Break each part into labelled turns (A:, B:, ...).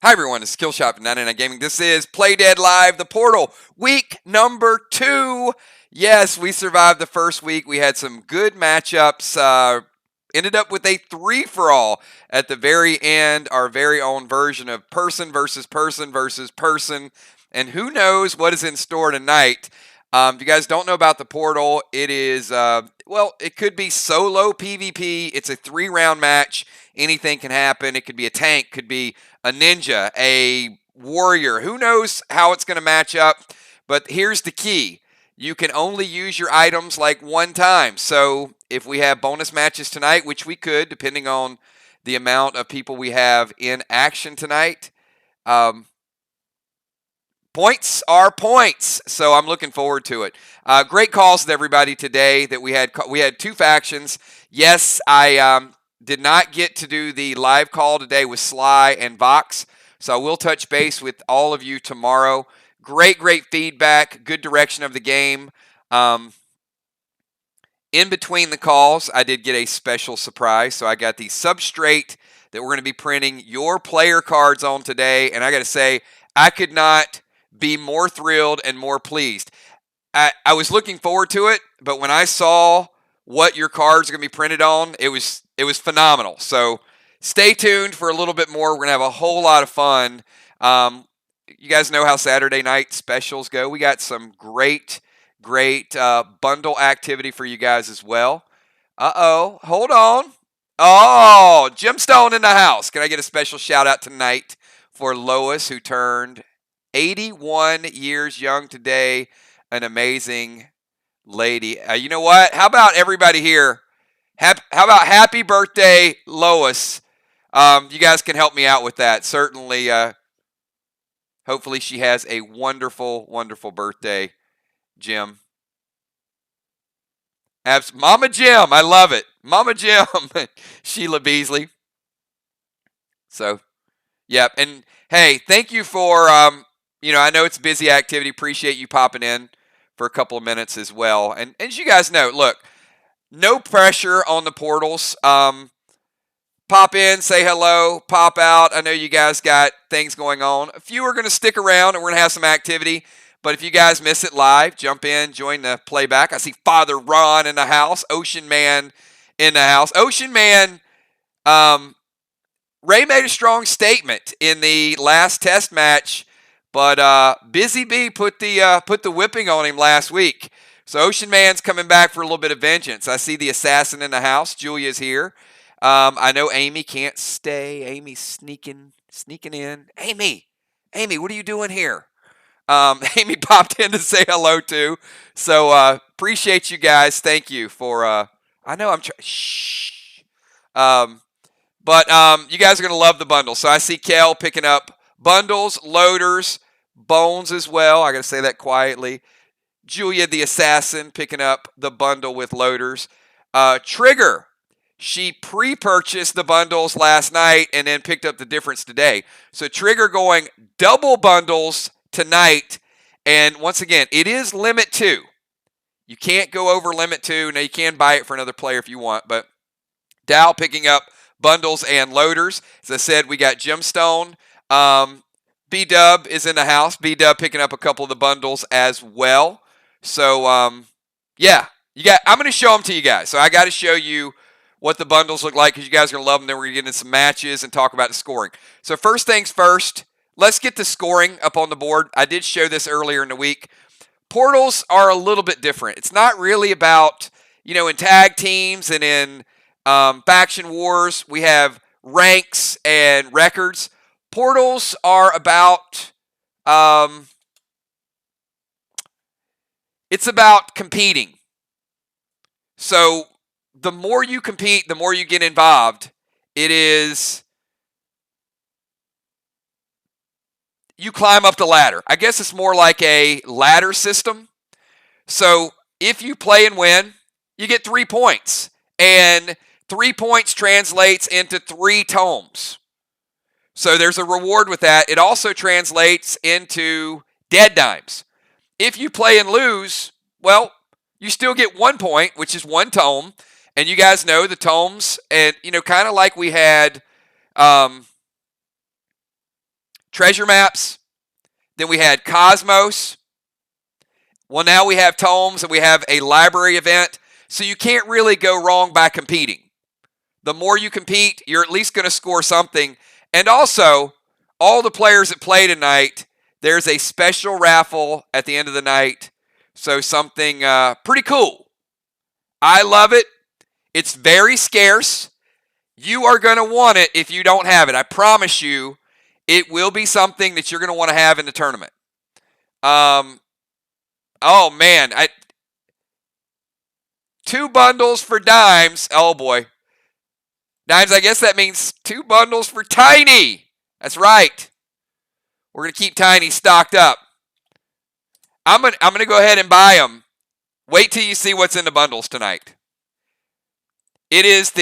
A: Hi everyone, it's Skillshop 99 Gaming. This is Play Dead Live, the Portal, week number 2. Yes, we survived the first week. We had some good matchups. Ended up with a 3-for-all at the very end, our very own version of person versus person versus person. And who knows what is in store tonight. If you guys don't know about the Portal, it is, it could be solo PvP. It's a 3-round match. Anything can happen. It could be a tank, could be a ninja, a warrior. Who knows how it's going to match up? But here's the key. You can only use your items like one time. So if we have bonus matches tonight, which we could, depending on the amount of people we have in action tonight, points are points. So I'm looking forward to it. Great calls with everybody today that we had. We had 2 factions. Yes, I did not get to do the live call today with Sly and Vox, so I will touch base with all of you tomorrow. Great feedback, good direction of the game. In between the calls, I did get a special surprise, so I got the substrate that we're going to be printing your player cards on today, and I got to say, I could not be more thrilled and more pleased. I was looking forward to it, but when I saw what your cards are going to be printed on, it was phenomenal. So stay tuned for a little bit more. We're going to have a whole lot of fun. You guys know how Saturday night specials go. We got some great bundle activity for you guys as well. Hold on. Oh, Gemstone in the house. Can I get a special shout out tonight for Lois, who turned 81 years young today? An amazing lady. You know what? How about everybody here? How about happy birthday, Lois? You guys can help me out with that. Certainly, hopefully she has a wonderful birthday, Jim. Mama Jim, I love it. Mama Jim, Sheila Beasley. So, yep. And hey, thank you for, I know it's busy activity. Appreciate you popping in for a couple of minutes as well. And as you guys know, look, no pressure on the portals. Pop in, say hello, pop out. I know you guys got things going on. A few are going to stick around and we're going to have some activity. But if you guys miss it live, jump in, join the playback. I see Father Ron in the house, Ocean Man in the house. Ocean Man, Ray made a strong statement in the last test match, but Busy Bee put the whipping on him last week. So Ocean Man's coming back for a little bit of vengeance. I see the assassin in the house. Julia's here. I know Amy can't stay. Amy's sneaking in. Amy, what are you doing here? Amy popped in to say hello too. So appreciate you guys. Thank you for. I know I'm trying. Shh. But you guys are gonna love the bundle. So I see Kel picking up bundles, loaders, bones as well. I gotta say that quietly. Julia the assassin picking up the bundle with loaders. Trigger, she pre-purchased the bundles last night and then picked up the difference today. So Trigger going double bundles tonight. And once again, it is limit 2. You can't go over limit 2. Now you can buy it for another player if you want. But Dow picking up bundles and loaders. As I said, we got Gemstone. B-Dub is in the house. B-Dub picking up a couple of the bundles as well. So, yeah, I'm going to show them to you guys. So I got to show you what the bundles look like because you guys are going to love them. Then we're going to get into some matches and talk about the scoring. So first things first, let's get the scoring up on the board. I did show this earlier in the week. Portals are a little bit different. It's not really about, in tag teams and in faction wars, we have ranks and records. Portals are about, it's about competing. So the more you compete, the more you get involved. It is, you climb up the ladder. I guess it's more like a ladder system. So if you play and win, you get 3 points. And 3 points translates into 3 tomes. So there's a reward with that. It also translates into dead dimes. If you play and lose, well, you still get 1 point, which is 1 tome. And you guys know the tomes, and kind of like we had treasure maps. Then we had Cosmos. Well, now we have tomes and we have a library event. So you can't really go wrong by competing. The more you compete, you're at least going to score something. And also, all the players that play tonight, there's a special raffle at the end of the night. So something pretty cool. I love it. It's very scarce. You are going to want it if you don't have it. I promise you, it will be something that you're going to want to have in the tournament. Oh, man. 2 bundles for Dimes. Oh, boy. Dimes, I guess that means 2 bundles for Tiny. That's right. We're going to keep Tiny stocked up. I'm going to go ahead and buy them. Wait till you see what's in the bundles tonight. It is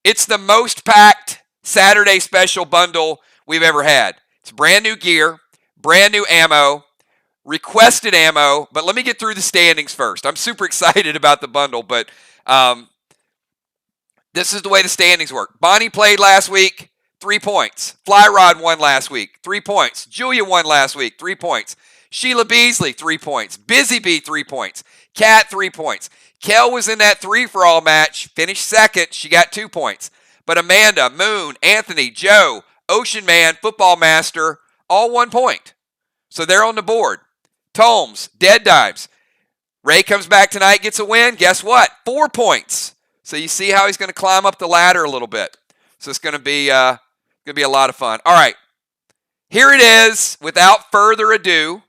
A: it's the most packed Saturday special bundle we've ever had. It's brand new gear, brand new ammo, requested ammo, but let me get through the standings first. I'm super excited about the bundle, but this is the way the standings work. Bonnie played last week, 3 points. Flyrod won last week, 3 points. Julia won last week, 3 points. Sheila Beasley, 3 points. Busy Bee, 3 points. Kat, 3 points. Kel was in that 3-for-all match, finished second. She got 2 points. But Amanda, Moon, Anthony, Joe, Ocean Man, Football Master, all 1 point. So they're on the board. Tomes, Dead Dimes. Ray comes back tonight, gets a win. Guess what? 4 points. So you see how he's going to climb up the ladder a little bit. So it's going to be a lot of fun. All right. Here it is. Without further ado,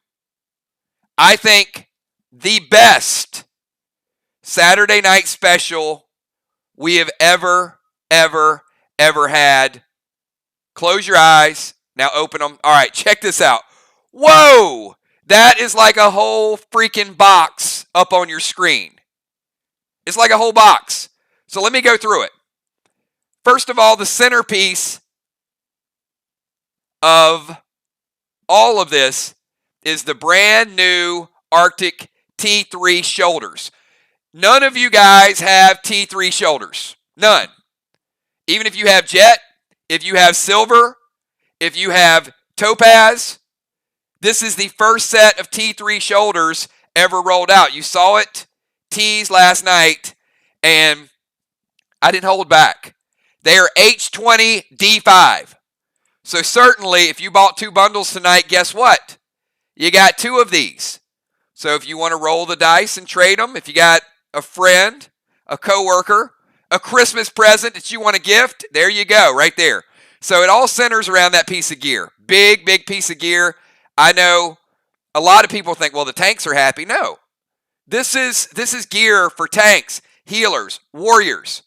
A: I think the best Saturday night special we have ever had. Close your eyes. Now open them. All right, check this out. Whoa! That is like a whole freaking box up on your screen. It's like a whole box. So let me go through it. First of all, the centerpiece of all of this is the brand new Arctic T3 shoulders. None of you guys have T3 shoulders. None. Even if you have Jet, if you have Silver, if you have Topaz, this is the first set of T3 shoulders ever rolled out. You saw it teased last night, and I didn't hold back. They are H20 D5. So certainly, if you bought 2 bundles tonight, guess what? You got 2 of these. So if you want to roll the dice and trade them, if you got a friend, a coworker, a Christmas present that you want to gift, there you go, right there. So it all centers around that piece of gear. Big piece of gear. I know a lot of people think, well, the tanks are happy. No. This is gear for tanks, healers, warriors.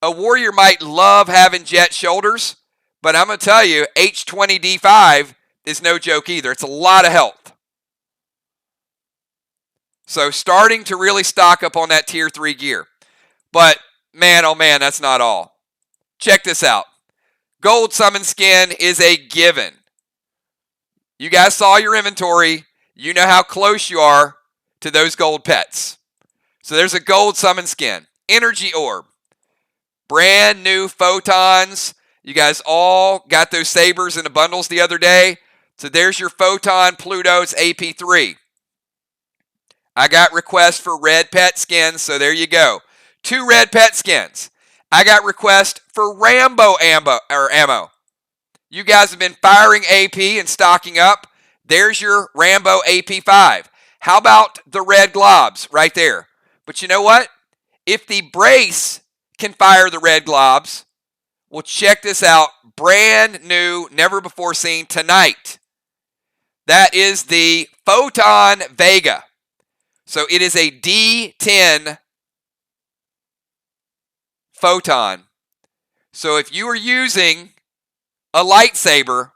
A: A warrior might love having Jet shoulders, but I'm going to tell you, H20 D5 is no joke either. It's a lot of health. So starting to really stock up on that Tier 3 gear. But man, oh man, that's not all. Check this out. Gold Summon Skin is a given. You guys saw your inventory. You know how close you are to those gold pets. So there's a Gold Summon Skin. Energy Orb. Brand new photons. You guys all got those sabers in the bundles the other day. So there's your Photon Pluto's AP3. I got requests for red pet skins, so there you go. 2 red pet skins. I got requests for Rambo ammo. You guys have been firing AP and stocking up. There's your Rambo AP5. How about the red globs right there? But you know what? If the brace can fire the red globs, well, check this out. Brand new, never before seen tonight. That is the Photon Vega. So it is a D10 photon. So if you are using a lightsaber,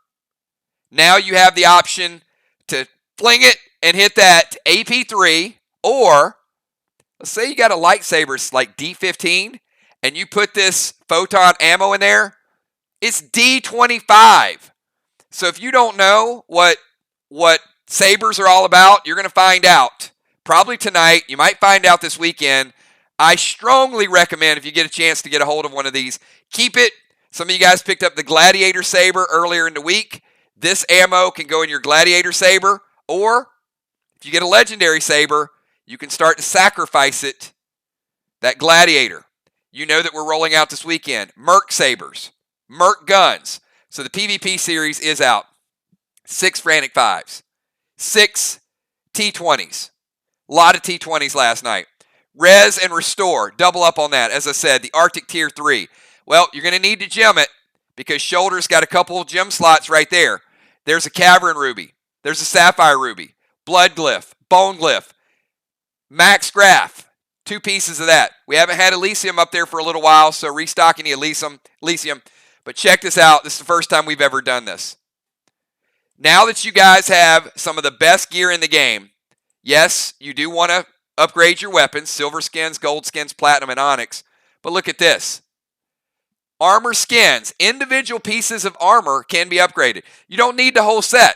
A: now you have the option to fling it and hit that AP3, or let's say you got a lightsaber, it's like D15, and you put this photon ammo in there, it's D25. So if you don't know what sabers are all about, you're going to find out probably tonight. You might find out this weekend. I strongly recommend, if you get a chance to get a hold of one of these, keep it. Some of you guys picked up the Gladiator Saber earlier in the week. This ammo can go in your Gladiator Saber, or if you get a Legendary Saber, you can start to sacrifice it, that Gladiator. You know that we're rolling out this weekend. Merc Sabers, Merc Guns. So the PvP series is out. 6 Frantic 5s, 6 T20s. A lot of T20s last night. Res and Restore, double up on that. As I said, the Arctic Tier 3. Well, you're going to need to gem it because Shoulder's got a couple of gem slots right there. There's a Cavern Ruby. There's a Sapphire Ruby. Blood Glyph. Bone Glyph. Max Graph. 2 pieces of that. We haven't had Elysium up there for a little while, so restocking the Elysium. But check this out. This is the first time we've ever done this. Now that you guys have some of the best gear in the game, yes, you do want to upgrade your weapons, silver skins, gold skins, platinum, and onyx. But look at this. Armor skins, individual pieces of armor can be upgraded. You don't need the whole set.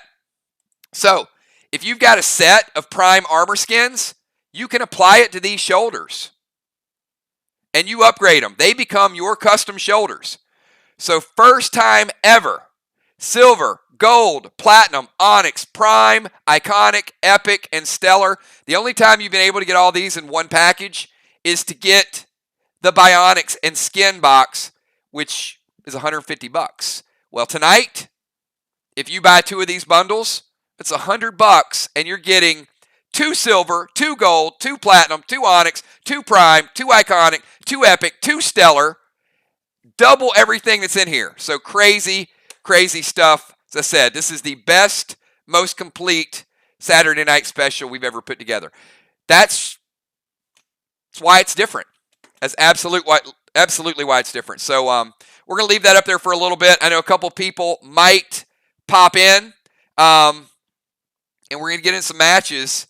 A: So, if you've got a set of prime armor skins, you can apply it to these shoulders. And you upgrade them. They become your custom shoulders. So, first time ever, silver, gold, platinum, onyx, prime, iconic, epic, and stellar. The only time you've been able to get all these in one package is to get the Bionics and skin box, which is $150. Well, tonight, if you buy 2 of these bundles, it's $100, and you're getting 2 silver, 2 gold, 2 platinum, 2 onyx, 2 prime, 2 iconic, 2 epic, 2 stellar, double everything that's in here. So crazy, crazy stuff. As I said, this is the best, most complete Saturday night special we've ever put together. That's why it's different. That's absolutely why it's different. So we're going to leave that up there for a little bit. I know a couple people might pop in, and we're going to get in some matches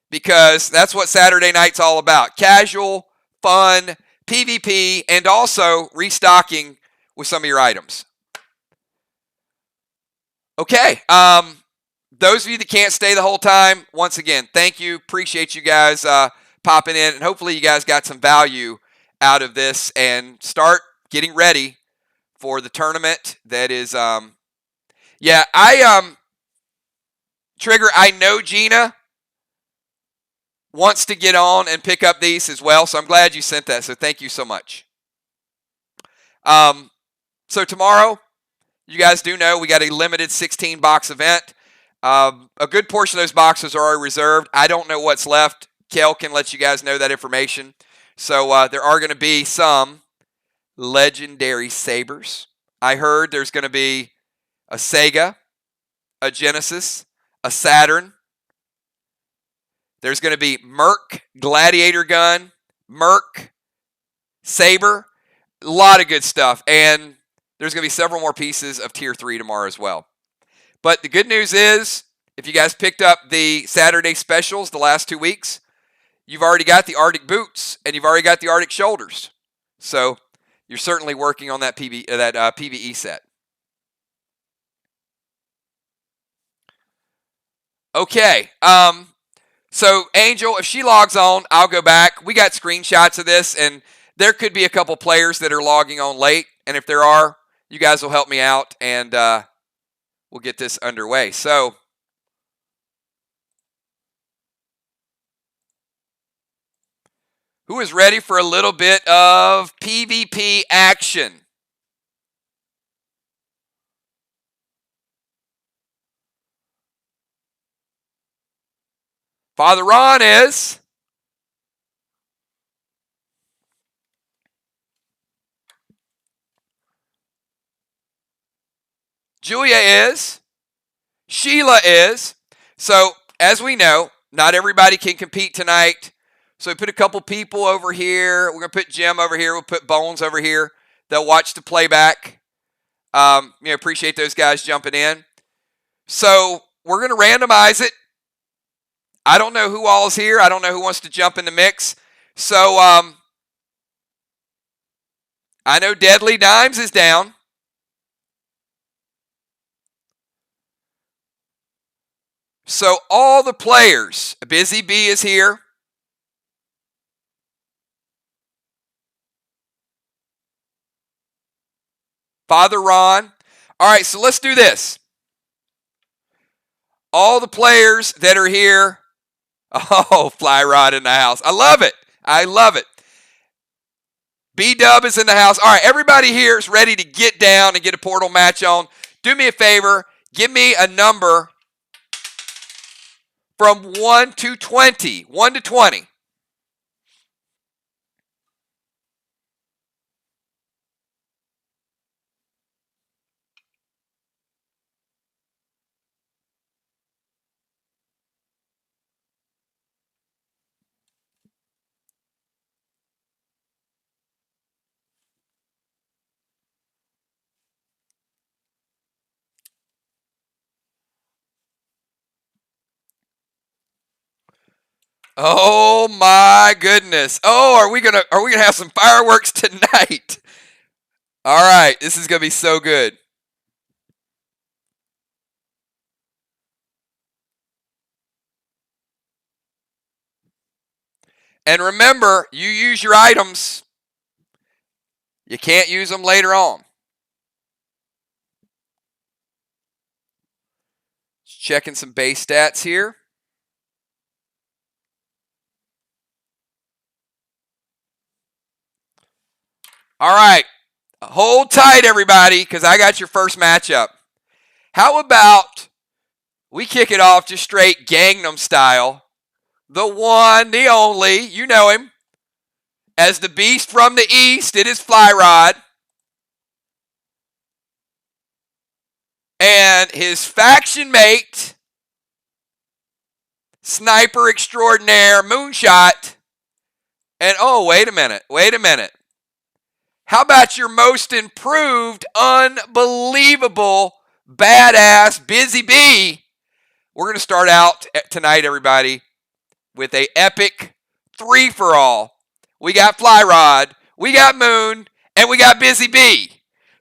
A: because that's what Saturday night's all about. Casual, fun, PvP, and also restocking with some of your items. Okay, those of you that can't stay the whole time, once again, thank you. Appreciate you guys popping in, and hopefully you guys got some value out of this and start getting ready for the tournament that is, Trigger, I know Gina wants to get on and pick up these as well, so I'm glad you sent that, so thank you so much. So tomorrow, you guys do know we got a limited 16-box event. A good portion of those boxes are already reserved. I don't know what's left. Kel can let you guys know that information. So there are going to be some legendary sabers. I heard there's going to be a Sega, a Genesis, a Saturn. There's going to be Merc Gladiator gun, Merc Saber. A lot of good stuff. And there's going to be several more pieces of Tier 3 tomorrow as well. But the good news is, if you guys picked up the Saturday specials the last 2 weeks, you've already got the Arctic boots and you've already got the Arctic shoulders. So you're certainly working on that PvE set. Okay. So Angel, if she logs on, I'll go back. We got screenshots of this, and there could be a couple players that are logging on late. And if there are, you guys will help me out, and we'll get this underway. So, who is ready for a little bit of PvP action? Father Ron is. Julia is. Sheila is. So, as we know, not everybody can compete tonight. So we put a couple people over here. We're going to put Jim over here. We'll put Bones over here. They'll watch the playback. Appreciate those guys jumping in. So we're going to randomize it. I don't know who all is here. I don't know who wants to jump in the mix. So I know Deadly Dimes is down. So all the players, Busy Bee is here. Father Ron. All right, so let's do this. All the players that are here. Oh, Fly Rod in the house. I love it. I love it. B-Dub is in the house. All right, everybody here is ready to get down and get a portal match on. Do me a favor. Give me a number from 1 to 20. 1 to 20. Oh my goodness. Oh, are we gonna have some fireworks tonight? All right, this is gonna be so good. And remember, you use your items. You can't use them later on. Just checking some base stats here. All right. Hold tight, everybody, because I got your first matchup. How about we kick it off just straight Gangnam style? The one, the only, you know him. As the beast from the east, it is Fly Rod. And his faction mate, sniper extraordinaire, Moonshot. And oh, wait a minute. How about your most improved, unbelievable, badass Busy Bee? We're going to start out tonight, everybody, with a epic 3-for-all. We got Fly Rod, we got Moon, and we got Busy Bee.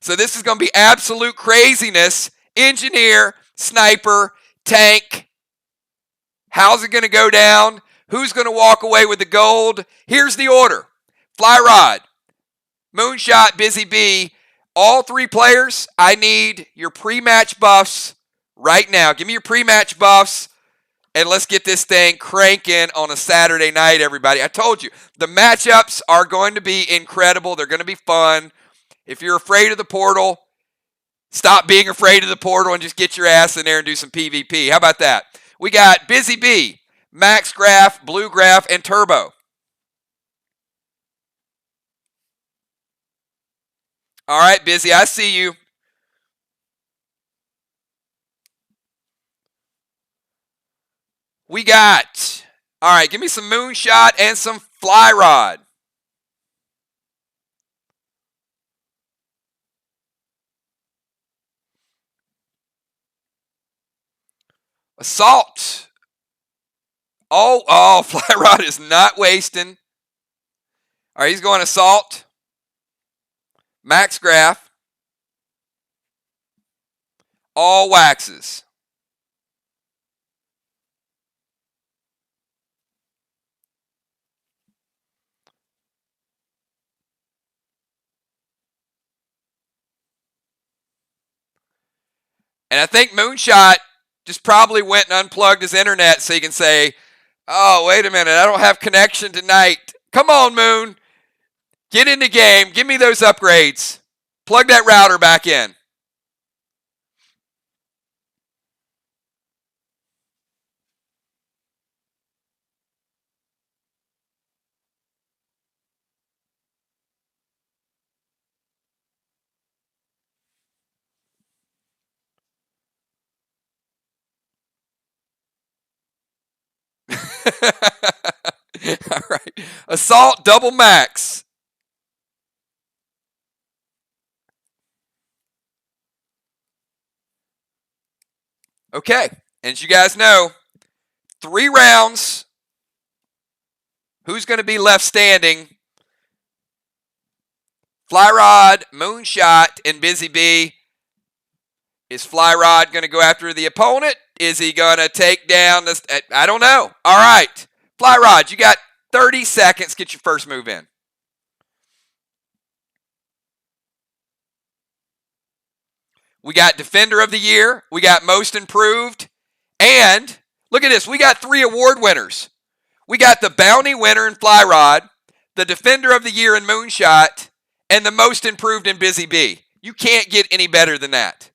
A: So this is going to be absolute craziness. Engineer, sniper, tank. How's it going to go down? Who's going to walk away with the gold? Here's the order. Fly Rod, Moonshot, Busy Bee. All three players, I need your pre-match buffs right now. Give me your pre-match buffs, and let's get this thing cranking on a Saturday night, everybody. I told you, the matchups are going to be incredible. They're going to be fun. If you're afraid of the portal, stop being afraid of the portal and just get your ass in there and do some PvP. How about that? We got Busy Bee, Max Graph, Blue Graph, and Turbo. All right, Busy, I see you. We got, all right, give me some Moonshot and some Fly Rod. Assault. Oh, Fly Rod is not wasting. All right, he's going Assault. Max Graph. All waxes. And I think Moonshot just probably went and unplugged his internet so he can say, oh, wait a minute, I don't have connection tonight. Come on, Moon. Get in the game. Give me those upgrades. Plug that router back in. All right. Assault double max. Okay. And as you guys know, 3 rounds. Who's going to be left standing? Fly Rod, Moonshot, and Busy Bee. Is Fly Rod going to go after the opponent? Is he going to take down this? I don't know. All right. Fly Rod, you got 30 seconds. Get your first move in. We got Defender of the Year. We got Most Improved. And look at this. We got 3 award winners. We got the Bounty winner in Fly Rod, the Defender of the Year in Moonshot, and the Most Improved in Busy Bee. You can't get any better than that.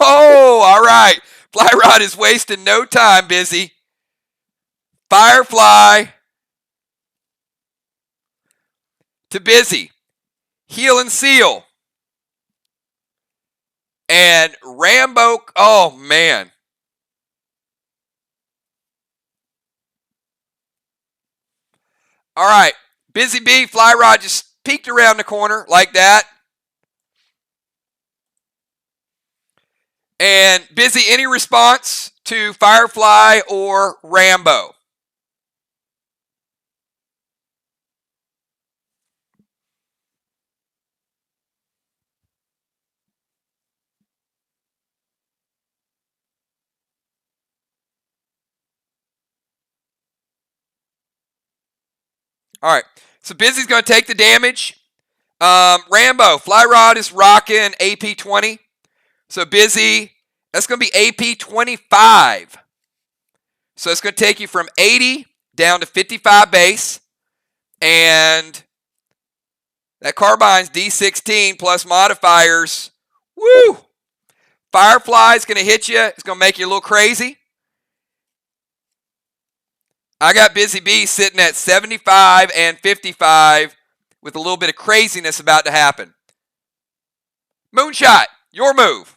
A: Oh, all right. Fly Rod is wasting no time, Busy. Firefly to Busy. Heel and Seal. And Rambo. Oh, man. All right. Busy Bee, Fly Rod just peeked around the corner like that. And Busy, any response to Firefly or Rambo? All right. So Busy's going to take the damage. Rambo, Fly Rod is rocking AP 20. So Busy, that's going to be AP 25. So it's going to take you from 80 down to 55 base. And that carbine's D16 plus modifiers. Woo! Firefly's going to hit you. It's going to make you a little crazy. I got Busy Bee sitting at 75 and 55 with a little bit of craziness about to happen. Moonshot, your move.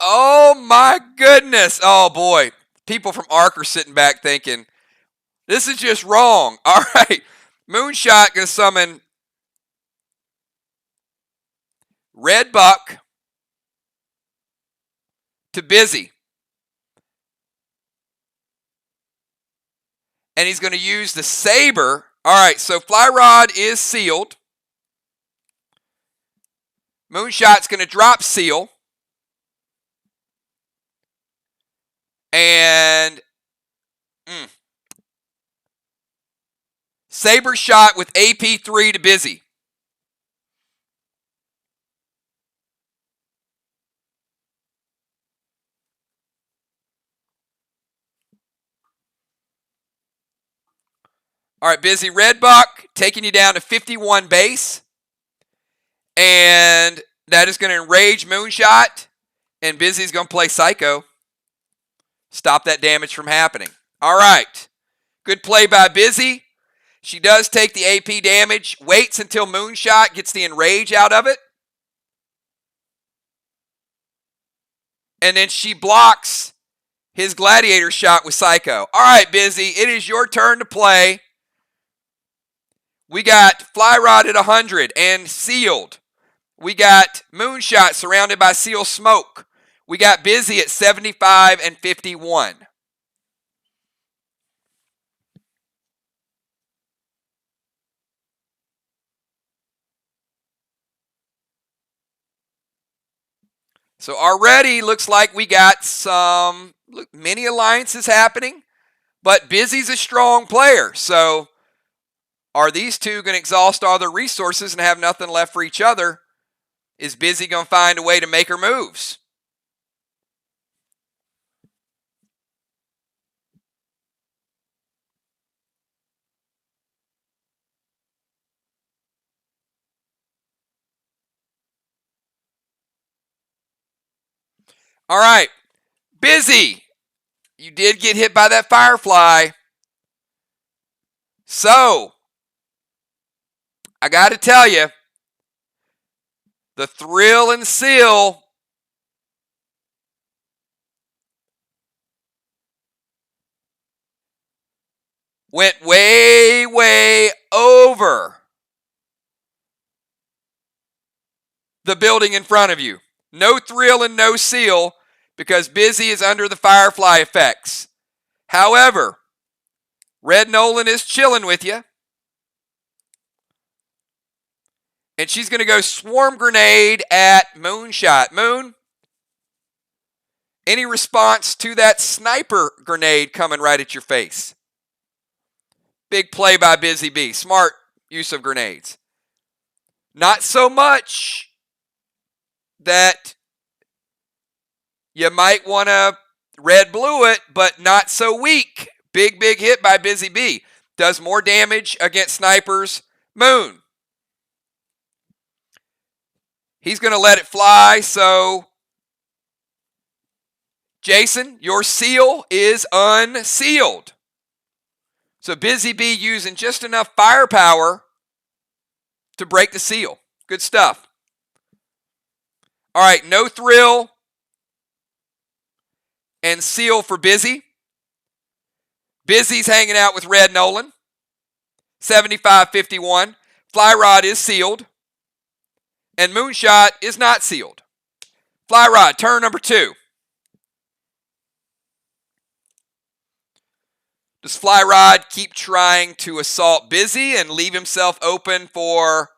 A: Oh my goodness. Oh boy. People from Ark are sitting back thinking, this is just wrong. All right. Moonshot going to summon Red Buck to Busy. And he's going to use the Saber. All right. So Fly Rod is sealed. Moonshot's going to drop Seal. And Saber shot with AP3 to Busy. All right, Busy. Red Buck taking you down to 51 base. And that is going to enrage Moonshot. And Busy's going to play Psycho. Stop that damage from happening. All right. Good play by Busy. She does take the AP damage. Waits until Moonshot gets the enrage out of it. And then she blocks his gladiator shot with Psycho. All right, Busy. It is your turn to play. We got Fly Rod at 100 and sealed. We got Moonshot surrounded by Seal Smoke. We got Busy at 75 and 51. So already looks like we got some mini alliances happening, but Busy's a strong player. So are these two going to exhaust all their resources and have nothing left for each other? Is Busy going to find a way to make her moves? All right. Busy. You did get hit by that firefly. So, I got to tell you, the thrill and seal went way, way over the building in front of you. No thrill and no seal because Busy is under the firefly effects. However, Red Nolan is chilling with you. And she's going to go swarm grenade at Moonshot. Moon, any response to that sniper grenade coming right at your face? Big play by Busy Bee. Smart use of grenades. Not so much that you might want to red blue it, but not so weak. Big, big hit by Busy Bee. Does more damage against snipers. Moon. He's going to let it fly, so Jason, your seal is unsealed. So Busy Bee using just enough firepower to break the seal. Good stuff. All right, no thrill and seal for Busy. Busy's hanging out with Red Nolan. 75-51. Fly Rod is sealed. And Moonshot is not sealed. Fly Rod, turn number 2. Does Fly Rod keep trying to assault Busy and leave himself open for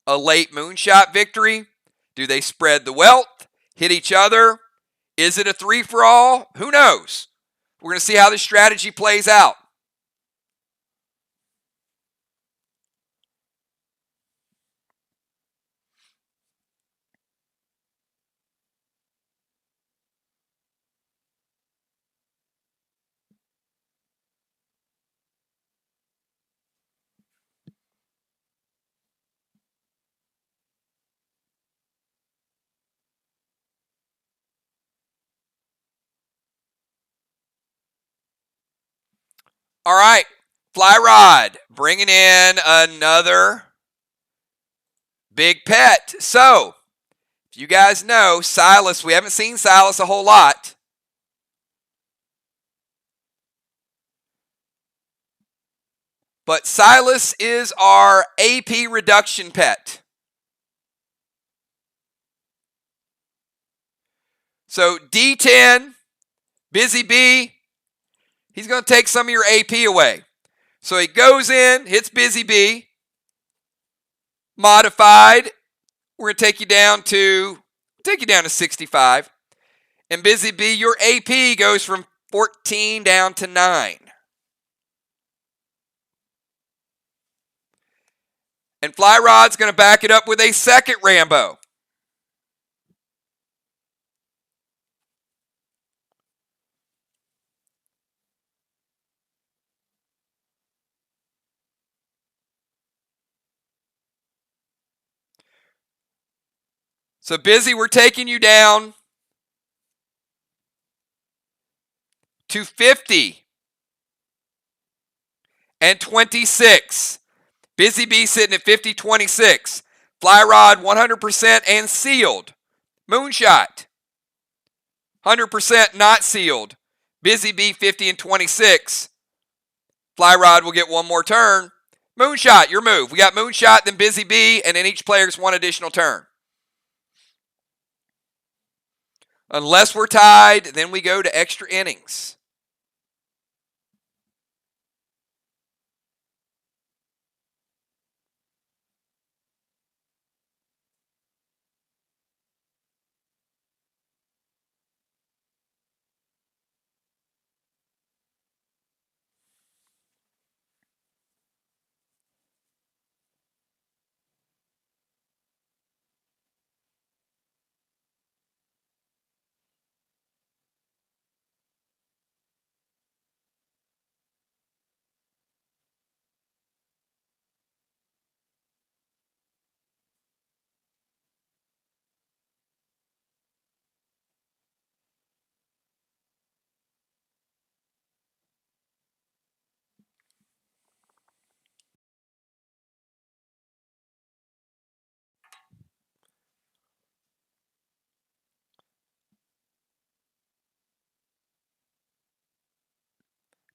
A: a late Moonshot victory? Do they spread the wealth? Hit each other? Is it a 3-for-all? Who knows? We're going to see how this strategy plays out. All right, Fly Rod bringing in another big pet. So, if you guys know, Silas, we haven't seen Silas a whole lot. But Silas is our AP reduction pet. So D10, Busy Bee, he's going to take some of your AP away. So he goes in, hits Busy Bee, modified. We're going to take you down to 65. And Busy Bee, your AP goes from 14 down to 9. And Fly Rod's going to back it up with a second Rambo. So Busy, we're taking you down to 50 and 26. Busy Bee sitting at 50-26. Fly Rod 100% and sealed. Moonshot 100% not sealed. Busy Bee 50 and 26. Fly Rod will get one more turn. Moonshot, your move. We got Moonshot, then Busy Bee, and then each player gets one additional turn. Unless we're tied, then we go to extra innings.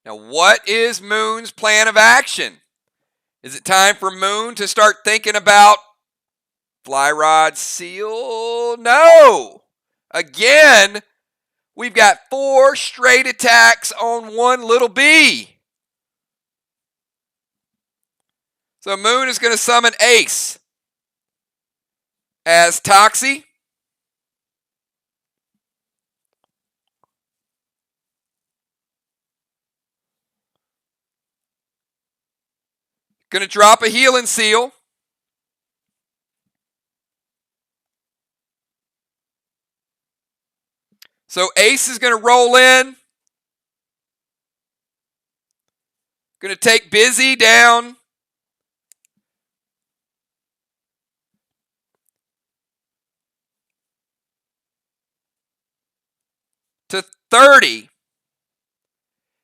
A: Now, what is Moon's plan of action? Is it time for Moon to start thinking about fly rod seal? No. Again, we've got 4 straight attacks on one little bee. So Moon is going to summon Ace as Toxie. Going to drop a Healing Seal. So Ace is going to roll in. Going to take Busy down to 30.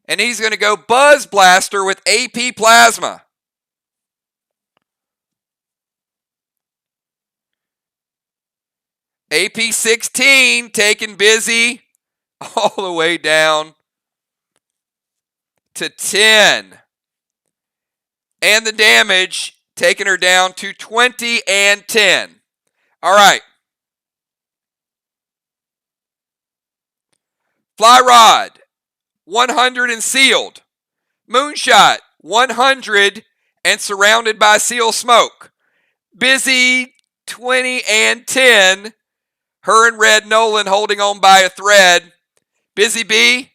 A: And he's going to go Buzz Blaster with AP Plasma. AP 16 taking Busy all the way down to 10. And the damage taking her down to 20 and 10. All right. Fly Rod, 100 and sealed. Moonshot, 100 and surrounded by seal smoke. Busy, 20 and 10. Her and Red Nolan holding on by a thread. Busy Bee,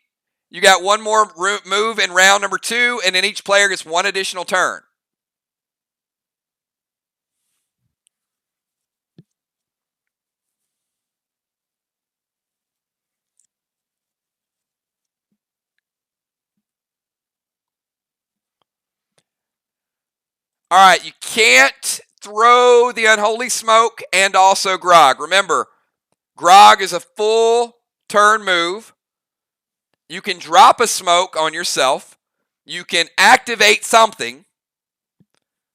A: you got one more move in round number 2, and then each player gets one additional turn. All right, you can't throw the Unholy Smoke and also Grog. Remember, Grog is a full turn move. You can drop a smoke on yourself. You can activate something,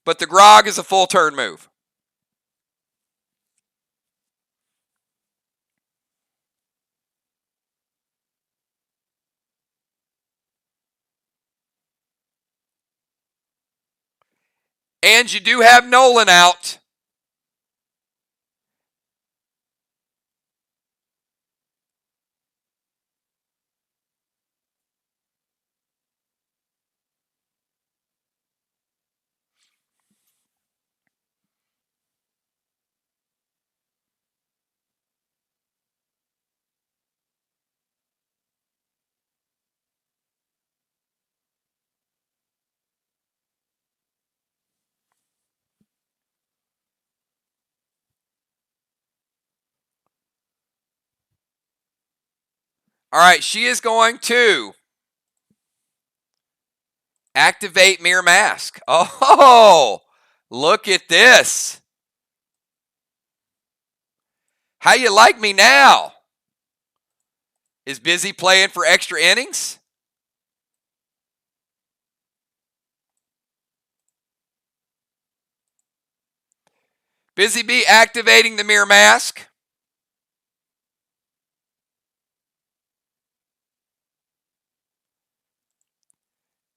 A: but the Grog is a full turn move. And you do have Nolan out. All right, she is going to activate Mirror Mask. Oh, look at this. How you like me now? Is Busy playing for extra innings? Busy Bee activating the Mirror Mask.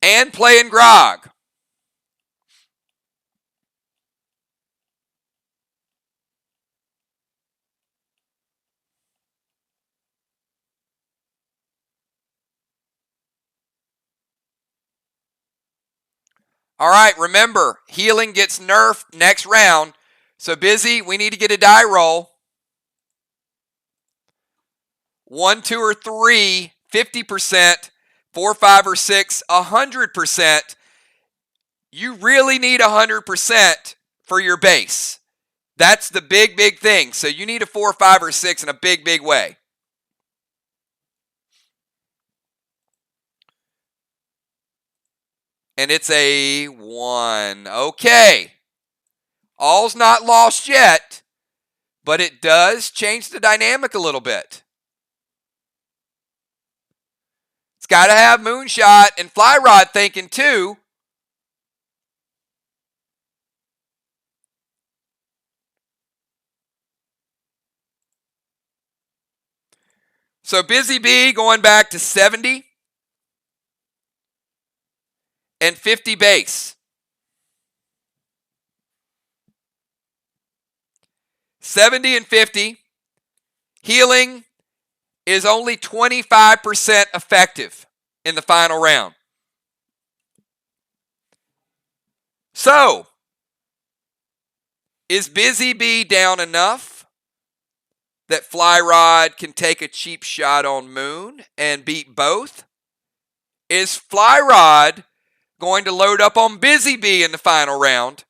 A: And playing Grog. All right, remember, healing gets nerfed next round. So Busy, we need to get a die roll. 1, 2, or 3, 50%. 4, 5, or 6, 100%. You really need 100% for your base. That's the big, big thing. So you need a 4, 5, or 6 in a big, big way. And it's a 1. Okay. All's not lost yet, but it does change the dynamic a little bit. It's got to have Moonshot and Fly Rod thinking too. So Busy Bee going back to 70. and 50 base. 70 and 50. Healing is only 25% effective in the final round. So, is Busy Bee down enough that Fly Rod can take a cheap shot on Moon and beat both? Is Fly Rod going to load up on Busy Bee in the final round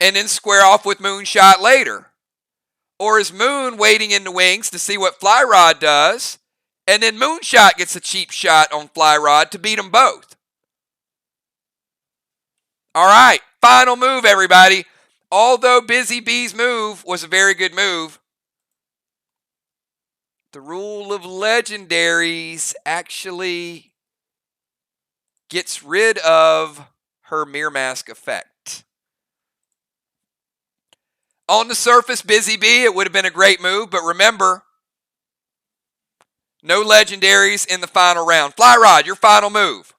A: and then square off with Moonshot later? Or is Moon waiting in the wings to see what Fly Rod does, and then Moonshot gets a cheap shot on Fly Rod to beat them both? All right, final move, everybody. Although Busy Bee's move was a very good move, the rule of legendaries actually gets rid of her Mirror Mask effect. On the surface, Busy Bee, it would have been a great move, but remember, no legendaries in the final round. Fly Rod, your final move.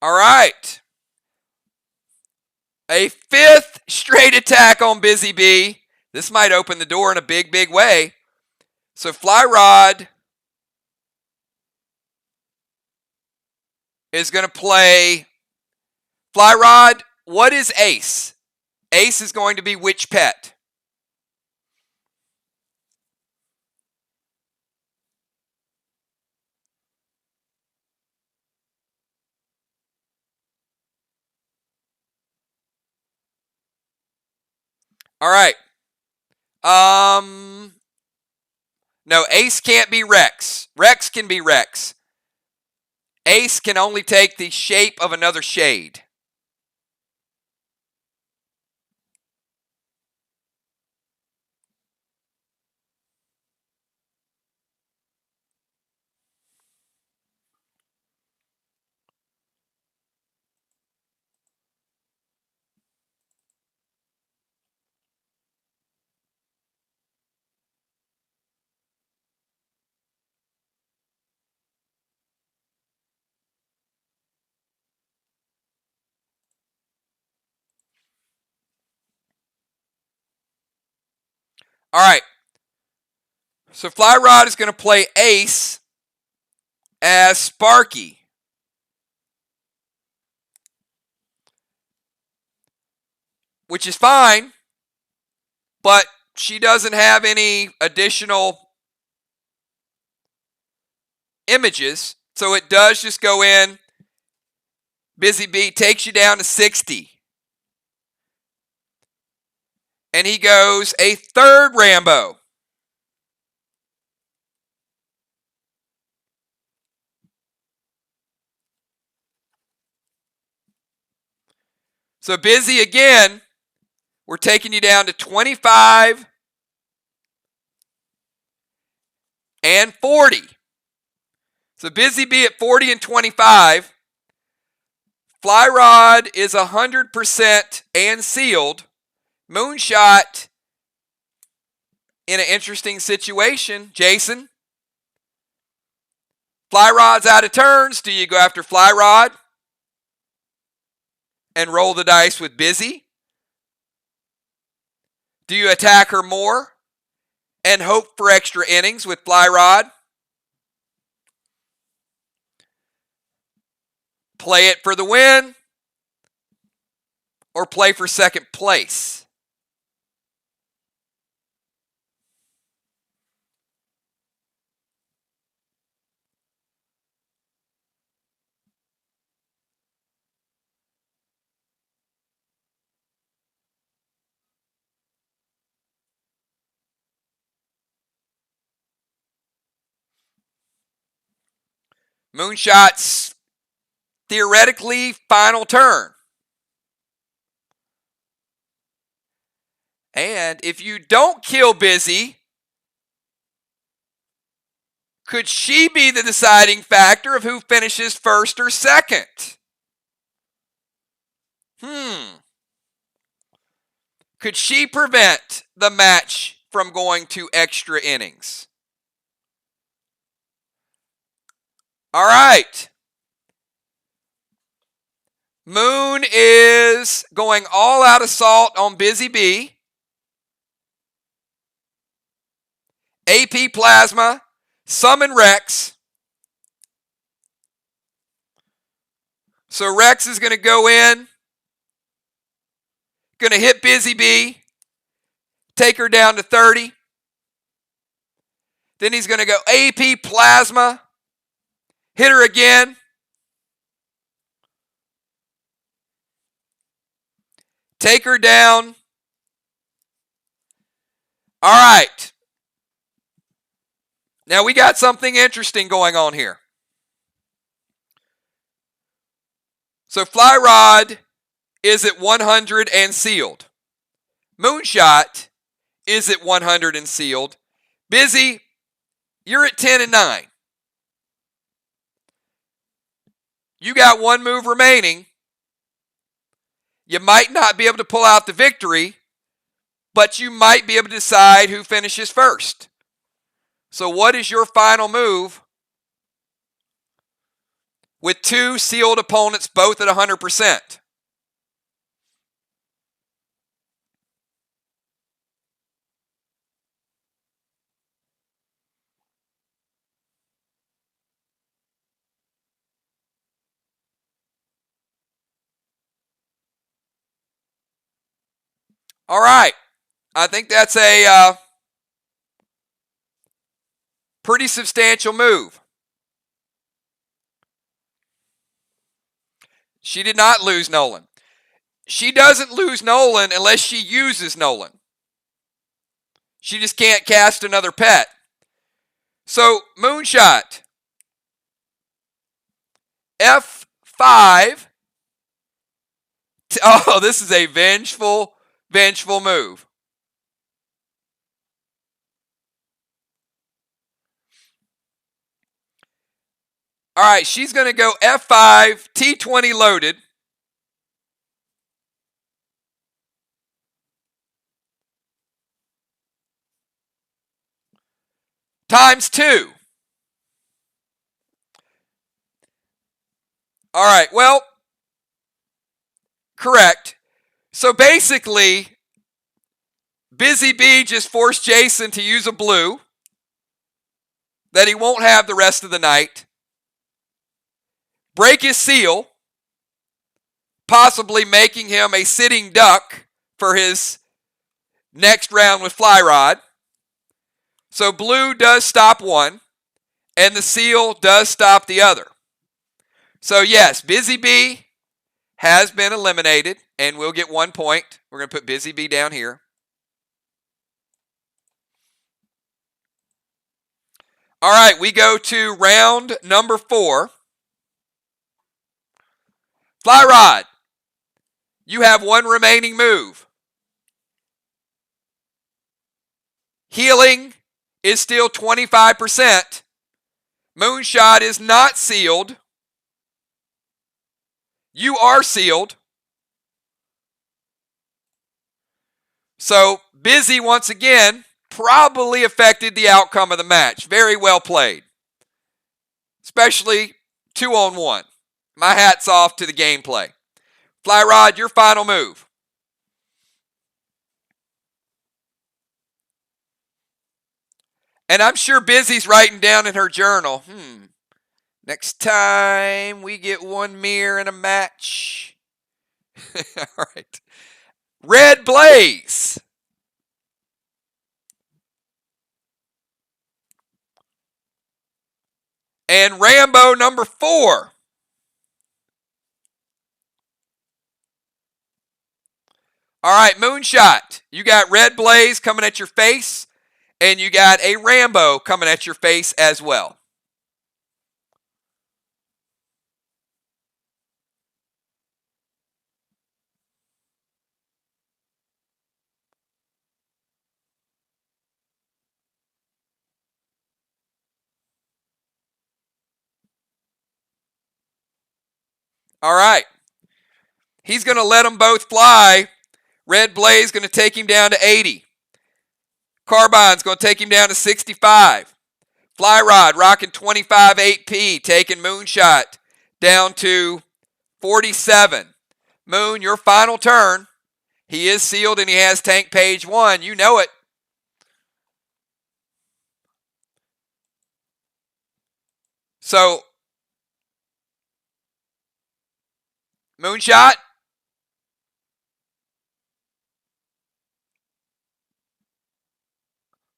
A: All right. A fifth straight attack on Busy Bee. This might open the door in a big, big way. So Fly Rod is going to play. Fly Rod, what is Ace? Ace is going to be which pet? All right. No, Ace can't be Rex. Rex can be Rex. Ace can only take the shape of another shade. All right. So Fly Rod is going to play Ace as Sparky. Which is fine, but she doesn't have any additional images. So it does just go in. Busy Bee takes you down to 60. And he goes a third Rambo. So Busy again, we're taking you down to 25 and 40. So Busy Bee at 40 and 25. Fly Rod is 100% and sealed. Moonshot in an interesting situation. Jason, Fly Rod's out of turns. Do you go after Fly Rod and roll the dice with Busy? Do you attack her more and hope for extra innings with Fly Rod? Play it for the win or play for second place? Moonshot's theoretically final turn. And if you don't kill Busy, could she be the deciding factor of who finishes first or second? Could she prevent the match from going to extra innings? All right. Moon is going all out assault on Busy Bee. AP Plasma, summon Rex. So Rex is going to go in, going to hit Busy Bee, take her down to 30. Then he's going to go AP Plasma, hit her again. Take her down. All right. Now we got something interesting going on here. So Fly Rod is at 100 and sealed. Moonshot is at 100 and sealed. Busy, you're at 10 and 9. You got one move remaining. You might not be able to pull out the victory, but you might be able to decide who finishes first. So what is your final move with two sealed opponents both at 100%? All right. I think that's a pretty substantial move. She did not lose Nolan. She doesn't lose Nolan unless she uses Nolan. She just can't cast another pet. So, Moonshot, F5. Oh, this is a vengeful move. All right, she's going to go F5, T20 loaded. Times 2. All right, well, correct. So basically, Busy Bee just forced Jason to use a blue that he won't have the rest of the night. Break his seal, possibly making him a sitting duck for his next round with Fly Rod. So blue does stop one, and the seal does stop the other. So yes, Busy Bee has been eliminated, and we'll get 1 point. We're going to put Busy Bee down here. All right, we go to round number 4. Fly Rod, you have one remaining move. Healing is still 25%. Moonshot is not sealed. You are sealed. So, Busy once again probably affected the outcome of the match. Very well played. Especially 2-on-1. My hat's off to the gameplay. Fly Rod, your final move. And I'm sure Busy's writing down in her journal, next time we get one mirror in a match. All right. Red Blaze. And Rambo number 4. All right, Moonshot, you got Red Blaze coming at your face, and you got a Rambo coming at your face as well. All right. He's going to let them both fly. Red Blaze going to take him down to 80. Carbine's going to take him down to 65. Fly Rod rocking 25 8P, taking Moonshot down to 47. Moon, your final turn. He is sealed and he has tank page 1. You know it. So, Moonshot.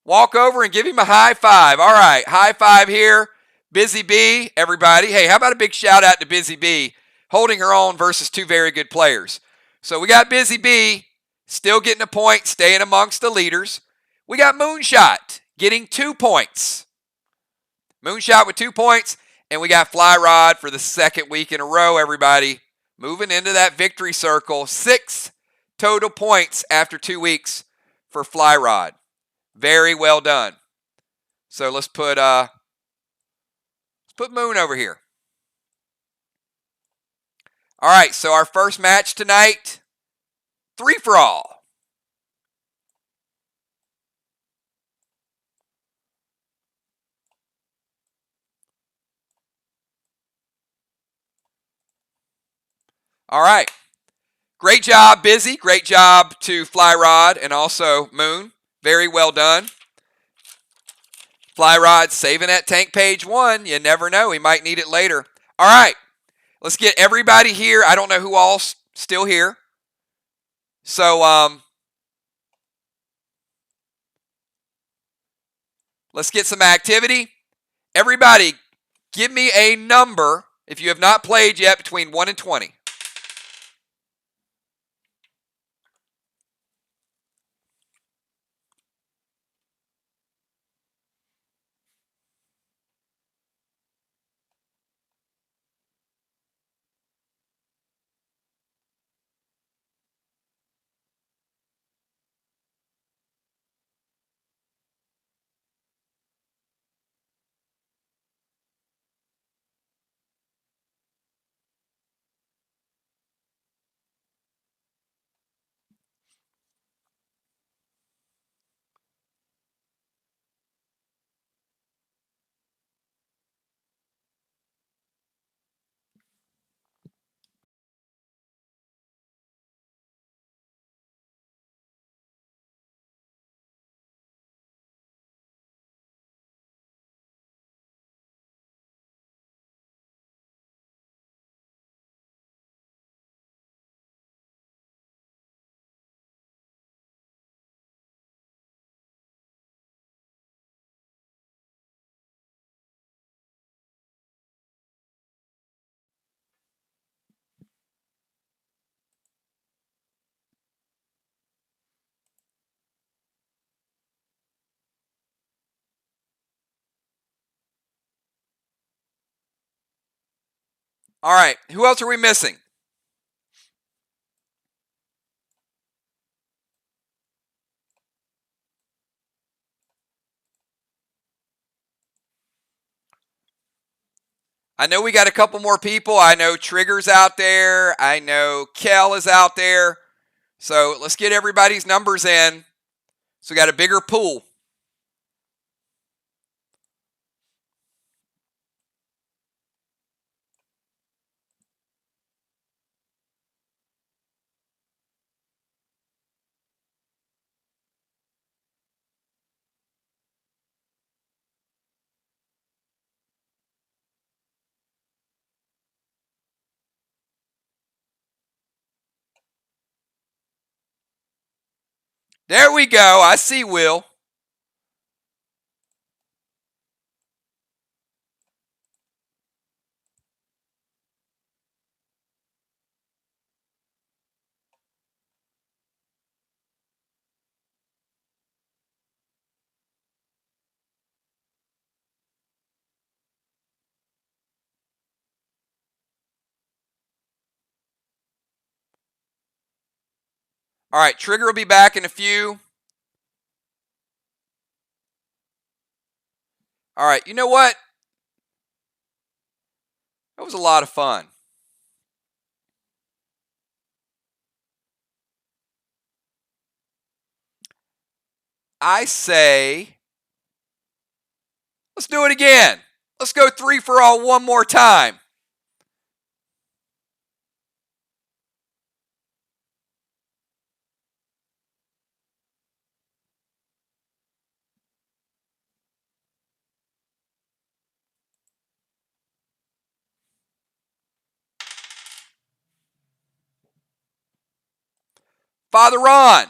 A: Walk over and give him a high five. All right, high five here. Busy Bee, everybody. Hey, how about a big shout out to Busy Bee holding her own versus two very good players. So we got Busy Bee still getting a point, staying amongst the leaders. We got Moonshot getting 2 points. Moonshot with 2 points. And we got Fly Rod for the second week in a row, everybody. Moving into that victory circle. 6 total points after 2 weeks for Fly Rod. Very well done. So let's put Moon over here. All right, so our first match tonight, 3 for all. All right. Great job, Busy. Great job to Fly Rod and also Moon. Very well done. Fly Rod saving that tank page 1. You never know. He might need it later. All right. Let's get everybody here. I don't know who all's still here. So, let's get some activity. Everybody, give me a number, if you have not played yet, between 1 and 20. All right. Who else are we missing? I know we got a couple more people. I know Trigger's out there. I know Kel is out there. So let's get everybody's numbers in. So we got a bigger pool. There we go. I see Will. All right, Trigger will be back in a few. All right, you know what? That was a lot of fun. I say, let's do it again. Let's go 3 for all one more time. Father Ron.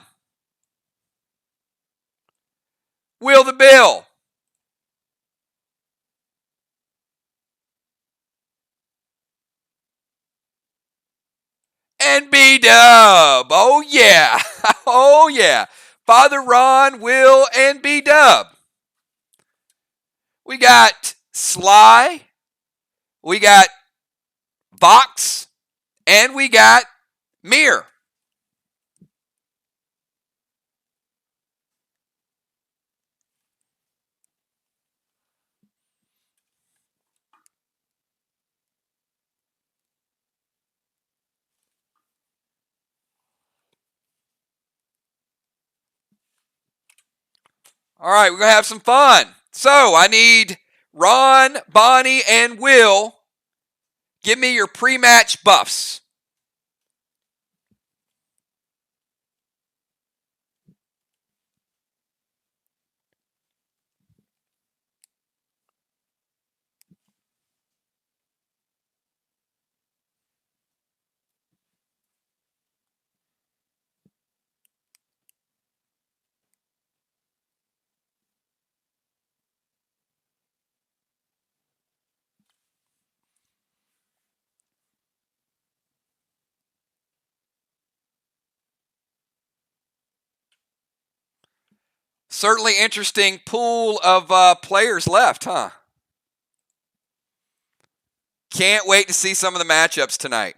A: Will the Bill. And B-Dub. Oh, yeah. Oh, yeah. Father Ron, Will, and B-Dub. We got Sly. We got Vox. And we got Mir. All right, we're going to have some fun. So I need Ron, Bonnie, and Will. Give me your pre-match buffs. Certainly interesting pool of players left, huh? Can't wait to see some of the matchups tonight.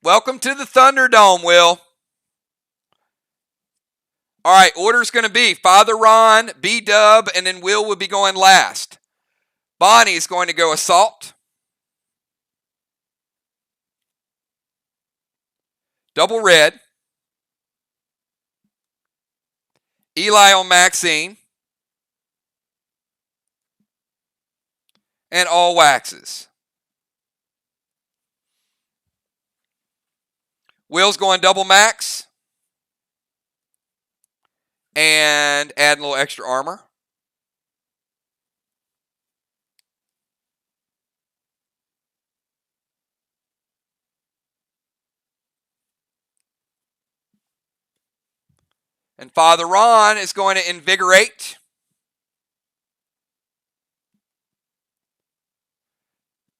A: Welcome to the Thunderdome, Will. All right, order's going to be Father Ron, B-Dub, and then Will will be going last. Bonnie is going to go Assault. Double Red. Eli on Maxine. And all waxes. Will's going double max. And add a little extra armor. And Father Ron is going to invigorate.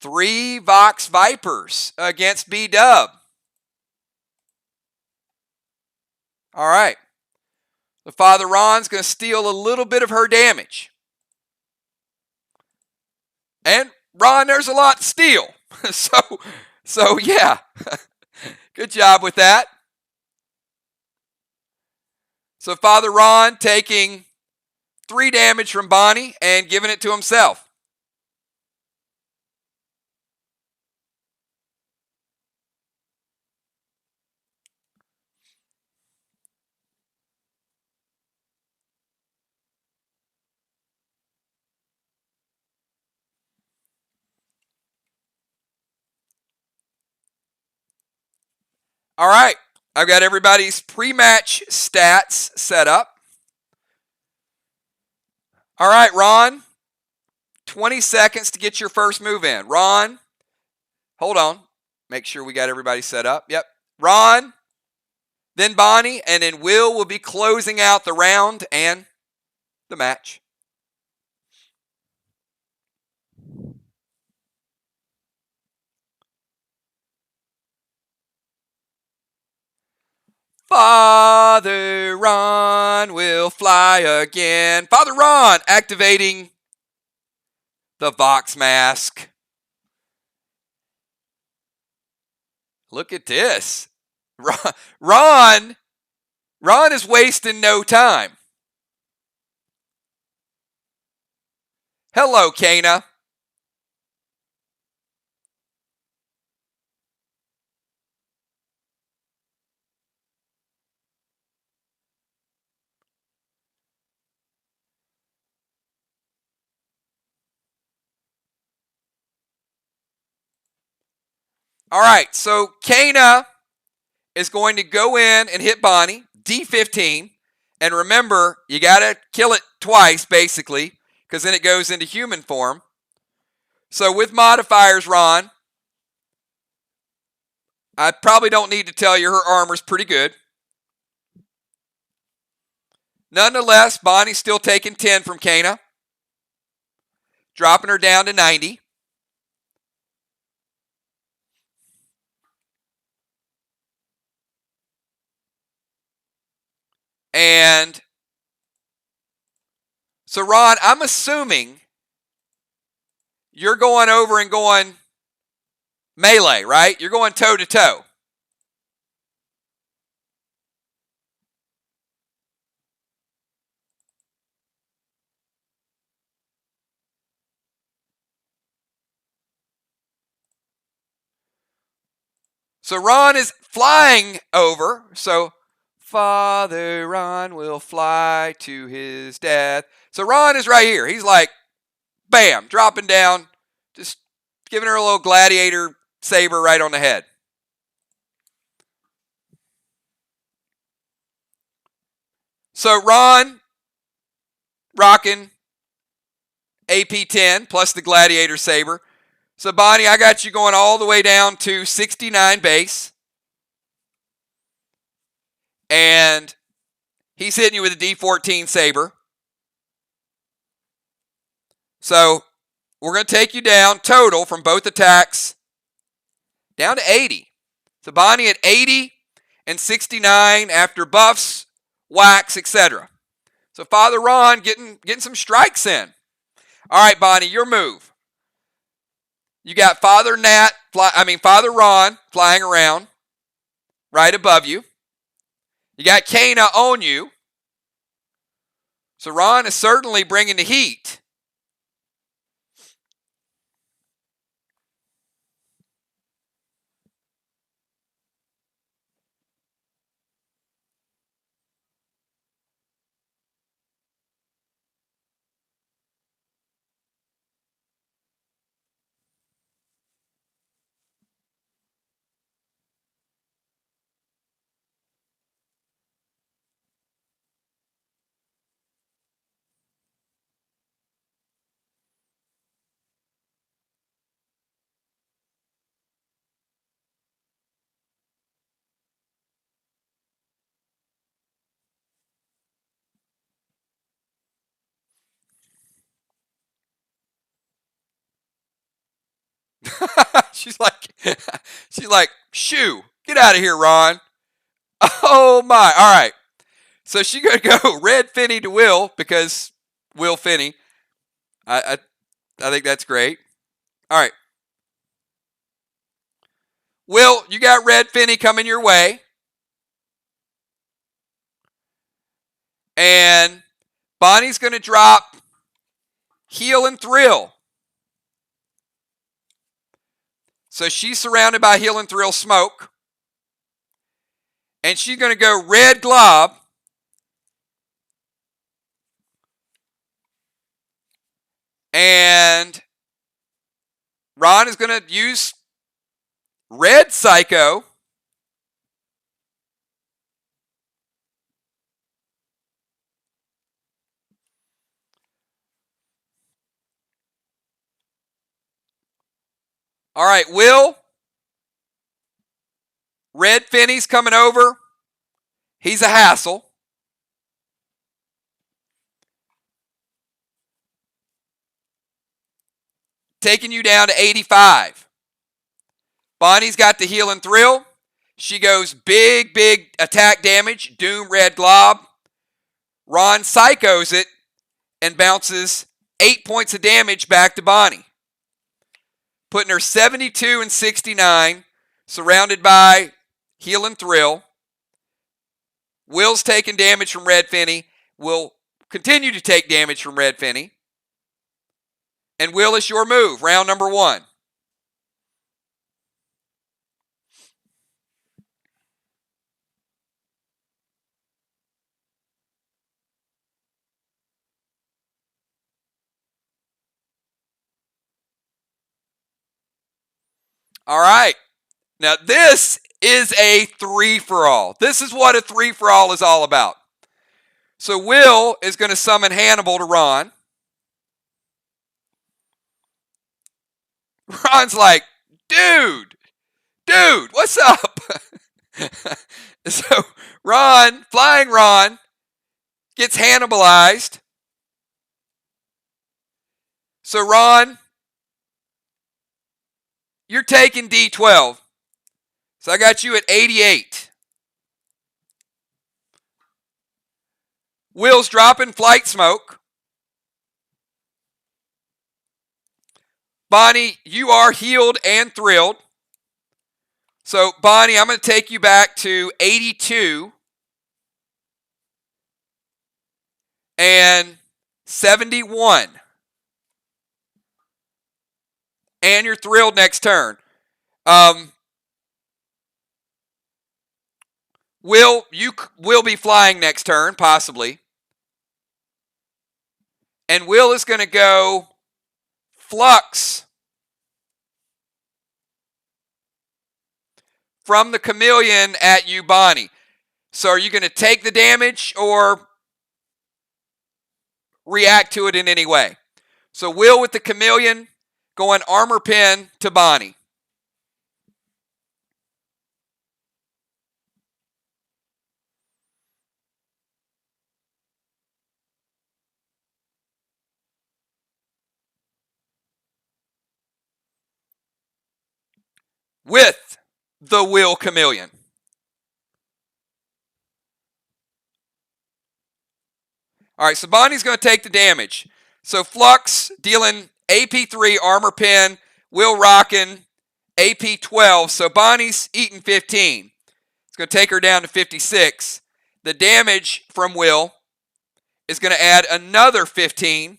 A: Three Vox Vipers against B-Dub. All right. The Father Ron's going to steal a little bit of her damage. And Ron, there's a lot to steal. So yeah. Good job with that. So Father Ron taking 3 damage from Bonnie and giving it to himself. All right. I've got everybody's pre-match stats set up. All right, Ron. 20 seconds to get your first move in. Ron, hold on. Make sure we got everybody set up. Yep. Ron, then Bonnie, and then will be closing out the round and the match. Father Ron will fly again. Father Ron activating the Vox mask. Look at this. Ron is wasting no time. Hello, Kana. All right, so Kana is going to go in and hit Bonnie, D15. And remember, you got to kill it twice, basically, because then it goes into human form. So with modifiers, Ron, I probably don't need to tell you her armor's pretty good. Nonetheless, Bonnie's still taking 10 from Kana, dropping her down to 90. And so, Ron, I'm assuming you're going over and going melee, right? You're going toe to toe. So Ron is flying over. So Father Ron will fly to his death. So Ron is right here. He's like, bam, dropping down, just giving her a little gladiator saber right on the head. So Ron rocking AP10 plus the gladiator saber. So Bonnie, I got you going all the way down to 69 base. And he's hitting you with a D14 saber. So we're going to take you down total from both attacks down to 80. So Bonnie at 80 and 69 after buffs, whacks, etc. So Father Ron getting some strikes in. All right, Bonnie, your move. You got Father Ron flying around right above you. You got Kana on you. So Ron is certainly bringing the heat. she's like, shoo, get out of here, Ron. Oh my! All right, so she gonna go red Finney to Will because Will Finney. I think that's great. All right, Will, you got red Finney coming your way, and Bonnie's gonna drop Heal and Thrill. So she's surrounded by Heal and Thrill smoke. And she's going to go red glob. And Ron is going to use red psycho. All right, Will. Red Finney's coming over. He's a hassle. Taking you down to 85. Bonnie's got the Heal and Thrill. She goes big attack damage. Doom red glob. Ron psychos it and bounces 8 points of damage back to Bonnie. Putting her 72 and 69. Surrounded by Heal and Thrill. Will's taking damage from Red Finney. Will continue to take damage from Red Finney. And Will, it's your move. Round number 1. All right. Now, this is a three-for-all. This is what a three-for-all is all about. So Will is going to summon Hannibal to Ron. Ron's like, dude, what's up? So Flying Ron, gets Hannibalized. So Ron, you're taking D12. So I got you at 88. Will's dropping Flight Smoke. Bonnie, you are healed and thrilled. So, Bonnie, I'm going to take you back to 82 and 71. And you're thrilled next turn. You will be flying next turn, possibly. And Will is going to go Flux from the Chameleon at you, Bonnie. So are you going to take the damage or react to it in any way? So Will with the Chameleon going Armor Pin to Bonnie. With the Will Chameleon. All right, so Bonnie's going to take the damage. So Flux dealing AP3 Armor Pin, Will rocking AP12. So Bonnie's eating 15. It's going to take her down to 56. The damage from Will is going to add another 15.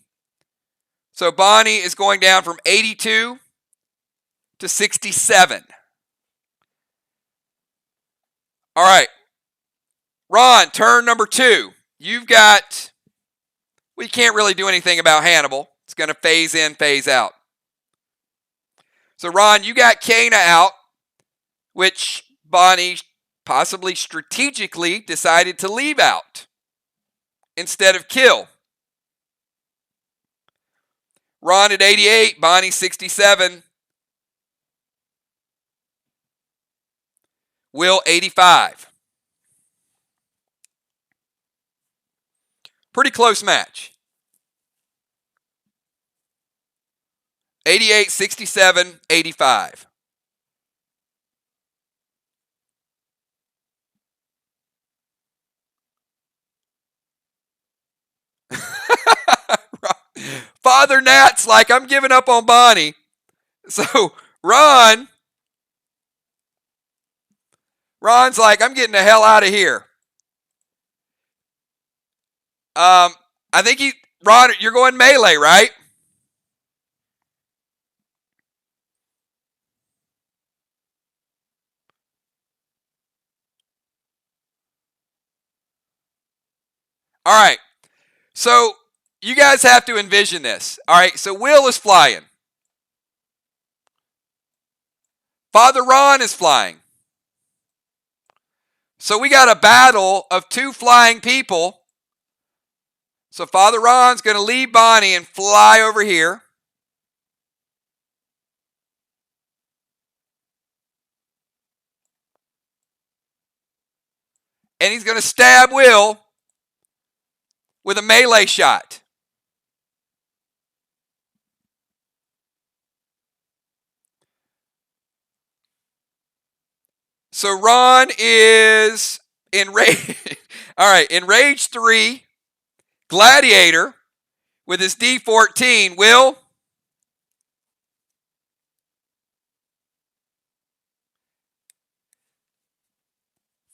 A: So Bonnie is going down from 82 to 67. All right. Ron, turn number 2. You've got... We can't really do anything about Hannibal. It's going to phase in, phase out. So, Ron, you got Kana out, which Bonnie possibly strategically decided to leave out instead of kill. Ron at 88, Bonnie 67. Will 85. Pretty close match. 88, 67, 85. Father Nat's like, I'm giving up on Bonnie. So Ron's like, I'm getting the hell out of here. I think Ron, you're going melee, right? All right. So you guys have to envision this. All right. So Will is flying. Father Ron is flying. So we got a battle of 2 flying people. So Father Ron's going to leave Bonnie and fly over here. And he's going to stab Will with a melee shot. So Ron is in rage. All right, in rage 3, Gladiator with his D14. Will?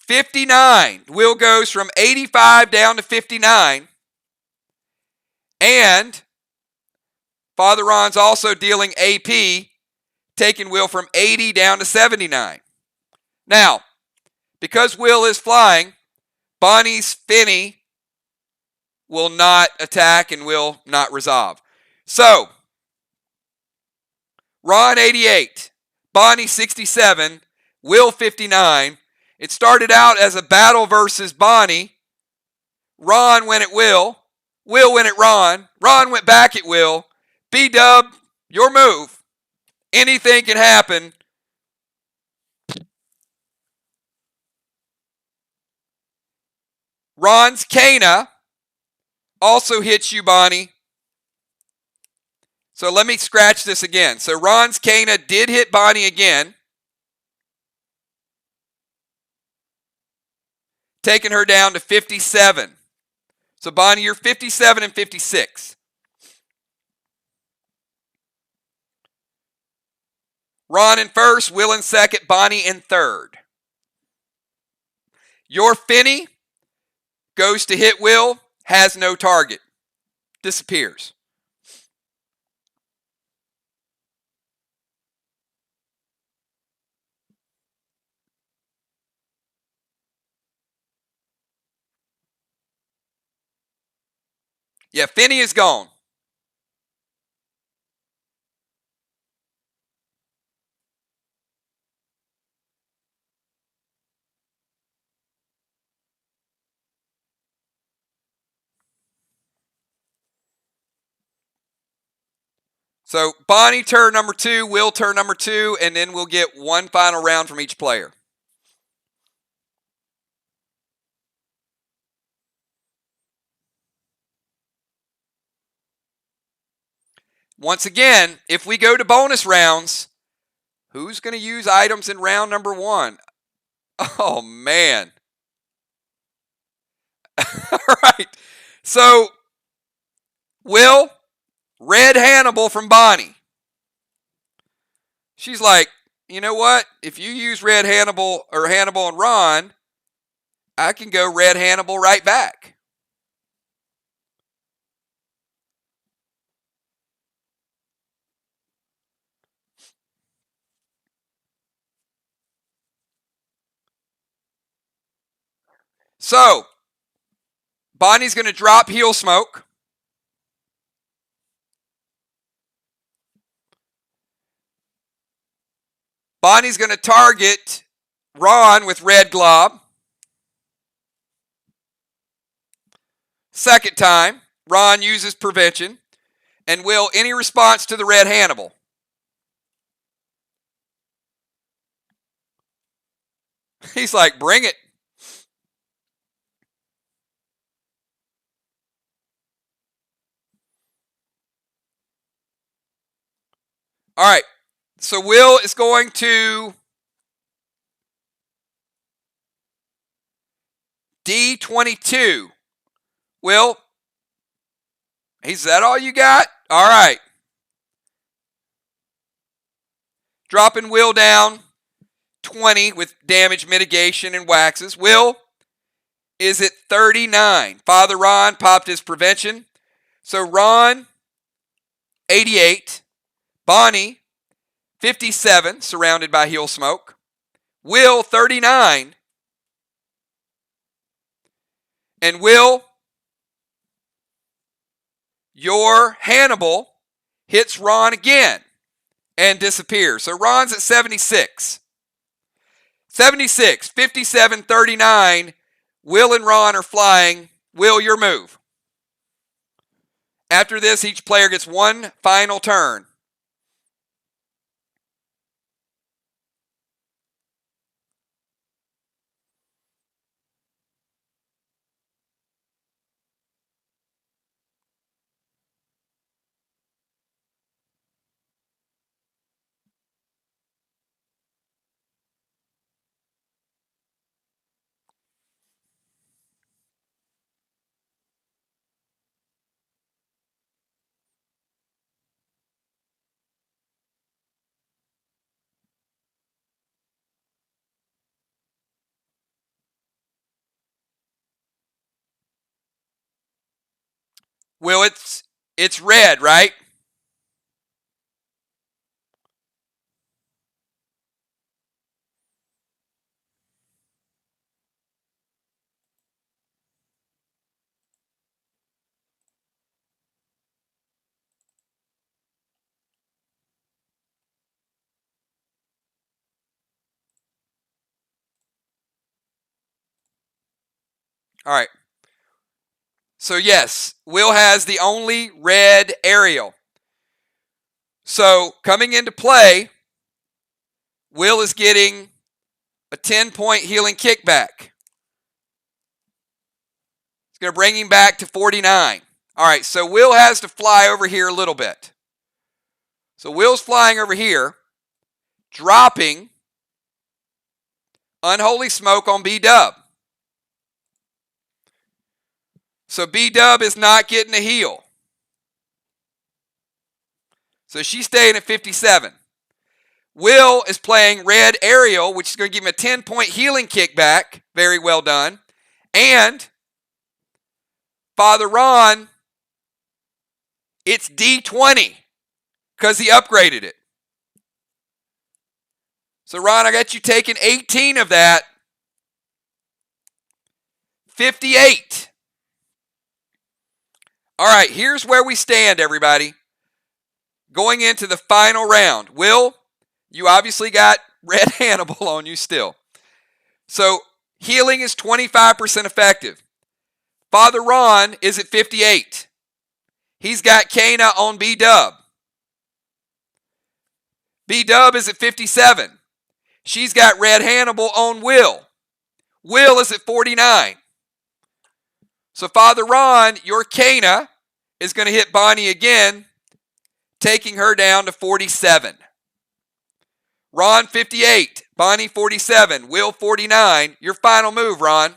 A: $59. Will goes from 85 down to 59. And Father Ron's also dealing AP, taking Will from 80 down to 79. Now, because Will is flying, Bonnie's Finny will not attack and will not resolve. So, Ron 88, Bonnie 67, Will 59. It started out as a battle versus Bonnie. Ron went at Will went at Ron went back at Will. B-Dub, your move. Anything can happen. Ron's Cana also hits you, Bonnie. So let me scratch this again. So Ron's Cana did hit Bonnie again, taking her down to 57. So Bonnie, you're 57 and 56. Ron in first, Will in second, Bonnie in third. Your Finny goes to hit Will, has no target, disappears. Yeah, Finny is gone. So Bonnie turn number 2, Will turn number 2, and then we'll get one final round from each player. Once again, if we go to bonus rounds, who's going to use items in round number 1? Oh, man. All right. So, Will, Red Hannibal from Bonnie. She's like, you know what? If you use Red Hannibal or Hannibal and Ron, I can go Red Hannibal right back. So, Bonnie's going to drop Heel Smoke. Bonnie's going to target Ron with Red Glob. Second time, Ron uses Prevention. And Will, any response to the Red Hannibal? He's like, bring it. All right. So Will is going to D22. Will, is that all you got? All right. Dropping Will down 20 with damage mitigation and waxes. Will is at 39. Father Ron popped his Prevention. So Ron, 88. Bonnie, 57, surrounded by Heel Smoke. Will, 39. And Will, your Hannibal hits Ron again and disappears. So Ron's at 76. 76, 57, 39. Will and Ron are flying. Will, your move. After this, each player gets one final turn. Will, it's red, right? All right. So yes, Will has the only red aerial. So coming into play, Will is getting a 10-point healing kickback. It's going to bring him back to 49. All right, so Will has to fly over here a little bit. So Will's flying over here, dropping Unholy Smoke on B-Dub. So B-Dub is not getting a heal. So she's staying at 57. Will is playing red aerial, which is going to give him a 10-point healing kickback. Very well done. And Father Ron, it's D20 because he upgraded it. So Ron, I got you taking 18 of that. 58. All right, here's where we stand, everybody. Going into the final round. Will, you obviously got Red Hannibal on you still. So healing is 25% effective. Father Ron is at 58. He's got Kana on B-Dub. B-Dub is at 57. She's got Red Hannibal on Will. Will is at 49. So Father Ron, your Kana is going to hit Bonnie again, taking her down to 47. Ron 58, Bonnie 47, Will 49. Your final move, Ron.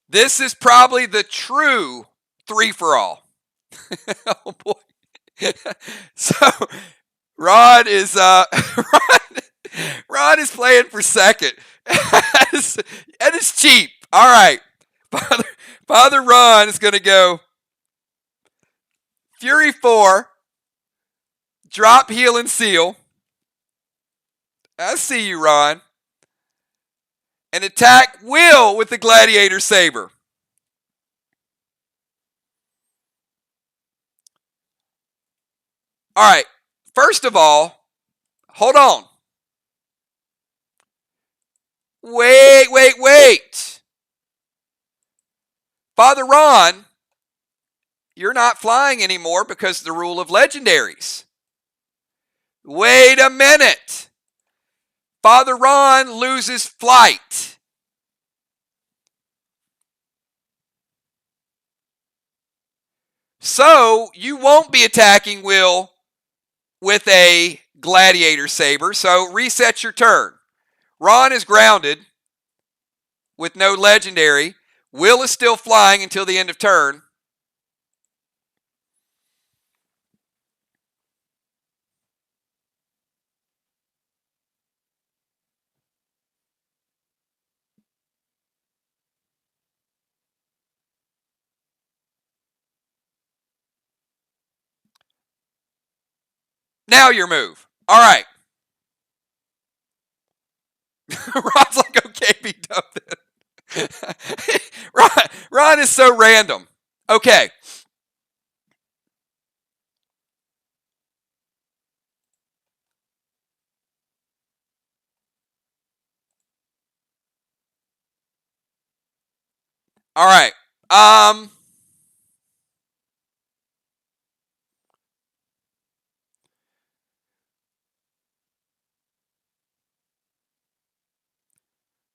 A: This is probably the true three-for-all. Oh, boy. So, Ron is Ron is playing for second. That is cheap. All right. Father Ron is going to go Fury 4, drop, heal, and seal. I see you, Ron. And attack Will with the Gladiator Saber. All right. First of all, hold on. Wait. Father Ron, you're not flying anymore because of the rule of legendaries. Wait a minute. Father Ron loses flight. So you won't be attacking Will with a Gladiator Saber. So reset your turn. Ron is grounded with no legendary. Will is still flying until the end of turn. Now your move. All right. Ron's like, okay, be done then. Ron is so random. Okay. All right.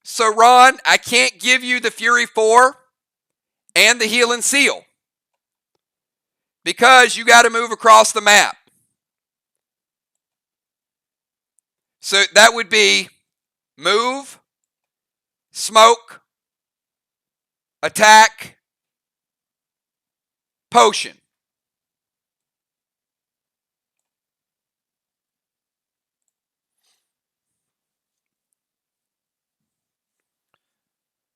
A: So Ron, I can't give you the Fury 4 and the Heal and Seal because you got to move across the map. So that would be move, smoke, attack, potion.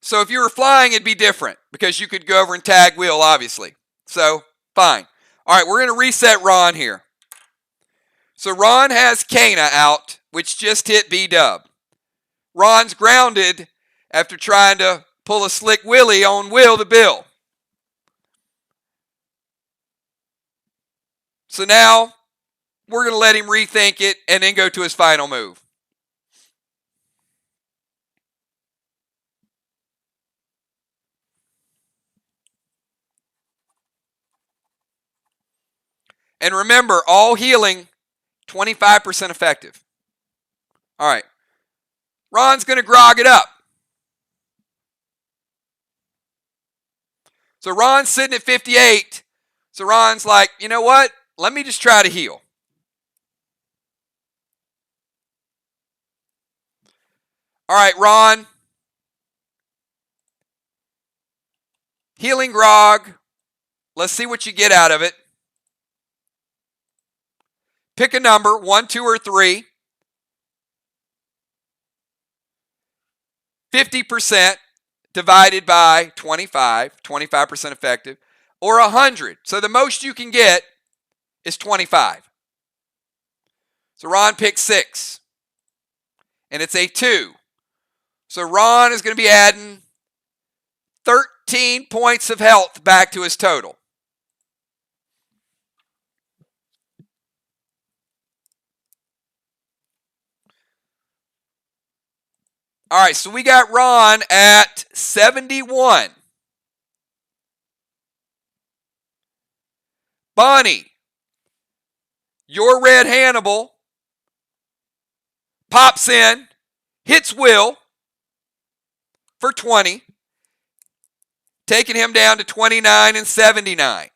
A: So if you were flying, it'd be different because you could go over and tag Will, obviously. So, fine. All right, we're going to reset Ron here. So Ron has Kana out, which just hit B-Dub. Ron's grounded after trying to pull a slick Willie on Will to Bill. So now we're going to let him rethink it and then go to his final move. And remember, all healing, 25% effective. All right. Ron's going to grog it up. So Ron's sitting at 58. So Ron's like, you know what? Let me just try to heal. All right, Ron. Healing grog. Let's see what you get out of it. Pick a number, 1, 2, or 3. 50% divided by 25, 25% effective, or 100. So the most you can get is 25. So Ron picked 6. And it's a 2. So Ron is going to be adding 13 points of health back to his total. All right, so we got Ron at 71. Bonnie, your Red Hannibal pops in, hits Will for 20, taking him down to 29 and 79.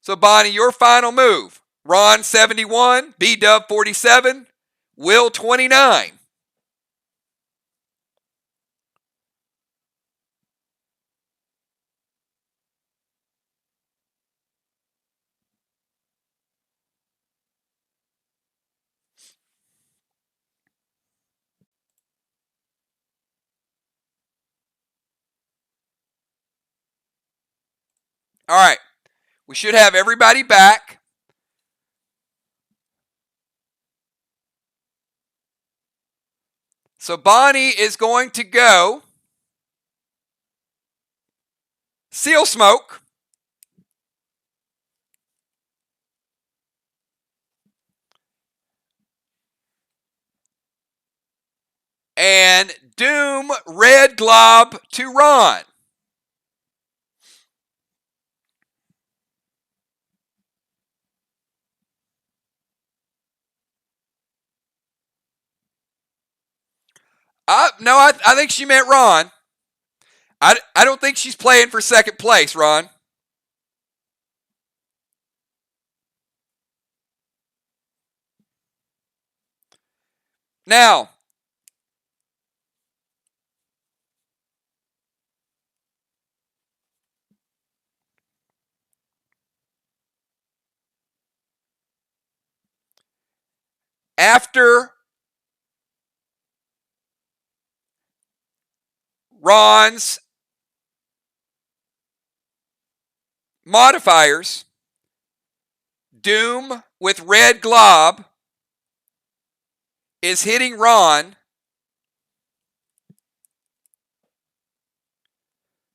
A: So Bonnie, your final move. Ron 71, B-Dub 47, Will 29. All right, we should have everybody back. So Bonnie is going to go Seal Smoke. And Doom Red Glob to Ron. No, I think she meant Ron. I don't think she's playing for second place, Ron. Now, after Ron's modifiers, Doom with Red Glob is hitting Ron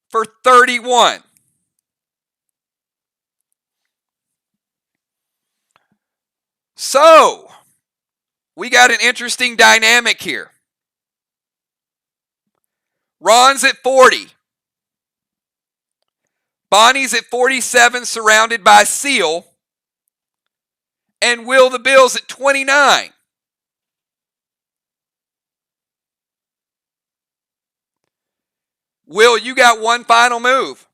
A: for 31. So, we got an interesting dynamic here. Ron's at 40. Bonnie's at 47, surrounded by Seal. And Will the Bill's at 29. Will, you got one final move.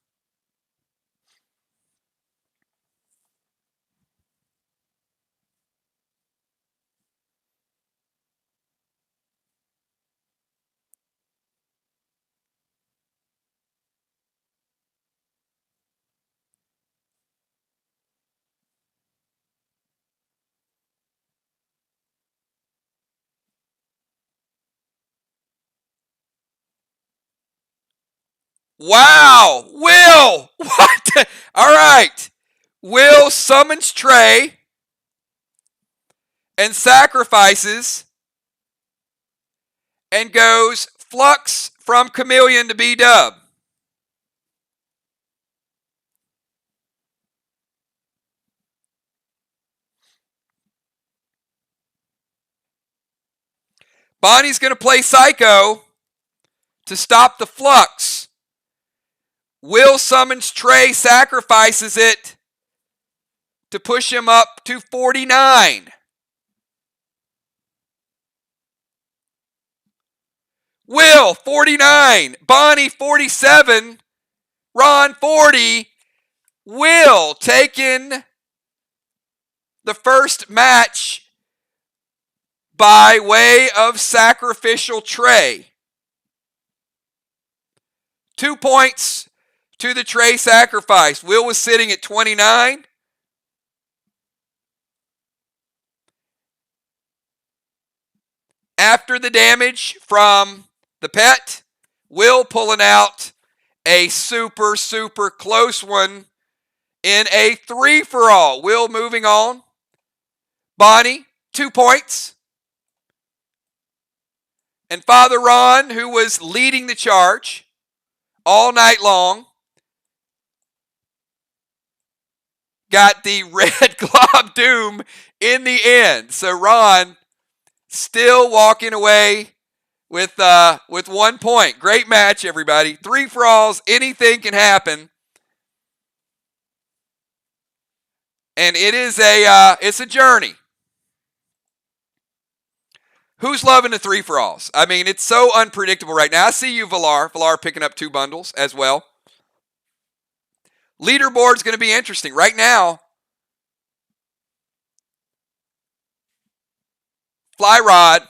A: Wow, Will! What? All right. Will summons Trey and sacrifices and goes Flux from Chameleon to B-Dub. Bonnie's going to play Psycho to stop the Flux. Will summons Trey, sacrifices it to push him up to 49. Will, 49. Bonnie, 47. Ron, 40. Will taking the first match by way of sacrificial Trey. 2 points to the Trey sacrifice. Will was sitting at 29. After the damage from the pet, Will pulling out a super, super close one in a 3-for-all. Will moving on. Bonnie, 2 points. And Father Ron, who was leading the charge all night long, got the red glob doom in the end. So Ron still walking away with 1 point. Great match, everybody. 3-for-alls. Anything can happen. And it is it's a journey. Who's loving the 3-for-alls? I mean, it's so unpredictable right now. I see you, Villar. Villar picking up 2 bundles as well. Leaderboard's going to be interesting. Right now, Fly Rod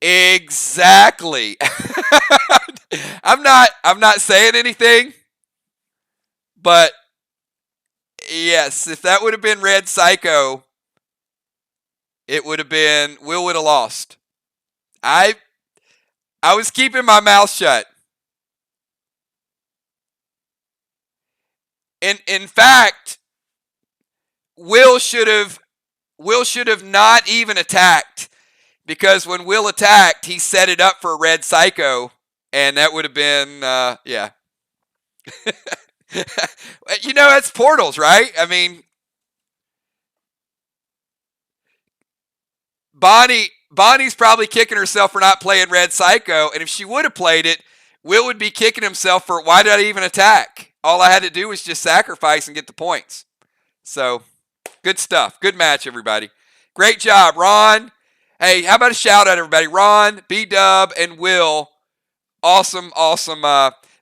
A: exactly. I'm not saying anything, but yes, if that would have been Red Psycho, it would have been Will would have lost. I was keeping my mouth shut. In fact, Will should have not even attacked, because when Will attacked, he set it up for a Red Psycho, and that would have been yeah. You know, that's portals, right? I mean, Bonnie's probably kicking herself for not playing Red Psycho, and if she would have played it, Will would be kicking himself for, why did I even attack? All I had to do was just sacrifice and get the points. So, good stuff. Good match, everybody. Great job, Ron. Hey, how about a shout out, everybody? Ron, B-Dub, and Will. Awesome, awesome.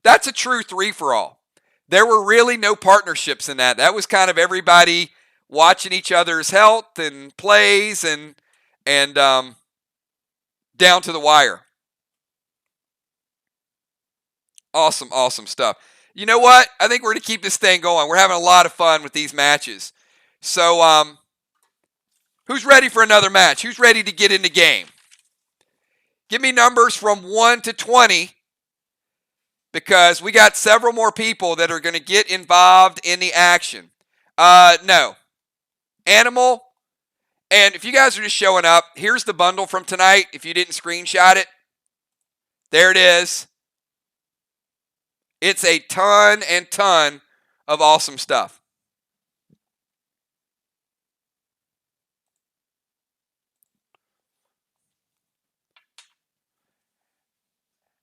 A: That's a true 3-for-all. There were really no partnerships in that. That was kind of everybody watching each other's health and plays and down to the wire. Awesome, awesome stuff. You know what? I think we're going to keep this thing going. We're having a lot of fun with these matches. So, who's ready for another match? Who's ready to get in the game? Give me numbers from 1 to 20, because we got several more people that are going to get involved in the action. No. Animal. And if you guys are just showing up, here's the bundle from tonight. If you didn't screenshot it, there it is. It's a ton and ton of awesome stuff.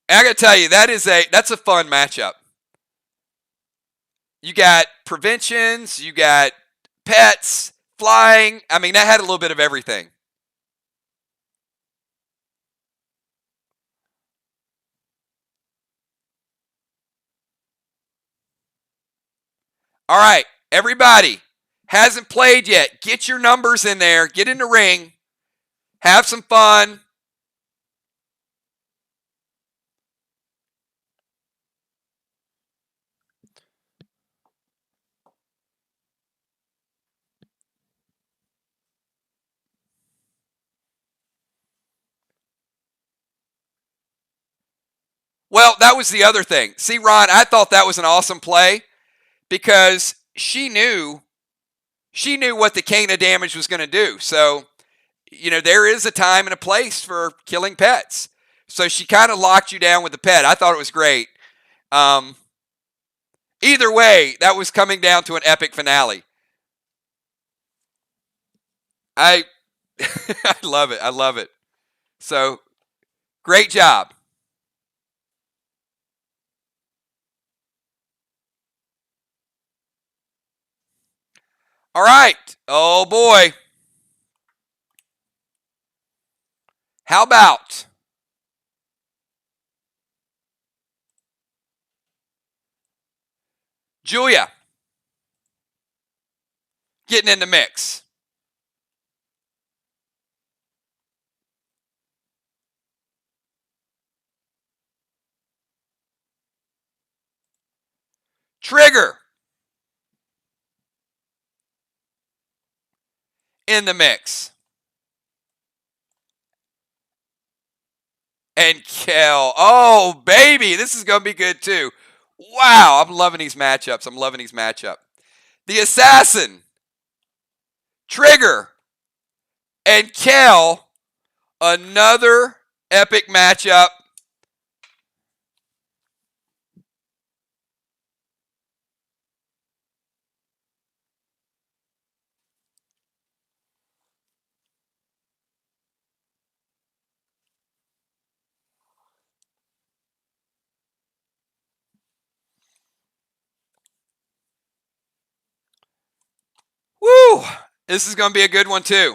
A: And I got to tell you, that's a fun matchup. You got preventions, you got pets, flying. I mean, that had a little bit of everything. All right, everybody hasn't played yet. Get your numbers in there. Get in the ring. Have some fun. Well, that was the other thing. See, Ron, I thought that was an awesome play because she knew what the cane of damage was going to do. So, there is a time and a place for killing pets. So she kind of locked you down with the pet. I thought it was great. Um, Either way, that was coming down to an epic finale. I I love it. I love it. So, great job. All right. Oh boy. How about Julia getting in the mix? Trigger in the mix. And Kel. Oh, baby. This is going to be good too. Wow. I'm loving these matchups. I'm loving these matchups. The Assassin, Trigger, and Kel. Another epic matchup. Woo! This is going to be a good one too.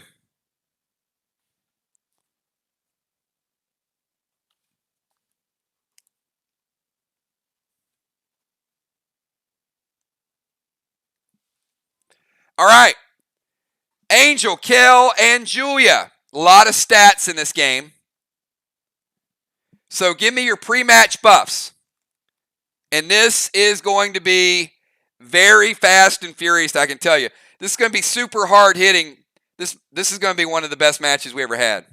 A: All right. Angel, Kel, and Julia. A lot of stats in this game. So give me your pre-match buffs. And this is going to be very fast and furious, I can tell you. This is going to be super hard hitting. This is going to be one of the best matches we ever had.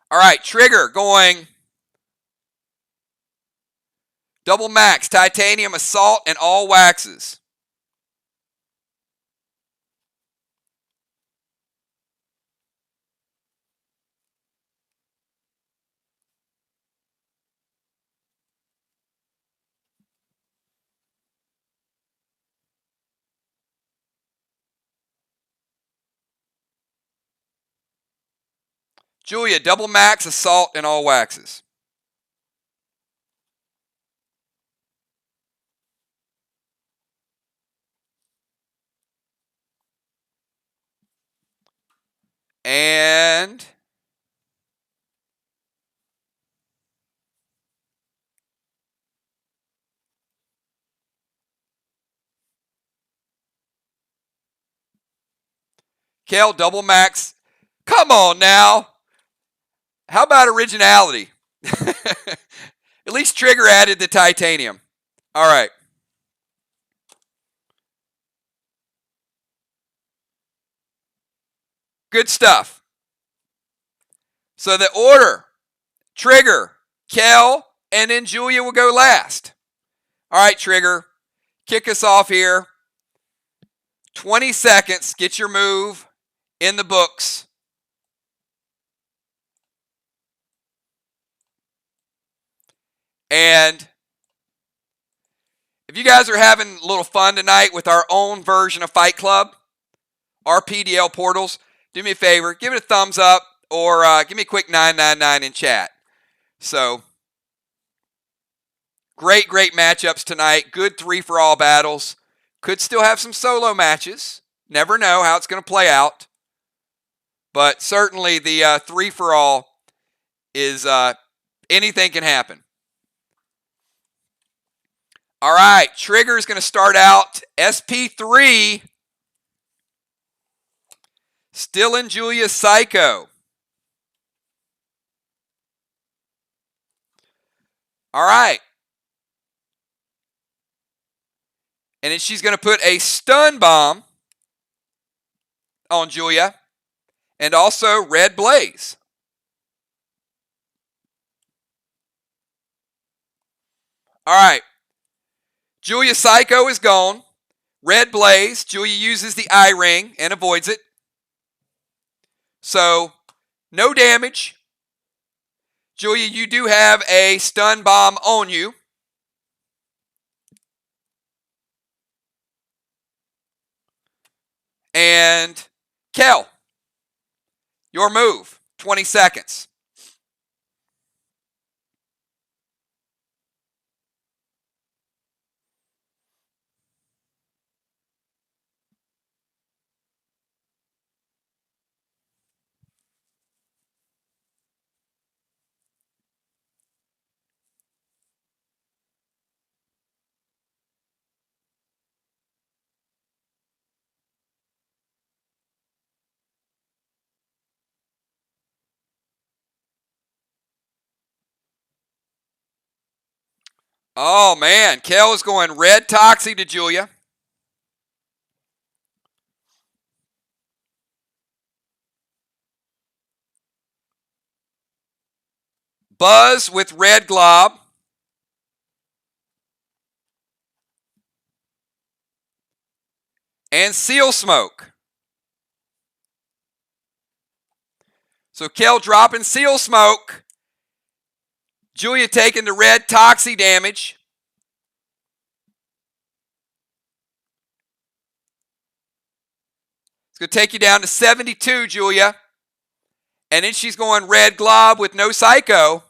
A: All right, Trigger going double max, titanium, assault, and all waxes. Julia, double max, assault, and all waxes. And Kel, double max. Come on now. How about originality? At least Trigger added the titanium. All right. Good stuff. So the order, Trigger, Kel, and then Julia will go last. All right, Trigger, kick us off here. 20 seconds. Get your move in the books. And if you guys are having a little fun tonight with our own version of Fight Club, our PDL portals, do me a favor, give it a thumbs up or give me a quick 999 in chat. So, great matchups tonight. Good 3-for-all battles. Could still have some solo matches. Never know how it's going to play out. But certainly the 3-for-all is anything can happen. All right, Trigger is going to start out SP3. Still in Julia Psycho. All right. And then she's going to put a stun bomb on Julia. And also Red Blaze. All right. Julia Psycho is gone. Red Blaze. Julia uses the eye ring and avoids it. So, no damage. Julia, you do have a stun bomb on you. And Kel, your move. 20 seconds. Oh, man. Kel is going red Toxie to Julia. Buzz with red glob. And seal smoke. So Kel dropping seal smoke. Julia taking the red Toxie damage. It's going to take you down to 72, Julia. And then she's going red glob with no psycho.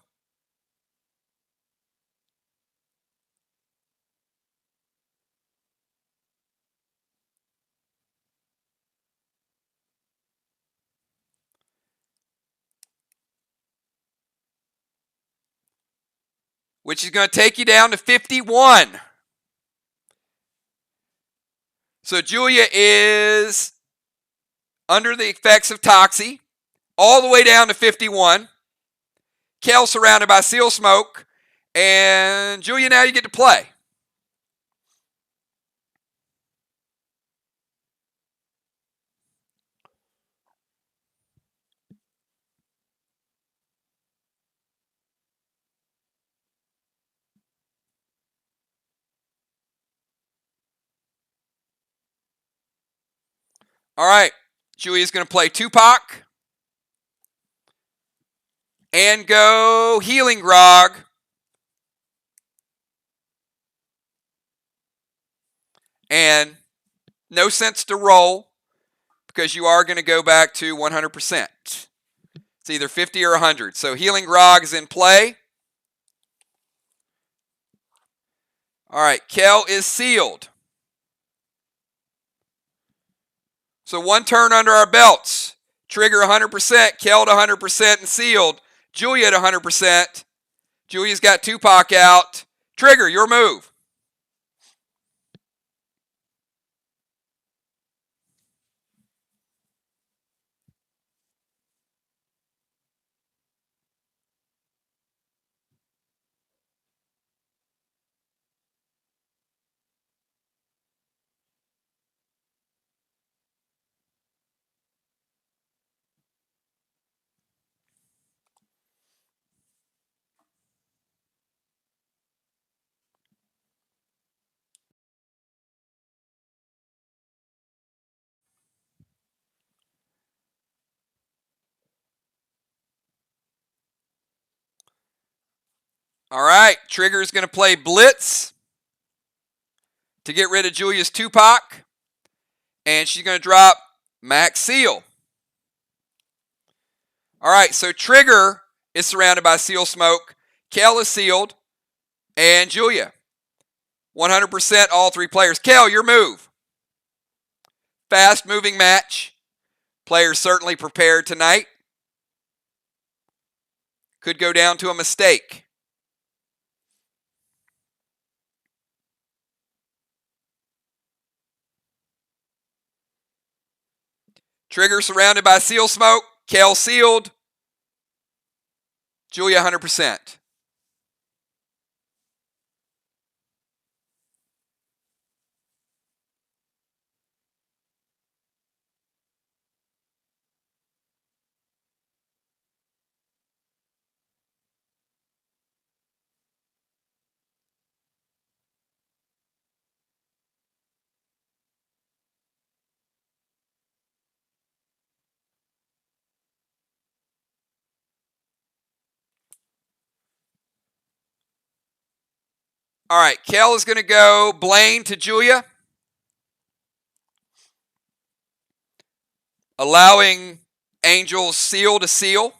A: Which is going to take you down to 51. So Julia is under the effects of Toxie, all the way down to 51. Kel surrounded by seal smoke. And Julia, now you get to play. All right. Julia's going to play Tupac. And go Healing Grog. And no sense to roll because you are going to go back to 100%. It's either 50 or 100. So Healing Grog is in play. All right. Kel is sealed. So one turn under our belts. Trigger 100%, Kel to 100% and sealed. Julia at 100%. Julia's got Tupac out. Trigger, your move. All right, Trigger's going to play Blitz to get rid of Julia's Tupac. And she's going to drop Max Seal. All right, so Trigger is surrounded by seal smoke. Kel is sealed. And Julia. 100% all three players. Kel, your move. Fast moving match. Players certainly prepared tonight. Could go down to a mistake. Trigger surrounded by seal smoke. Kel sealed. Julia 100%. All right, Kel is going to go Blaine to Julia, allowing Angel's seal to seal.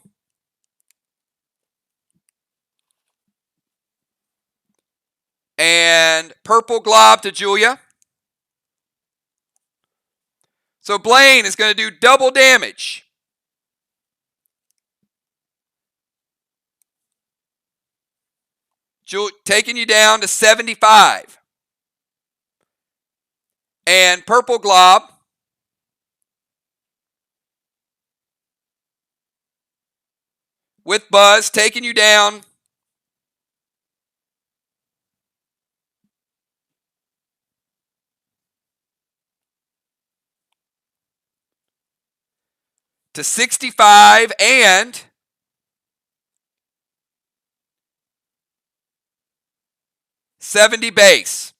A: And purple glob to Julia. So Blaine is going to do double damage. Taking you down to 75. And purple glob with Buzz taking you down to 65 and 70 base.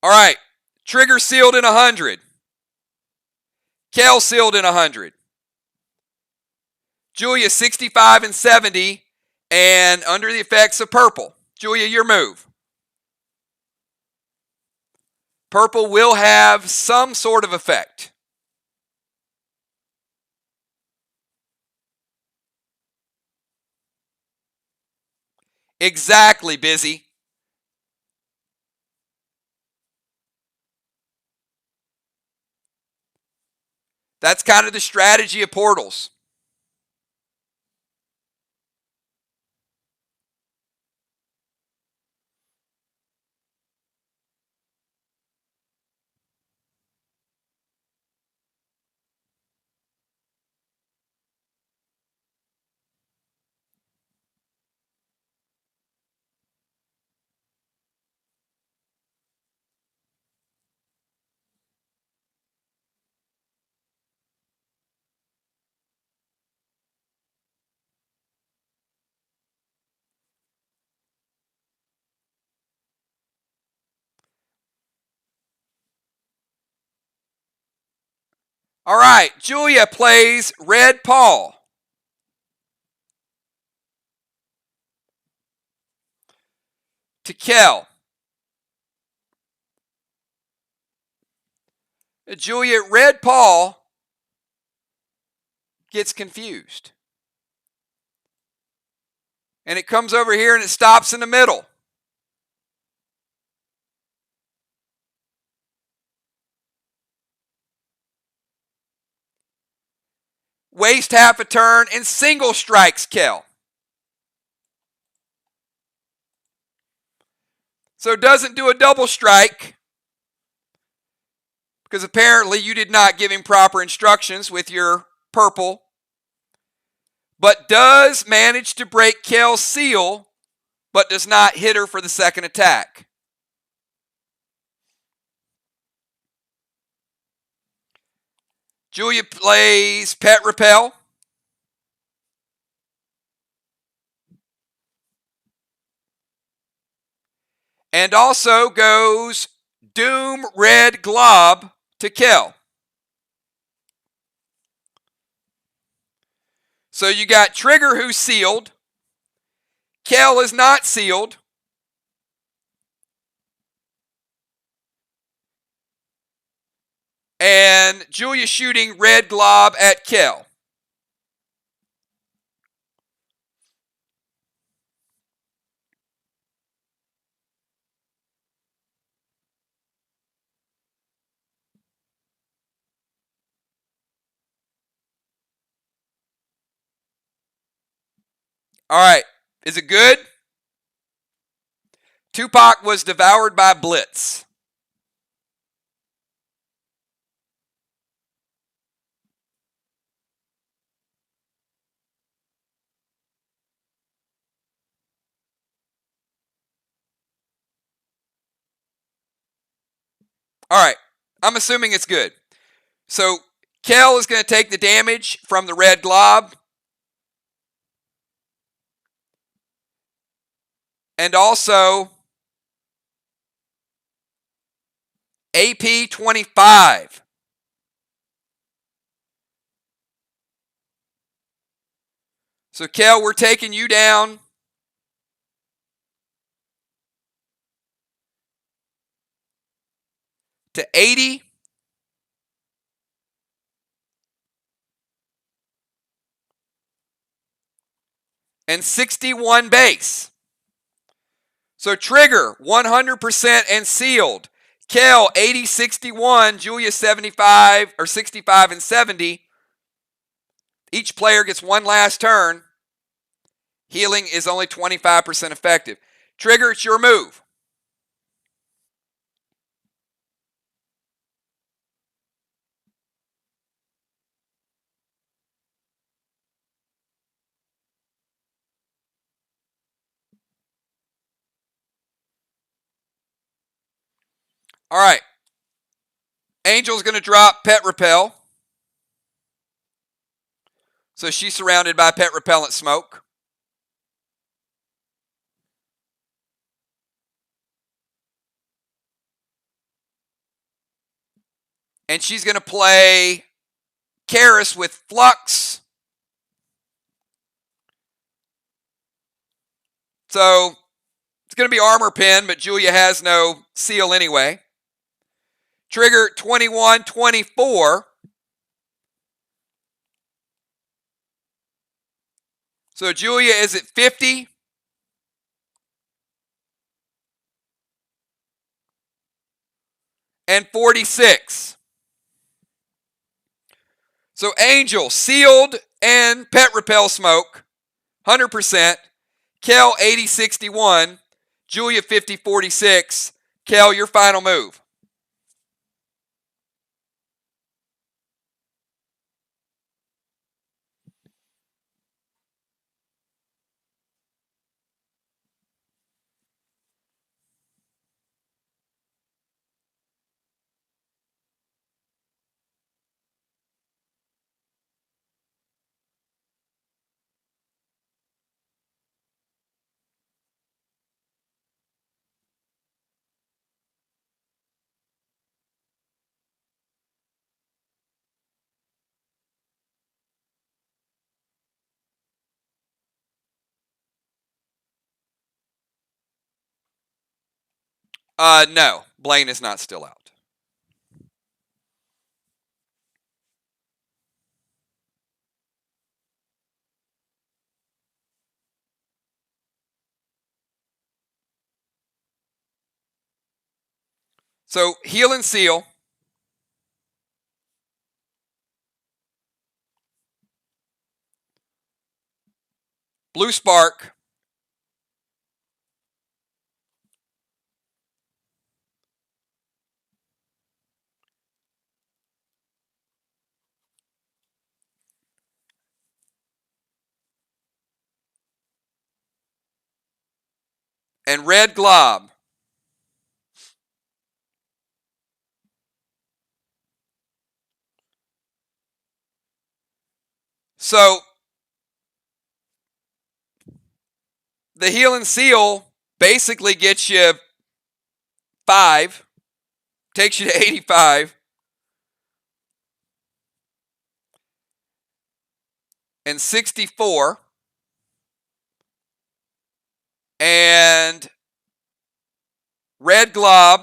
A: All right, Trigger sealed in 100. Kel sealed in 100. Julia 65 and 70 and under the effects of purple. Julia, your move. Purple will have some sort of effect. Exactly, Busy. That's kind of the strategy of portals. All right, Julia plays Red Paul. To Kel. Julia, Red Paul gets confused. And it comes over here and it stops in the middle. Waste half a turn and single strikes Kel. So it doesn't do a double strike because apparently you did not give him proper instructions with your purple, but does manage to break Kel's seal, but does not hit her for the second attack. Julia plays Pet Repel. And also goes Doom Red Glob to Kel. So you got Trigger who's sealed. Kel is not sealed. And Julia shooting Red Glob at Kel. All right. Is it good? Tupac was devoured by Blitz. All right. I'm assuming it's good. So Kel is going to take the damage from the Red Glob. And also AP 25. So, Kel, we're taking you down to 80. And 61 base. So Trigger, 100% and sealed. Kel, 80, 61. Julia, 75 or 65 and 70. Each player gets one last turn. Healing is only 25% effective. Trigger, it's your move. All right. Angel's going to drop Pet Repel. So she's surrounded by pet repellent smoke. And she's going to play Karis with Flux. So it's going to be Armor Pen, but Julia has no seal anyway. Trigger, 21, 24. So Julia is at 50. And 46. So Angel, sealed and pet repel smoke, 100%. Kel, 80, 61. Julia, 50, 46. Kel, your final move. No, Blaine is not still out. So heal and seal. Blue spark. And red glob. So the heal and seal basically gets you 5, takes you to 85. And 64. And red glob.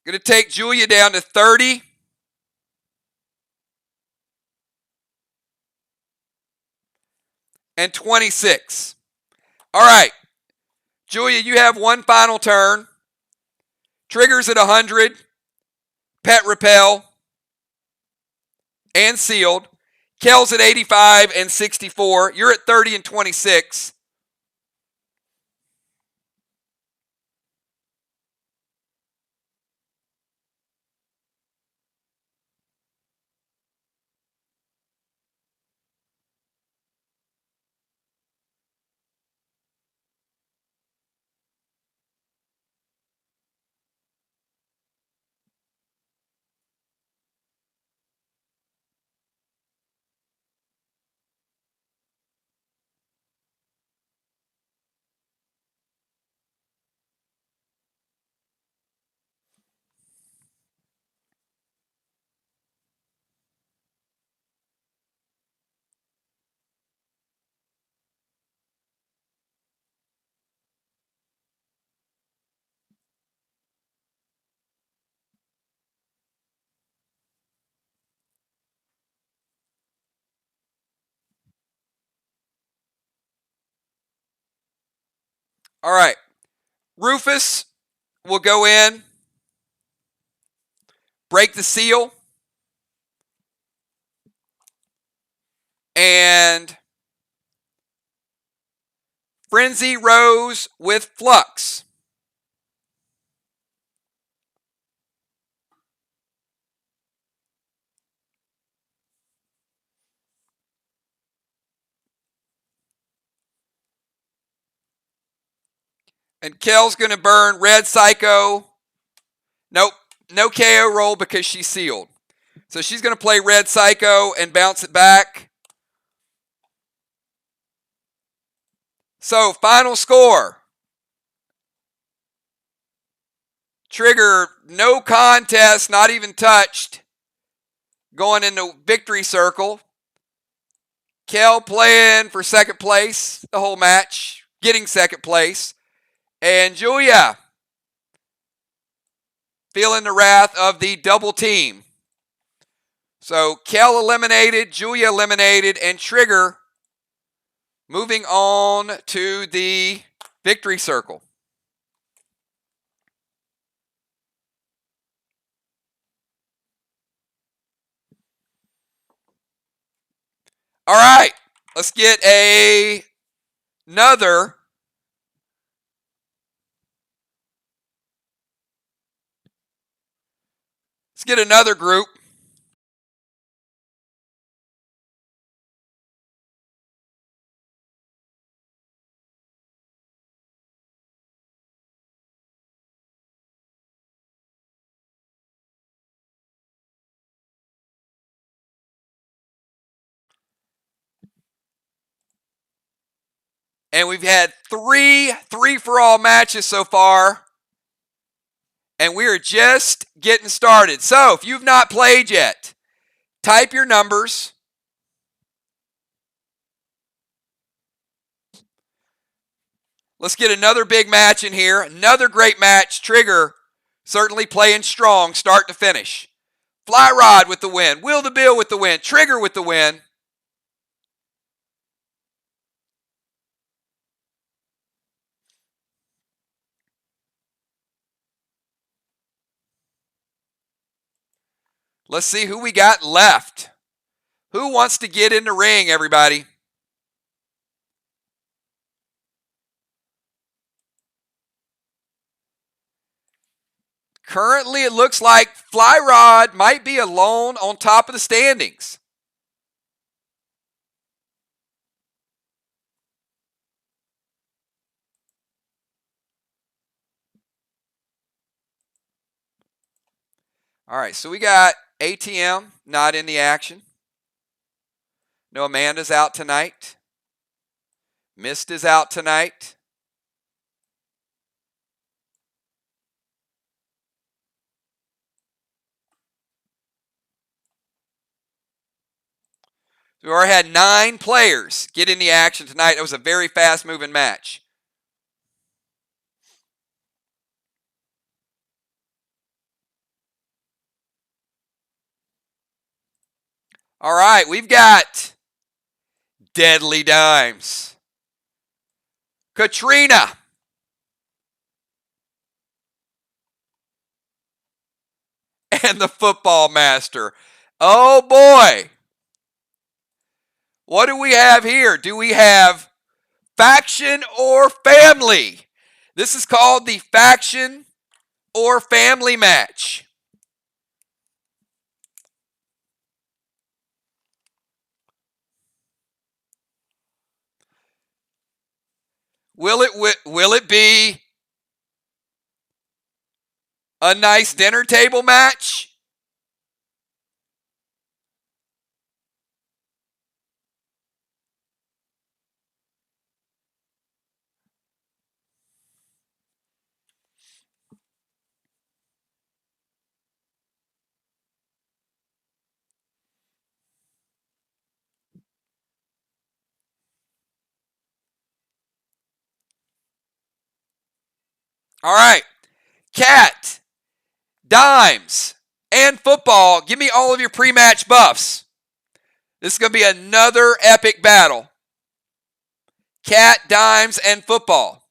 A: Going to take Julia down to 30. And 26. All right. Julia, you have one final turn. Triggers at 100. Pet repel. And sealed. Kel's at 85 and 64. You're at 30 and 26. All right. Rufus will go in, break the seal, and Frenzy Rose with Flux. And Kel's going to burn Red Psycho. Nope, no KO roll because she's sealed. So she's going to play Red Psycho and bounce it back. So final score. Trigger, no contest, not even touched. Going into victory circle. Kel playing for second place the whole match, getting second place. And Julia feeling the wrath of the double team. So Kel eliminated, Julia eliminated, and Trigger moving on to the victory circle. All right, let's get another group. And we've had three for all matches so far. And we are just getting started. So if you've not played yet, type your numbers. Let's get another big match in here. Another great match. Trigger certainly playing strong, start to finish. Fly Rod with the win. Will the Bill with the win. Trigger with the win. Let's see who we got left. Who wants to get in the ring, everybody? Currently, it looks like Fly Rod might be alone on top of the standings. All right, so we got ATM not in the action. No, Amanda's out tonight. Mist is out tonight. We already had 9 players get in the action tonight. It was a very fast-moving match. All right, we've got Deadly Dimes. Katrina. And the Football Master. Oh boy. What do we have here? Do we have faction or family? This is called the faction or family match. Will it be a nice dinner table match? All right. Cat, Dimes, and Football. Give me all of your pre-match buffs. This is going to be another epic battle. Cat, Dimes, and Football.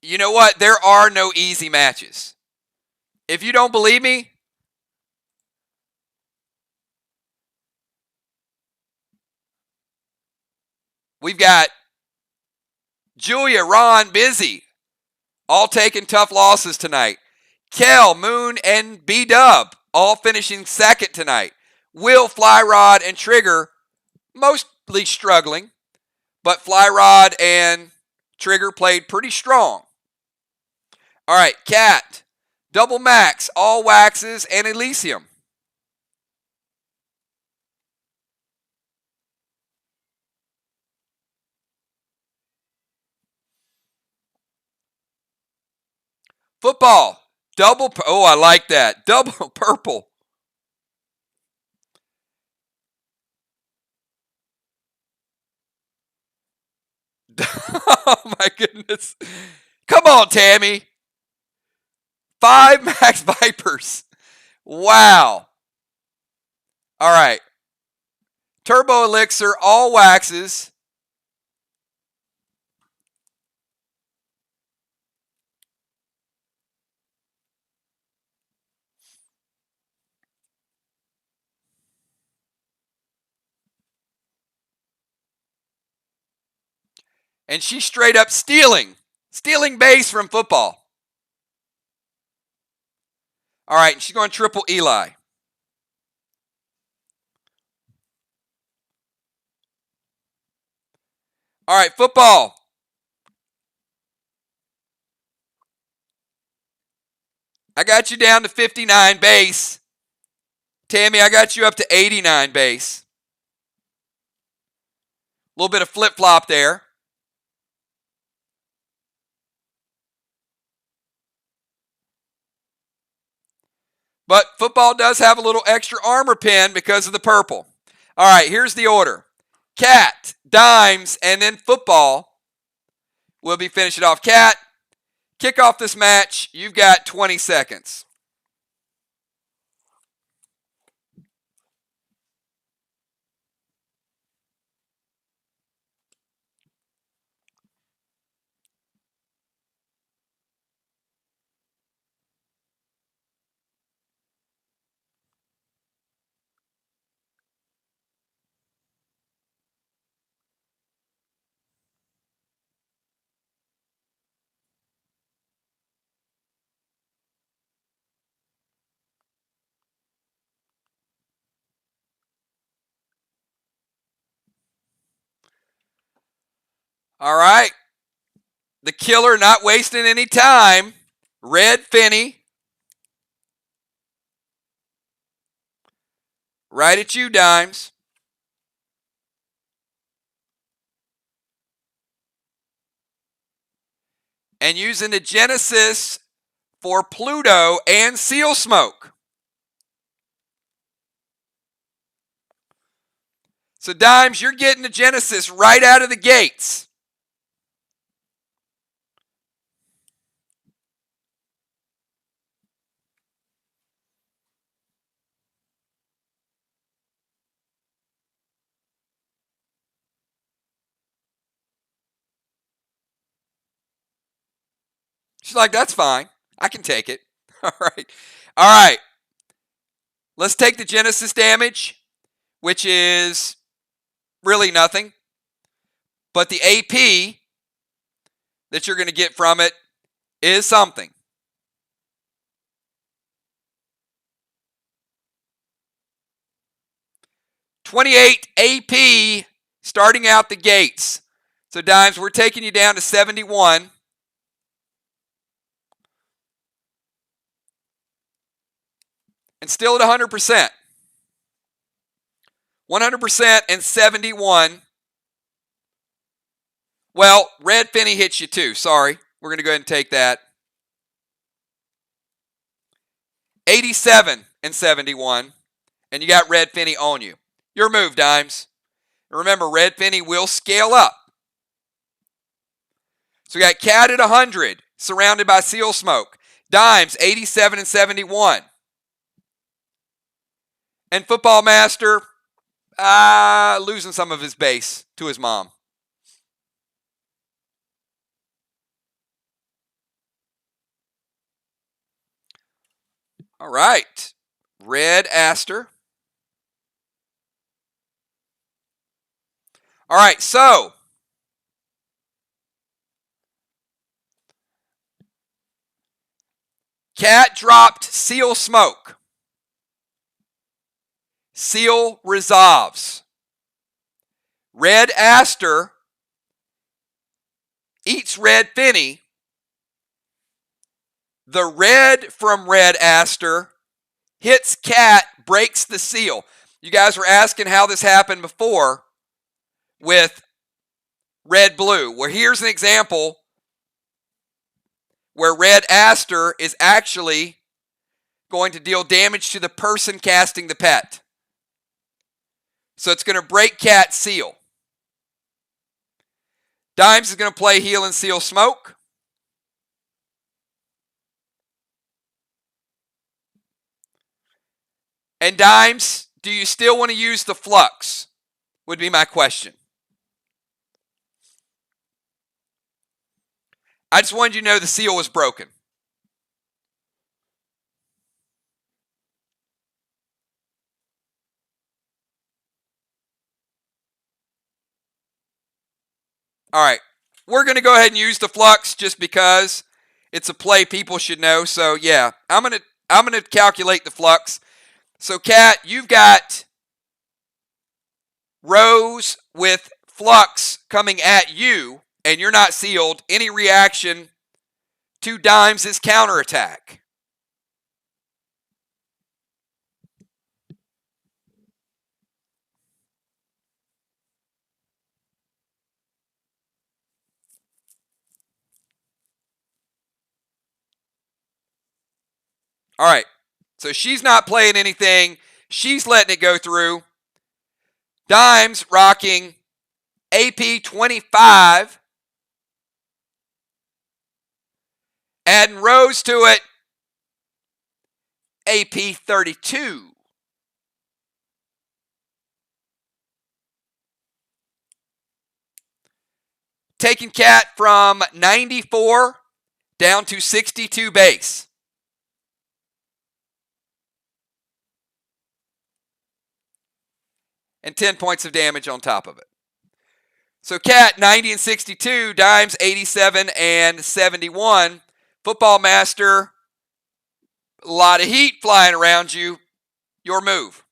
A: You know what? There are no easy matches. If you don't believe me, we've got Julia, Ron, Busy, all taking tough losses tonight. Kel, Moon, and B-Dub all finishing second tonight. Will, Flyrod, and Trigger mostly struggling, but Flyrod and Trigger played pretty strong. All right, Cat, Double Max, All Waxes, and Elysium. Football, oh, I like that. Double purple. Oh my goodness. Come on, Tammy. 5 Max Vipers. Wow. All right. Turbo Elixir, All Waxes. And she's straight up stealing base from football. All right, and she's going triple Eli. All right, football. I got you down to 59 base. Tammy, I got you up to 89 base. A little bit of flip-flop there. But football does have a little extra armor pin because of the purple. All right, here's the order. Cat, Dimes, and then football will be finishing off. Cat, kick off this match. You've got 20 seconds. All right. The killer not wasting any time. Red Finney. Right at you, Dimes. And using the Genesis for Pluto and Seal Smoke. So, Dimes, you're getting the Genesis right out of the gates. She's like, that's fine. I can take it. All right. All right. Let's take the Genesis damage, which is really nothing. But the AP that you're going to get from it is something. $28 AP starting out the gates. So, Dimes, we're taking you down to 71. And still at 100%. 100% and 71. Well, Red Finney hits you too. Sorry. We're going to go ahead and take that. 87 and 71. And you got Red Finney on you. Your move, Dimes. And remember, Red Finney will scale up. So we got Cat at 100, surrounded by Seal Smoke. Dimes, 87 and 71. And Football Master, losing some of his base to his mom. All right. Red Aster. All right, so Cat dropped Seal Smoke. Seal resolves. Red Aster eats Red Finny. The red from Red Aster hits Cat, breaks the seal. You guys were asking how this happened before with Red Blue. Well, here's an example where Red Aster is actually going to deal damage to the person casting the pet. So it's going to break Cat's seal. Dimes is going to play Heal and Seal Smoke. And Dimes, do you still want to use the Flux? Would be my question. I just wanted you to know the seal was broken. All right. We're going to go ahead and use the Flux just because it's a play people should know. So, yeah, I'm going to calculate the Flux. So, Cat, you've got Rose with Flux coming at you, and you're not sealed. Any reaction to Dimes is counterattack. All right. So she's not playing anything. She's letting it go through. Dimes rocking AP 25. Adding Rose to it. AP 32. Taking Cat from 94 down to 62 base. And 10 points of damage on top of it. So Cat 90 and 62, Dimes 87 and 71. Football Master, a lot of heat flying around you. Your move.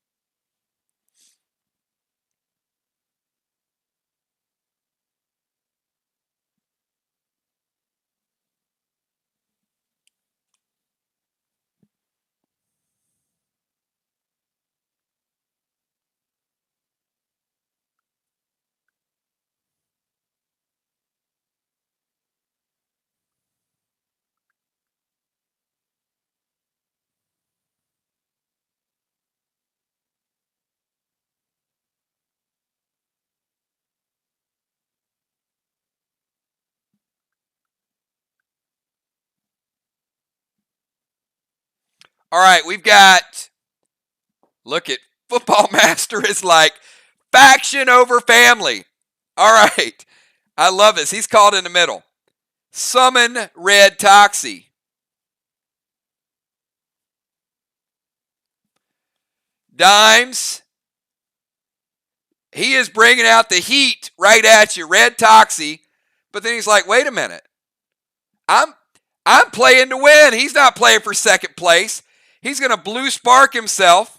A: All right, we've got, look at, Football Master is like, faction over family. All right, I love this. He's caught in the middle. Summon Red Toxie. Dimes, he is bringing out the heat right at you, Red Toxie. But then he's like, wait a minute. I'm playing to win. He's not playing for second place. He's going to blue spark himself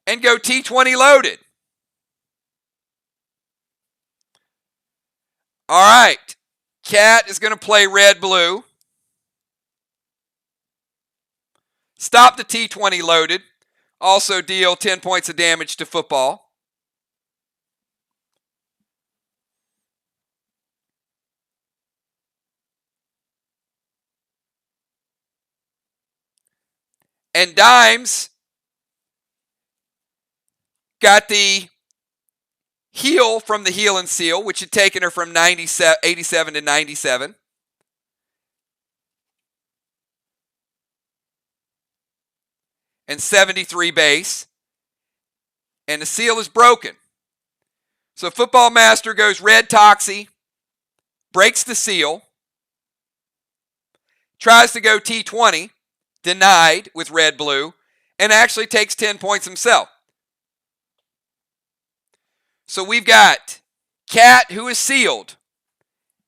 A: and go T20 loaded. All right. Cat is going to play red-blue. Stop the T20 loaded. Also deal 10 points of damage to football. And Dimes got the heal from the Heal and Seal, which had taken her from 87 to 97. And 73 base. And the seal is broken. So Football Master goes Red Toxie, breaks the seal, tries to go T20, denied with red-blue, and actually takes 10 points himself. So we've got Cat, who is sealed,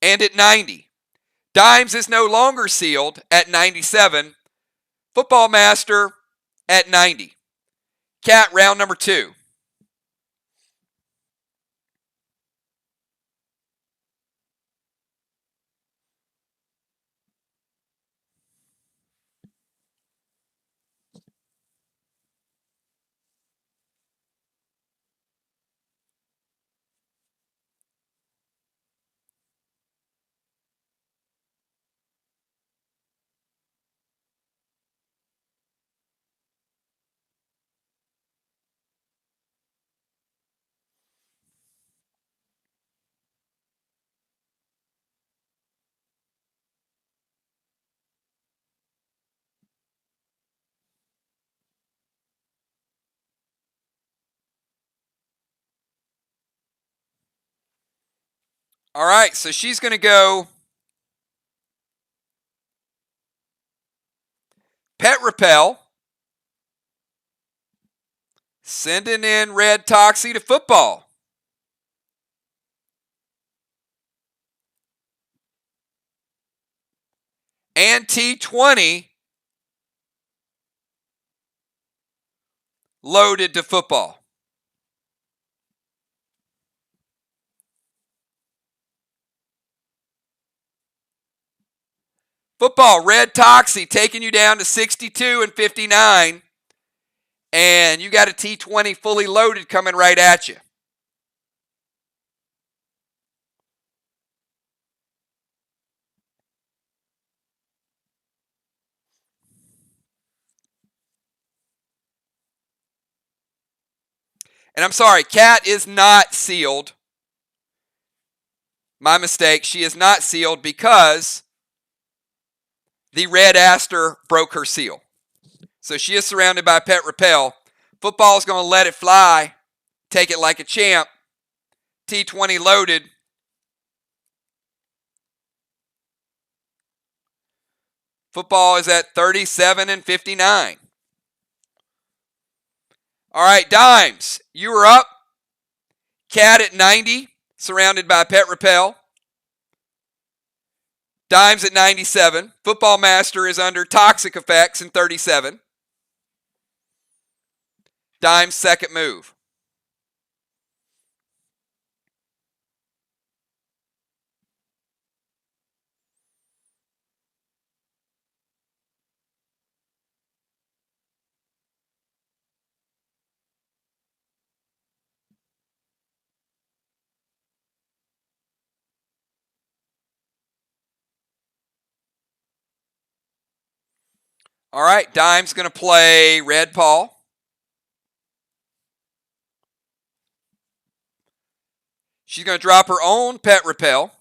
A: and at 90. Dimes is no longer sealed at 97. Football Master at 90. Cat, round number 2. All right, so she's going to go Pet Repel, sending in Red Toxie to football. And T20 loaded to football. Football, Red Toxie taking you down to 62 and 59. And you got a T20 fully loaded coming right at you. And I'm sorry, Cat is not sealed. My mistake. She is not sealed because the Red Aster broke her seal. So she is surrounded by Pet Repel. Football is going to let it fly. Take it like a champ. T20 loaded. Football is at 37 and 59. All right, Dimes, you are up. Cat at 90, surrounded by Pet Repel. Dimes at 97. Football Master is under Toxic Effects in 37. Dimes' second move. All right, Dime's going to play Red Paw. She's going to drop her own Pet Repel.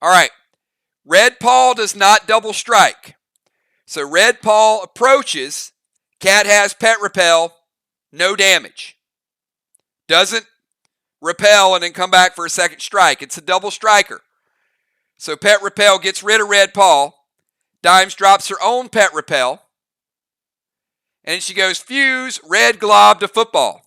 A: All right, Red Paw does not double strike. So Red Paw approaches. Cat has Pet Repel. No damage. Doesn't repel and then come back for a second strike. It's a double striker. So Pet Repel gets rid of Red Paw. Dimes drops her own Pet Repel. And she goes Fuse, Red Glob to football.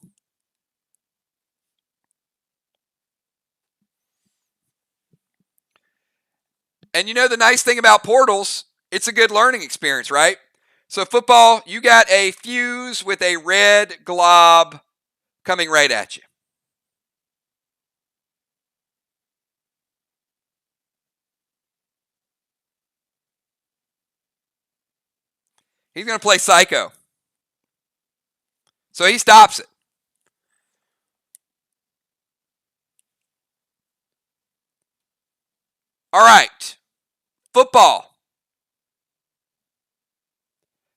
A: And you know the nice thing about portals, it's a good learning experience, right? So football, you got a Fuse with a Red Glob coming right at you. He's going to play Psycho. So he stops it. All right. Football.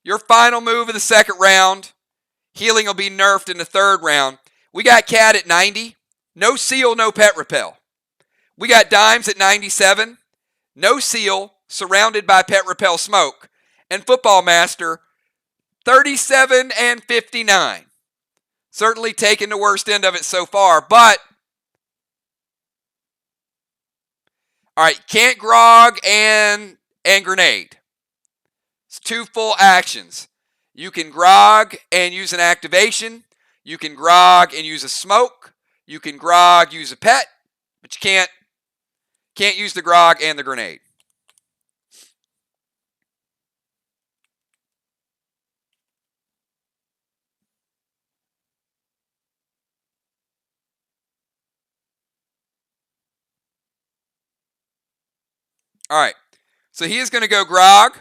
A: Your final move of the second round. Healing will be nerfed in the third round. We got Cat at 90. No seal, no Pet Repel. We got Dimes at 97. No seal, surrounded by Pet Repel smoke. And Football Master, 37 and 59. Certainly taking the worst end of it so far, but all right, can't grog and grenade. It's 2 full actions. You can grog and use an activation. You can grog and use a smoke. You can grog, use a pet, but you can't use the grog and the grenade. All right, so he is going to go grog.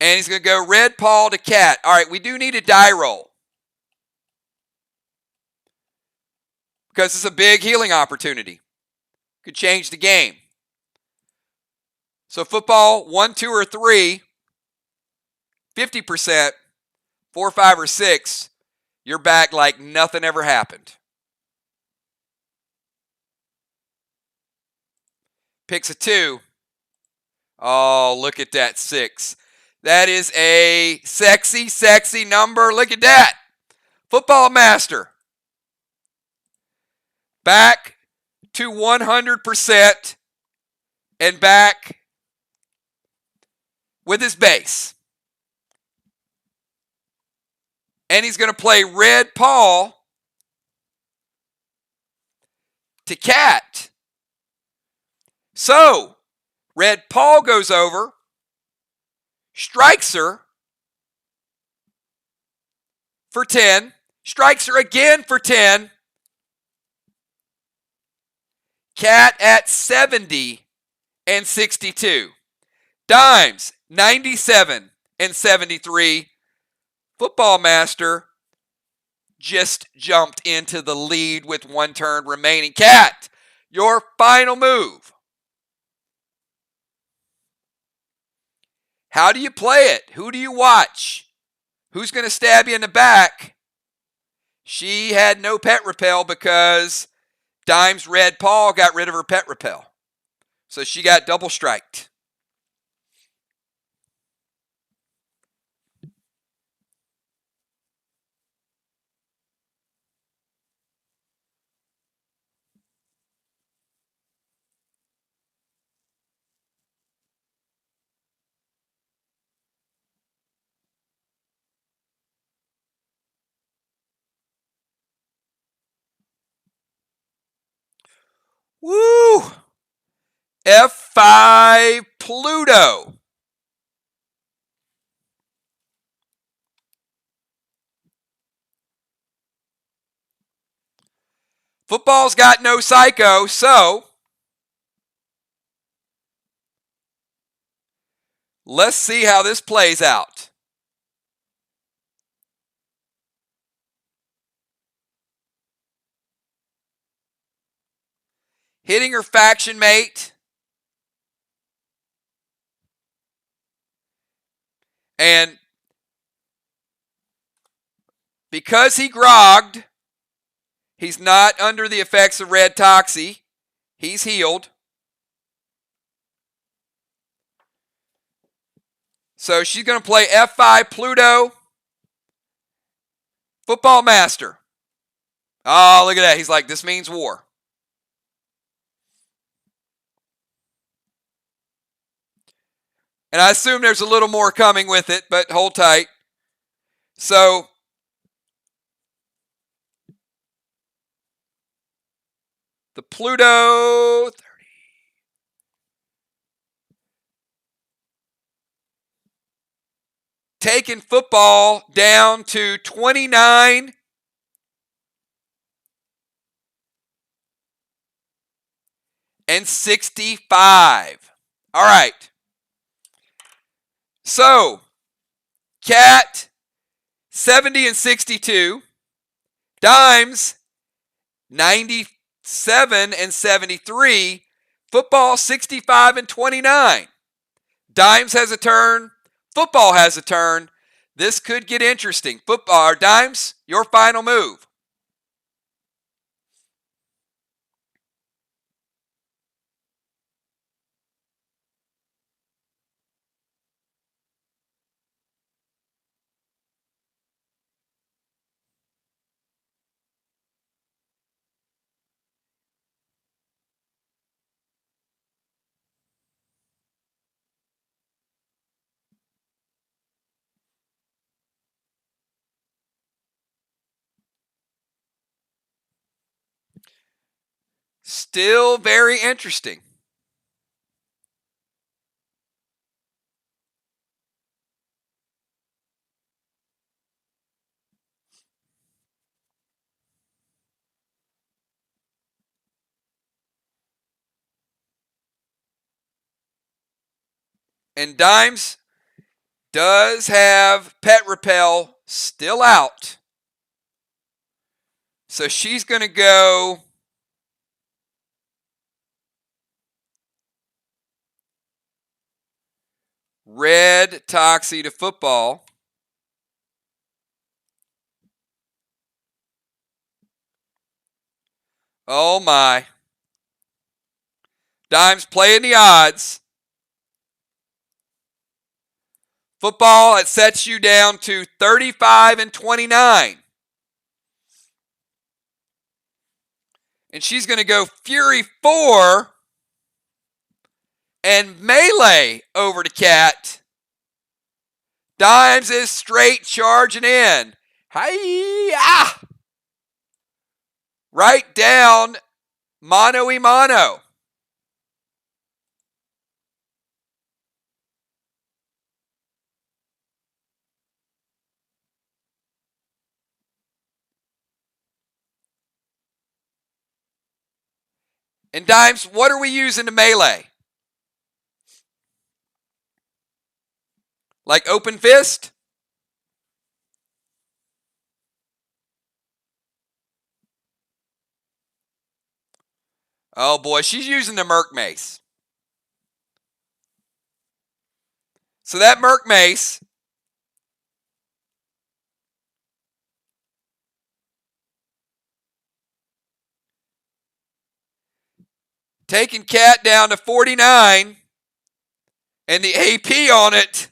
A: And he's going to go red paw to cat. All right, we do need a die roll, because it's a big healing opportunity. Could change the game. So football, 1, 2, or 3, 50%, 4, 5, or 6, you're back like nothing ever happened. Picks a 2. Oh, look at that 6. That is a sexy, sexy number. Look at that. Football master. Back to 100% and back with his base. And he's going to play red paw to cat. So, red paw goes over, strikes her for 10, strikes her again for 10. Cat at 70 and 62. Dimes, 97 and 73. Football master just jumped into the lead with 1 turn remaining. Cat, your final move. How do you play it? Who do you watch? Who's going to stab you in the back? She had no pet repel because Dimes red paw got rid of her pet repel. So she got double striked. Woo! F5 Pluto. Football's got no psycho, so let's see how this plays out. Hitting her faction mate. And because he grogged, he's not under the effects of red toxie. He's healed. So she's going to play F5 Pluto. Football master. Oh, look at that. He's like, this means war. And I assume there's a little more coming with it, but hold tight. So the Pluto 30. Taking football down to 29 and 65. All right. So, Cat 70 and 62. Dimes 97 and 73. Football 65 and 29. Dimes has a turn. Football has a turn. This could get interesting. Football, Dimes, your final move. Still very interesting. And Dimes does have Pet Repel still out. So she's going to go red Toxie to football. Oh my. Dimes playing the odds. Football, it sets you down to 35 and 29. And she's going to go Fury 4 and Melee over to Cat. Dimes is straight charging in. Hi-ya! Right down mano y mano. And Dimes, what are we using to melee? Like open fist? Oh boy, she's using the Merc Mace. So that Merc Mace taking Cat down to 49 and the AP on it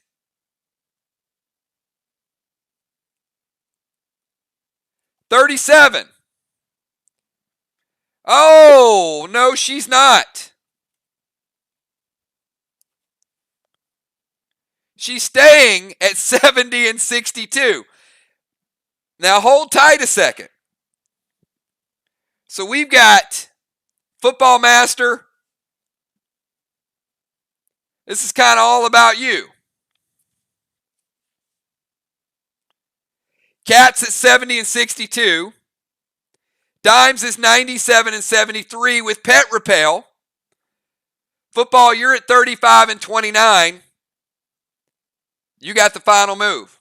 A: 37. Oh, no, she's not. She's staying at 70 and 62. Now hold tight a second. So we've got Football Master. This is kind of all about you. Cat's at 70 and 62. Dimes is 97 and 73 with Pet Repel. Football, you're at 35 and 29. You got the final move.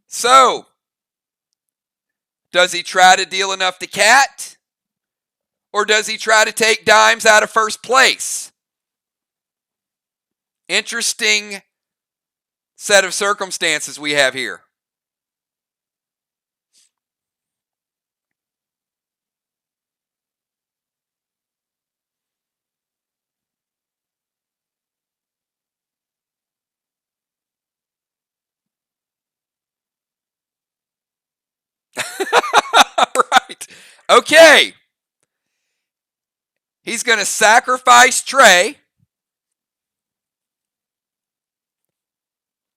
A: So, does he try to deal enough to Cat? Or does he try to take Dimes out of first place? Interesting set of circumstances we have here. Right. Okay. He's going to sacrifice Trey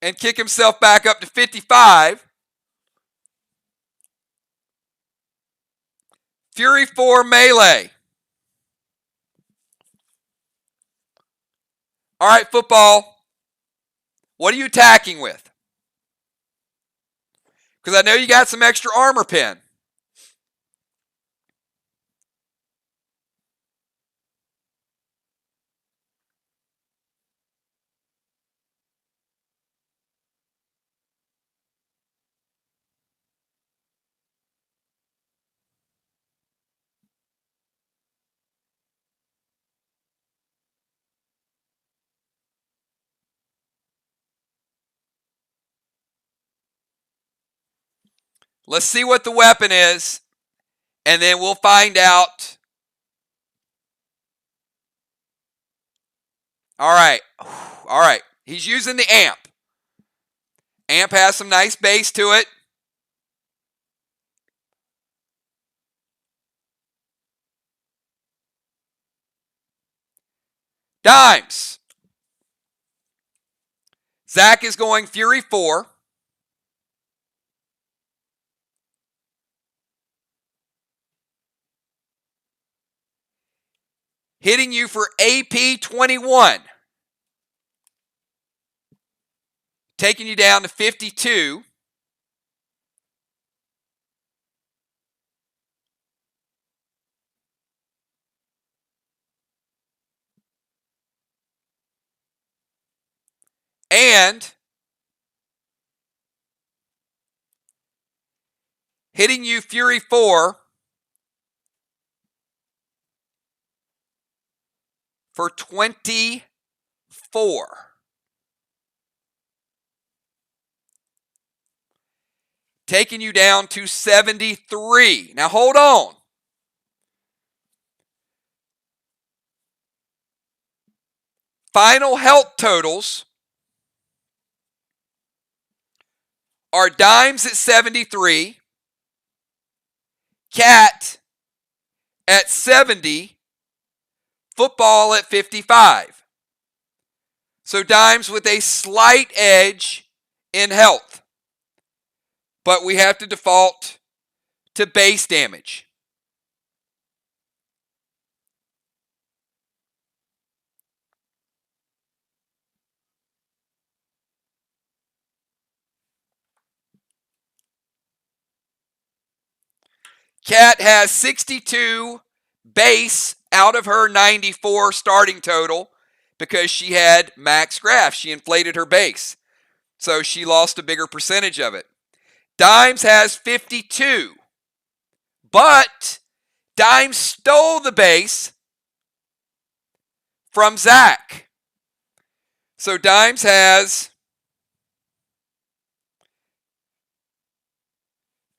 A: and kick himself back up to 55. Fury 4 Melee. All right, football. What are you attacking with? Because I know you got some extra armor pen. Let's see what the weapon is, and then we'll find out. All right. All right. He's using the amp. Amp has some nice bass to it. Dimes. Zach is going Fury 4. hitting you for AP 21. Taking you down to 52. And hitting you Fury 4 for 24. Taking you down to 73. Now hold on. Final health totals are Dimes at 73, Cat at 70, Football at 55. So Dimes with a slight edge in health. But we have to default to base damage. Cat has 62 base out of her 94 starting total because she had max graph. She inflated her base. So she lost a bigger percentage of it. Dimes has 52. But Dimes stole the base from Zach. So Dimes has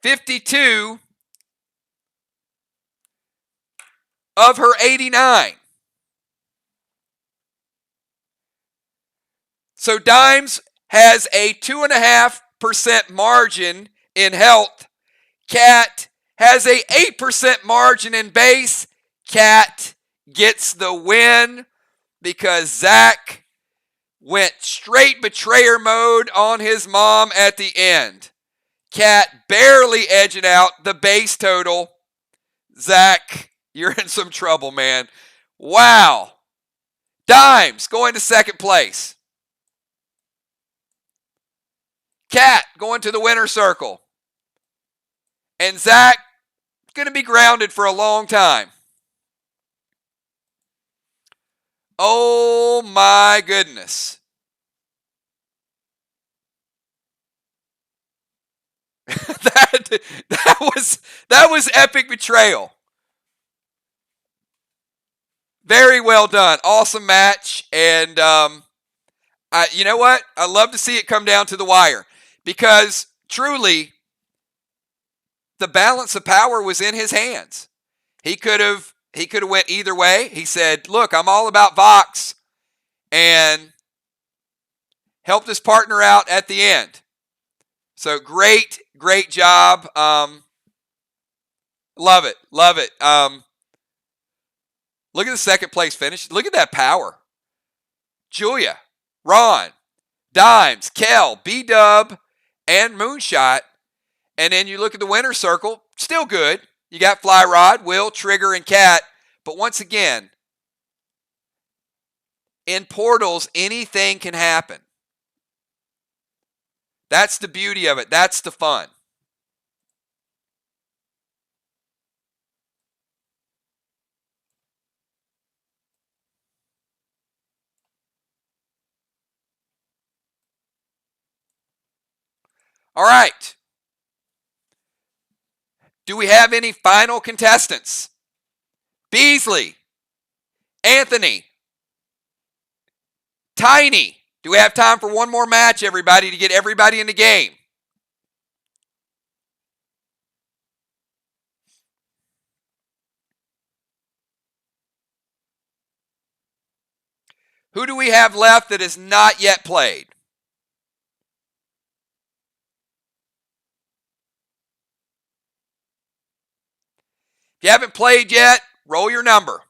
A: 52 of her 89. So Dimes has a 2.5% margin in health. Cat has a 8% margin in base. Cat gets the win because Zach went straight betrayer mode on his mom at the end. Cat barely edging out the base total. Zach, you're in some trouble, man. Wow. Dimes going to second place. Cat going to the winner's circle. And Zach going to be grounded for a long time. Oh my goodness. that was epic betrayal. Very well done. Awesome match. And you know what? I love to see it come down to the wire because truly the balance of power was in his hands. He could have went either way. He said, "Look, I'm all about Vox," and helped his partner out at the end. So great job. Love it. Look at the second place finish. Look at that power. Julia, Ron, Dimes, Kel, B-Dub, and Moonshot. And then you look at the winner's circle, still good. You got Fly Rod, Will, Trigger, and Cat. But once again, in portals, anything can happen. That's the beauty of it. That's the fun. All right. Do we have any final contestants? Beasley, Anthony, Tiny. Do we have time for one more match, everybody, to get everybody in the game? Who do we have left that is not yet played? If you haven't played yet, roll your number.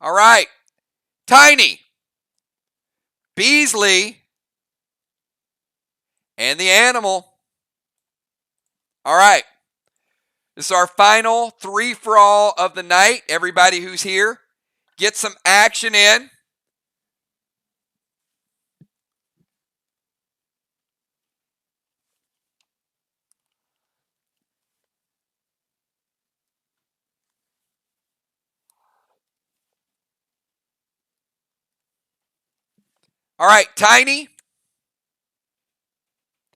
A: All right. Tiny, Beasley, and the animal. All right. This is our final 3-for-all of the night. Everybody who's here, get some action in. All right, Tiny,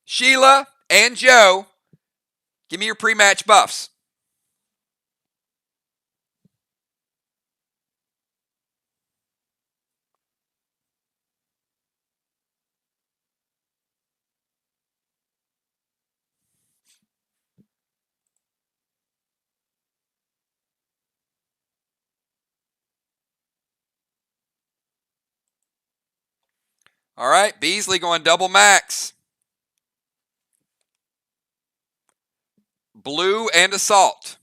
A: Sheila, and Joe, give me your pre-match buffs. All right, Beasley going double max. Blue and assault.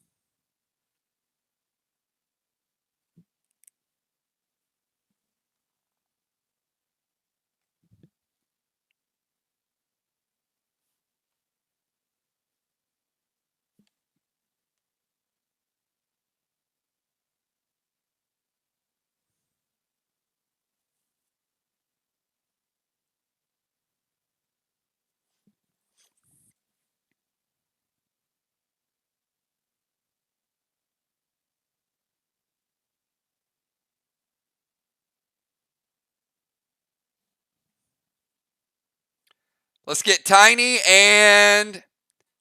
A: Let's get Tiny and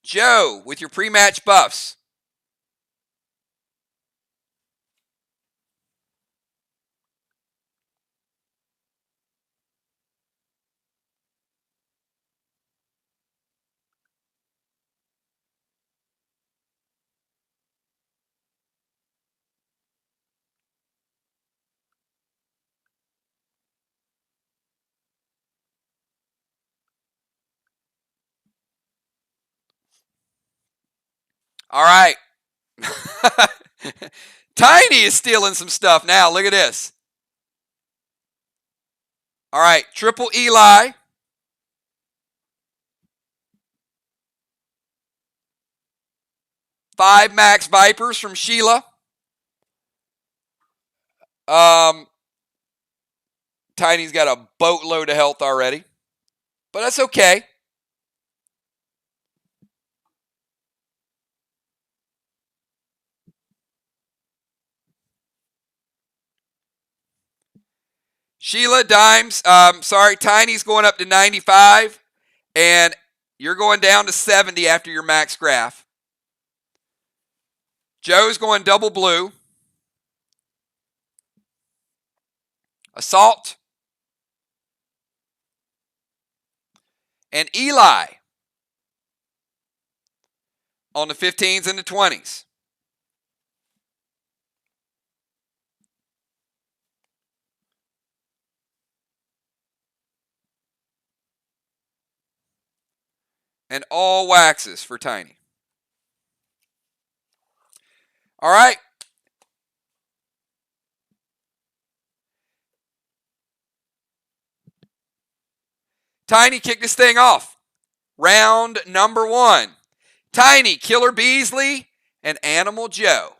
A: Joe with your pre-match buffs. All right. Tiny is stealing some stuff now. Look at this. All right, triple Eli. 5 max Vipers from Sheila. Tiny's got a boatload of health already, but that's okay. Sheila, Dimes, Tiny's going up to 95, and you're going down to 70 after your max graph. Joe's going double blue. Assault. And Eli on the 15s and the 20s. And all waxes for Tiny. All right. Tiny kicked this thing off. Round number 1. Tiny, Killer Beasley, and Animal Joe.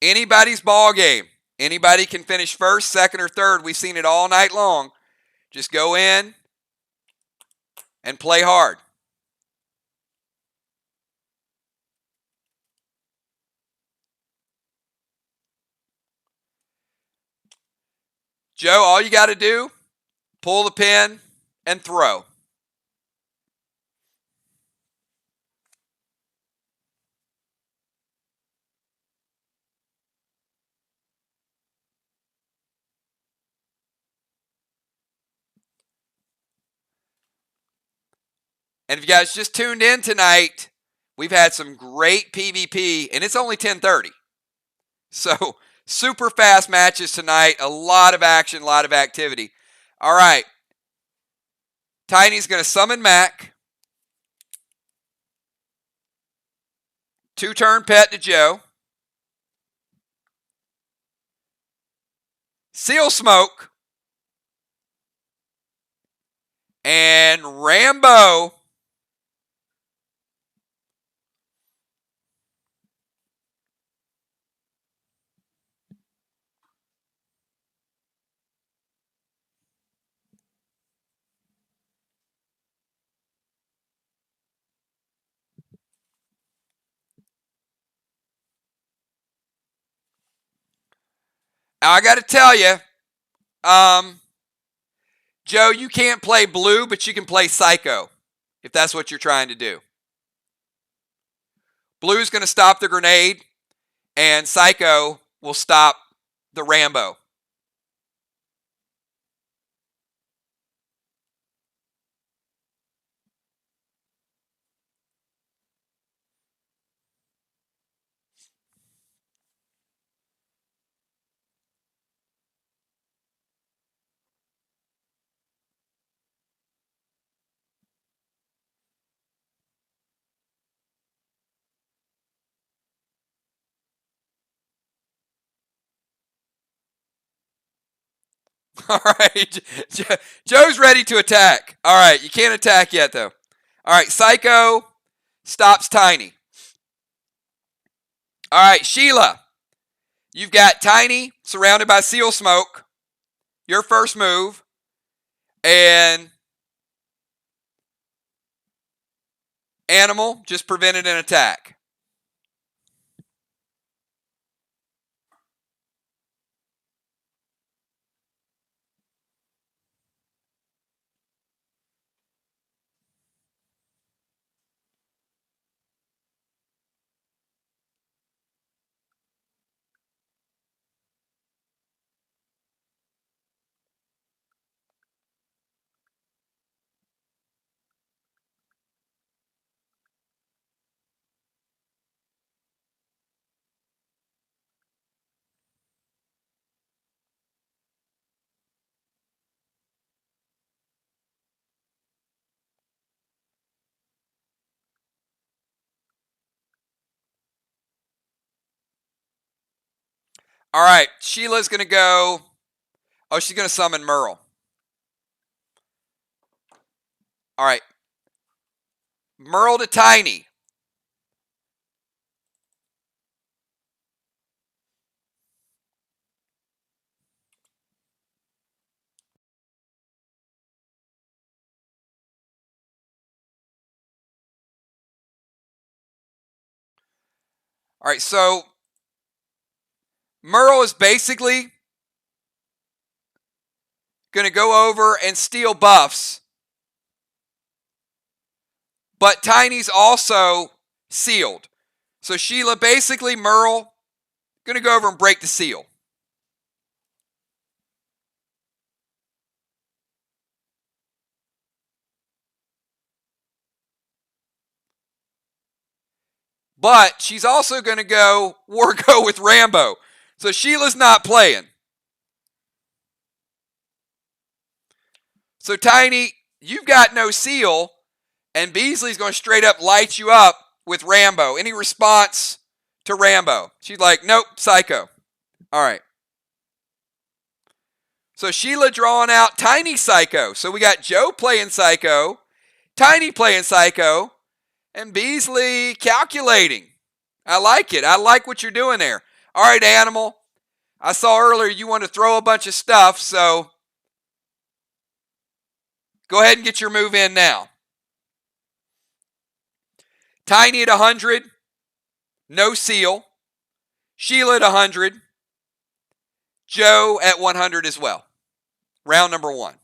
A: Anybody's ball game. Anybody can finish first, second, or third. We've seen it all night long. Just go in and play hard. Joe, all you got to do, pull the pin and throw. And if you guys just tuned in tonight, We've had some great PvP, and it's only 10:30. So super fast matches tonight. A lot of action, a lot of activity. All right. Tiny's going to summon Mac. 2-turn pet to Joe. Seal Smoke. And Rambo. Now, I got to tell you, Joe, you can't play blue, but you can play Psycho, if that's what you're trying to do. Blue's going to stop the grenade, and Psycho will stop the Rambo. All right. Joe's ready to attack. All right. You can't attack yet, though. All right. Psycho stops Tiny. All right. Sheila, you've got Tiny surrounded by Seal Smoke. Your first move. And Animal just prevented an attack. All right. Sheila's going to go. Oh, she's going to summon Merle. All right. Merle to Tiny. All right. So Merle is basically going to go over and steal buffs. But Tiny's also sealed. So Sheila, basically, Merle, going to go over and break the seal. But she's also going to go with Rambo. So Sheila's not playing. So Tiny, you've got no seal, and Beasley's going to straight up light you up with Rambo. Any response to Rambo? She's like, nope, Psycho. All right. So Sheila drawing out Tiny Psycho. So we got Joe playing Psycho, Tiny playing Psycho, and Beasley calculating. I like it. I like what you're doing there. All right, Animal. I saw earlier you want to throw a bunch of stuff, so go ahead and get your move in now. Tiny at 100, no seal. Sheila at 100. Joe at 100 as well. Round number 1.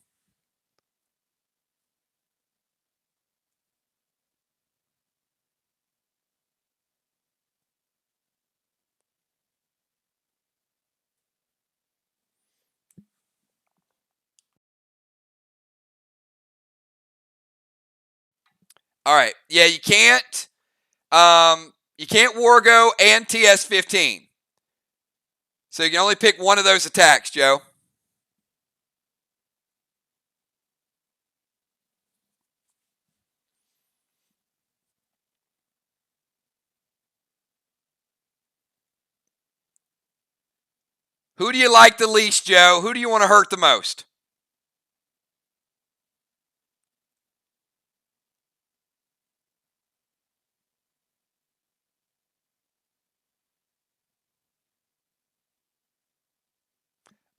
A: All right. Yeah, you can't You can't Wargo and TS-15. So you can only pick one of those attacks, Joe. Who do you like the least, Joe? Who do you want to hurt the most?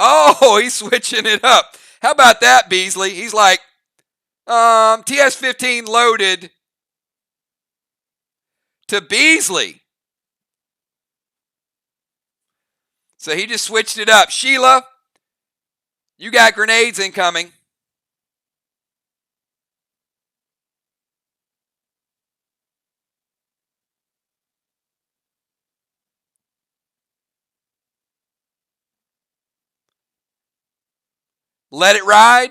A: Oh, he's switching it up. How about that, Beasley? He's like, TS-15 loaded to Beasley. So he just switched it up. Sheila, you got grenades incoming. Let it ride.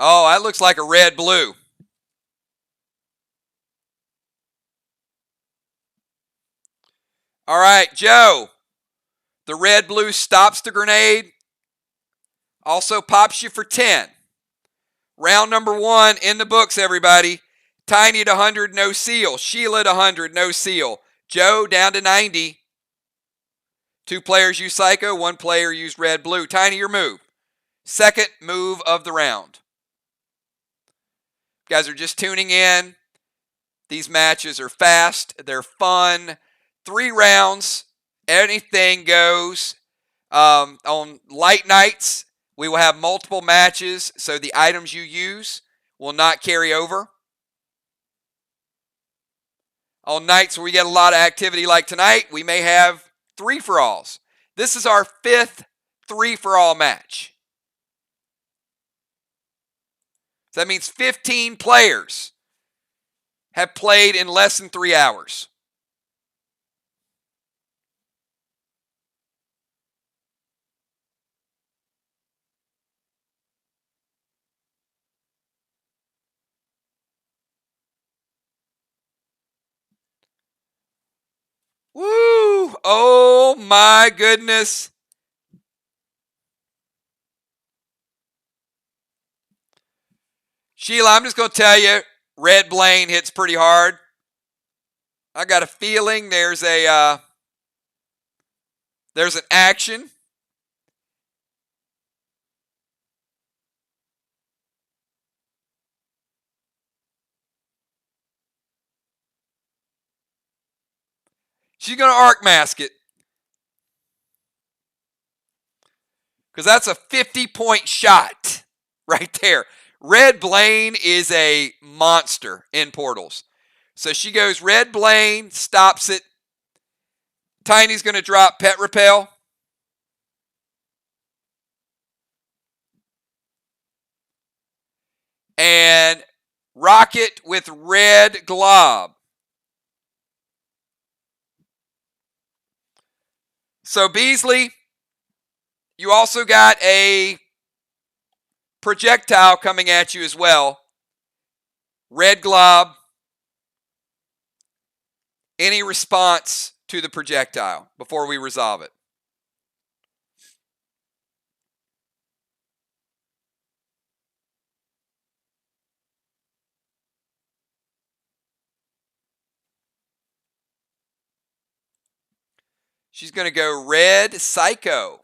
A: Oh, that looks like a red-blue. All right, Joe. The red-blue stops the grenade. Also pops you for 10. Round number 1 in the books, everybody. Tiny at 100, no seal. Sheila at 100, no seal. Joe down to 90. 2 players use Psycho, 1 player used red-blue. Tiny, your move. Second move of the round. You guys are just tuning in. These matches are fast. They're fun. 3 rounds. Anything goes. On light nights, we will have multiple matches, so the items you use will not carry over. On nights where we get a lot of activity like tonight, we may have 3-for-alls. This is our 5th 3-for-all match. So that means 15 players have played in less than 3 hours. Woo! Oh my goodness. Sheila, I'm just going to tell you, Red Blaine hits pretty hard. I got a feeling there's an action. She's going to arc mask it. Because that's a 50-point shot right there. Red Blaine is a monster in portals. So she goes Red Blaine, stops it. Tiny's going to drop Pet Repel. And Rocket with Red Glob. So Beasley, you also got a projectile coming at you as well. Red Glob. Any response to the projectile before we resolve it? She's going to go Red Psycho.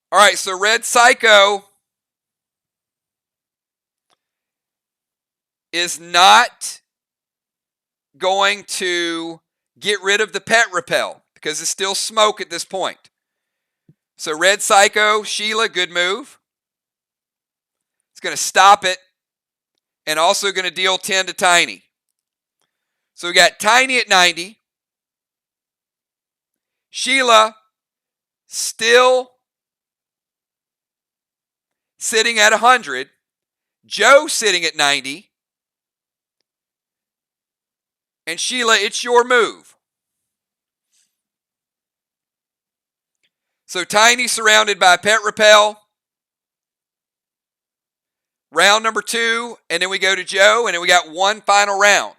A: All right, so Red Psycho is not going to get rid of the Pet Repel because it's still smoke at this point. So Red Psycho, Sheila, good move. It's going to stop it and also going to deal 10 to Tiny. So we got Tiny at 90. Sheila still sitting at 100. Joe sitting at 90. And Sheila, it's your move. So Tiny surrounded by Pet Repel. Round number 2, and then we go to Joe, and then we got one final round.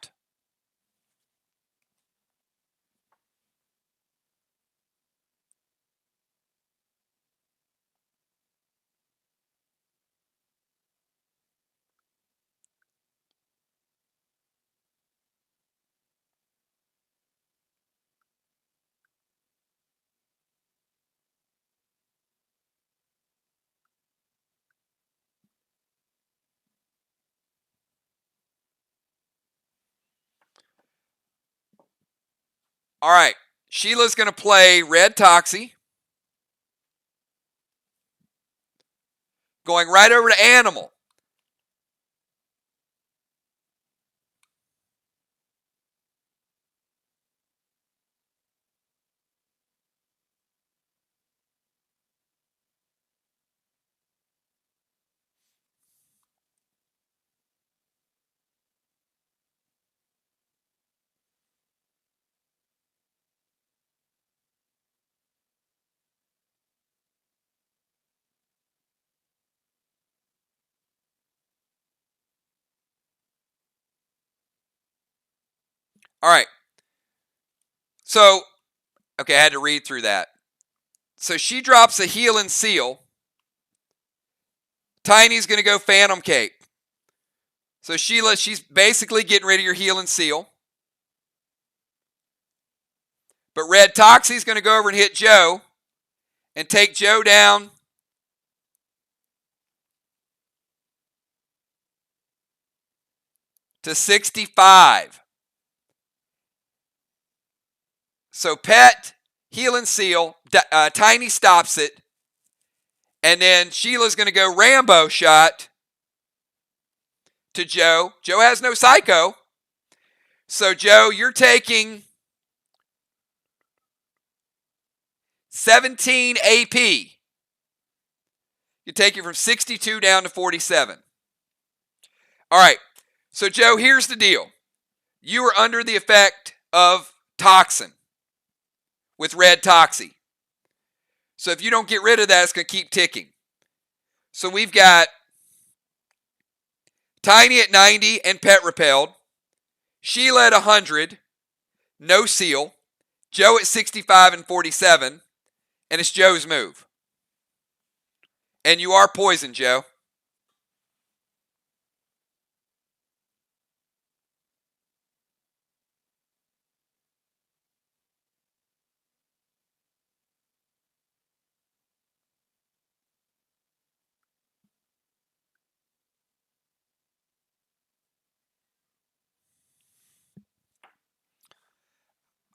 A: All right, Sheila's going to play Red Toxie. Going right over to Animal. All right. So, okay, I had to read through that. So she drops a Heal and Seal. Tiny's going to go Phantom Cape. So Sheila, she's basically getting rid of your Heal and Seal. But Red Toxie's going to go over and hit Joe and take Joe down to 65. So Pet, Heal and Seal, Tiny stops it. And then Sheila's going to go Rambo Shot to Joe. Joe has no Psycho. So Joe, you're taking 17 AP. You take it from 62 down to 47. All right. So Joe, here's the deal. You are under the effect of toxin with Red Toxie. So if you don't get rid of that, it's going to keep ticking. So we've got Tiny at 90 and Pet Repelled. Sheila at 100, no Seal. Joe at 65 and 47. And it's Joe's move. And you are poisoned, Joe.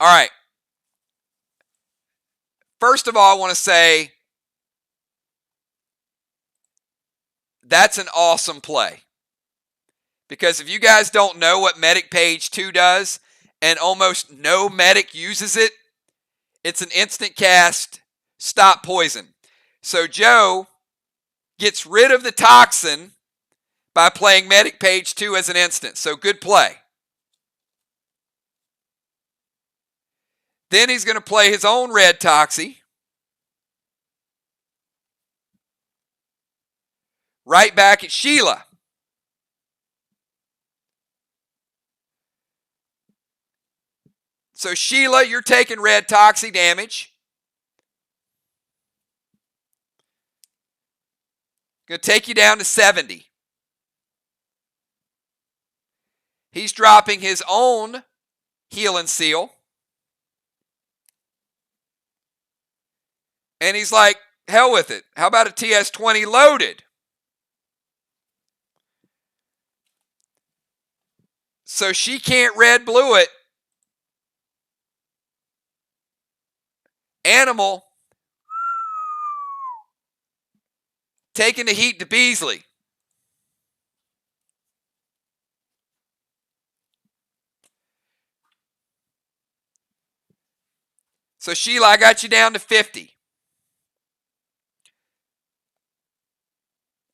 A: All right. First of all, I want to say that's an awesome play. Because if you guys don't know what Medic Page 2 does, and almost no medic uses it, it's an instant cast, stop poison. So Joe gets rid of the toxin by playing Medic Page 2 as an instant. So good play. Then he's going to play his own Red Toxie. Right back at Sheila. So Sheila, you're taking Red Toxie damage. Going to take you down to 70. He's dropping his own Heal and Seal. And he's like, hell with it. How about a TS-20 loaded? So she can't red-blue it. Animal taking the heat to Beasley. So, Sheila, I got you down to 50.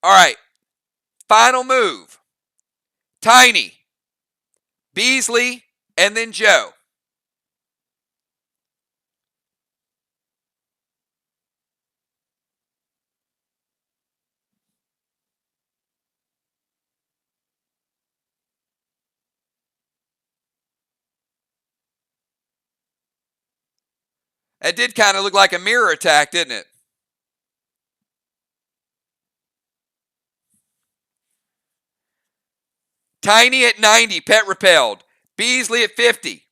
A: All right. Final move. Tiny, Beasley, and then Joe. That did kind of look like a mirror attack, didn't it? Tiny at 90, pet repelled. Beasley at 50.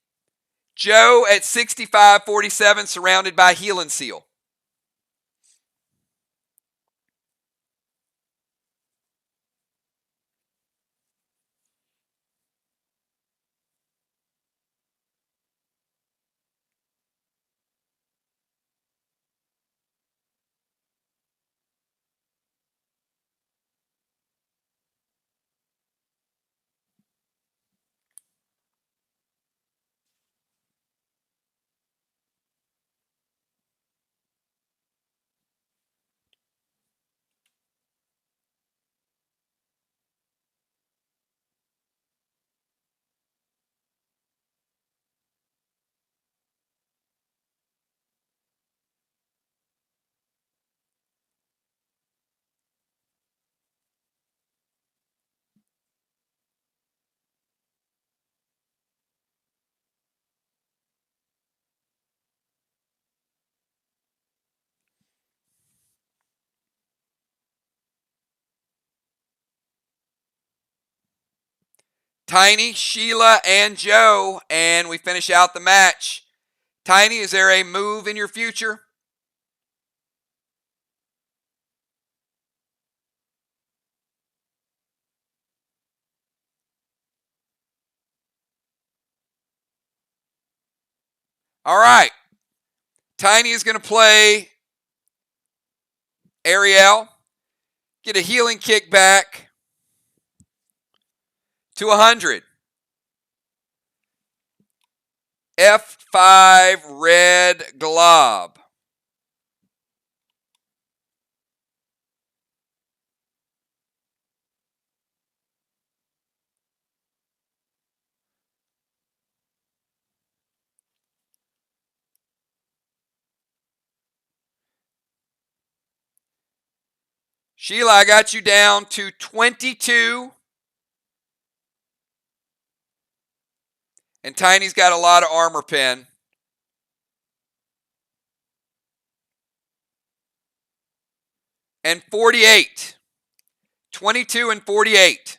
A: Joe at 65-47, surrounded by Heal and Seal. Tiny, Sheila, and Joe, and we finish out the match. Tiny, is there a move in your future? All right. Tiny is going to play Ariel, get a healing kick back to 100. F5 red glob. Sheila, I got you down to 22. And Tiny's got a lot of armor pen. And 48. 22 and 48.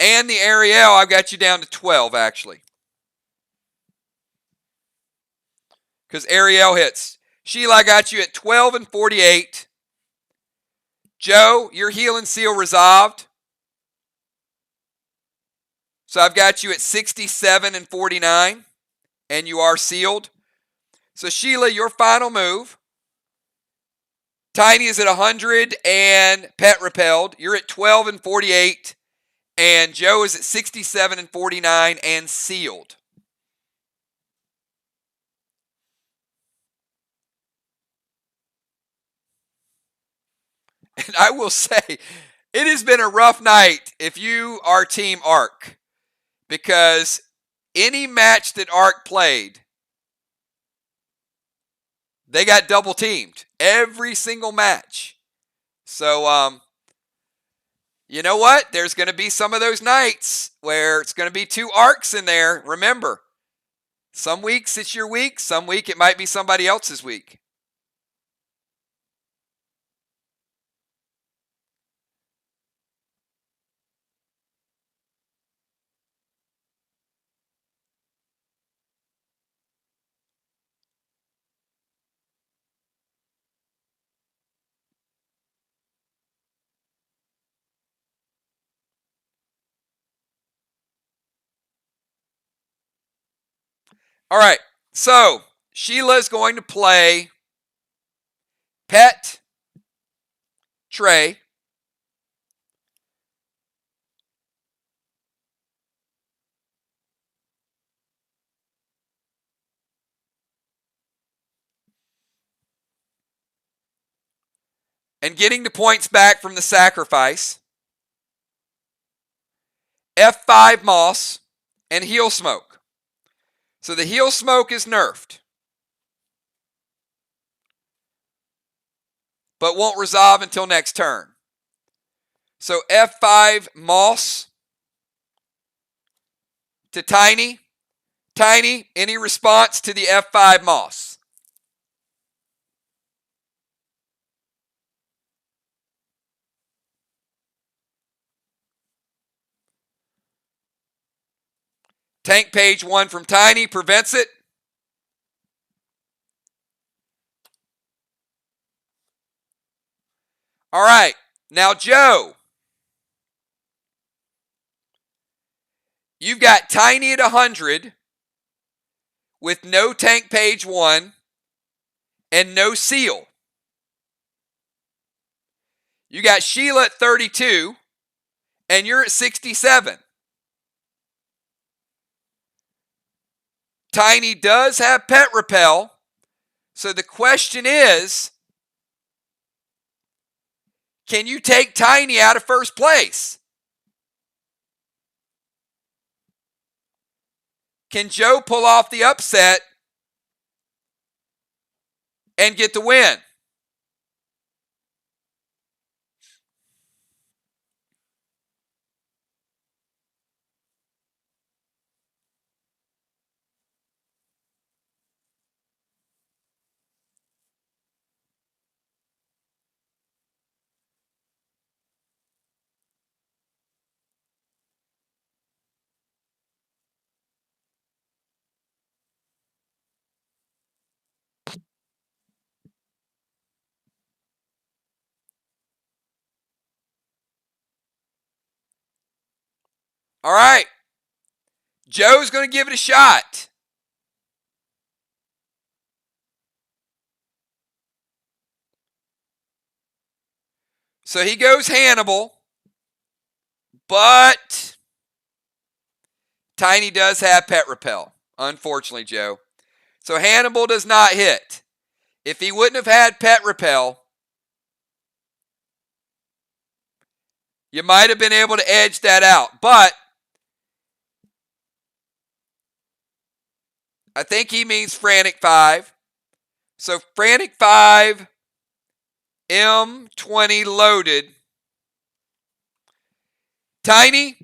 A: And the Ariel, I've got you down to 12, actually. Because Ariel hits. Sheila, I got you at 12 and 48. Joe, your Heal and Seal resolved. So I've got you at 67 and 49. And you are sealed. So Sheila, your final move. Tiny is at 100 and pet repelled. You're at 12 and 48. And Joe is at 67 and 49 and sealed. And I will say, it has been a rough night if you are Team Arc. Because any match that Arc played, they got double teamed. Every single match. So, you know what? There's going to be some of those nights where it's going to be two Arcs in there. Remember, some weeks it's your week. Some week it might be somebody else's week. All right. So, Sheila's going to play Pet, Trey, and getting the points back from the sacrifice, F5 Moss, and Heel Smoke. So the Heel Smoke is nerfed, but won't resolve until next turn. So F5 Moss to Tiny. Tiny, any response to the F5 Moss? Tank page 1 from Tiny prevents it. All right, now Joe. You've got Tiny at 100 with no tank page 1 and no seal. You got Sheila at 32 and you're at 67. Tiny does have Pet Repel. So the question is, can you take Tiny out of first place? Can Joe pull off the upset and get the win? All right. Joe's going to give it a shot. So he goes Hannibal, but Tiny does have Pet Repel, unfortunately, Joe. So Hannibal does not hit. If he wouldn't have had Pet Repel, you might have been able to edge that out. But I think he means Frantic 5. So Frantic 5, M20 loaded. Tiny,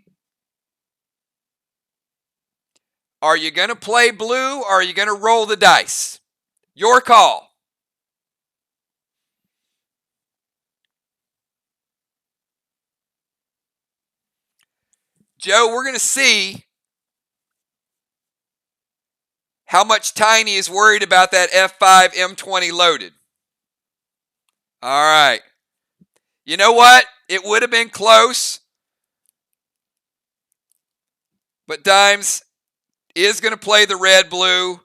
A: are you going to play blue or are you going to roll the dice? Your call. Joe, we're going to see how much Tiny is worried about that F5 M20 loaded. All right. You know what? It would have been close. But Dimes is going to play the red-blue,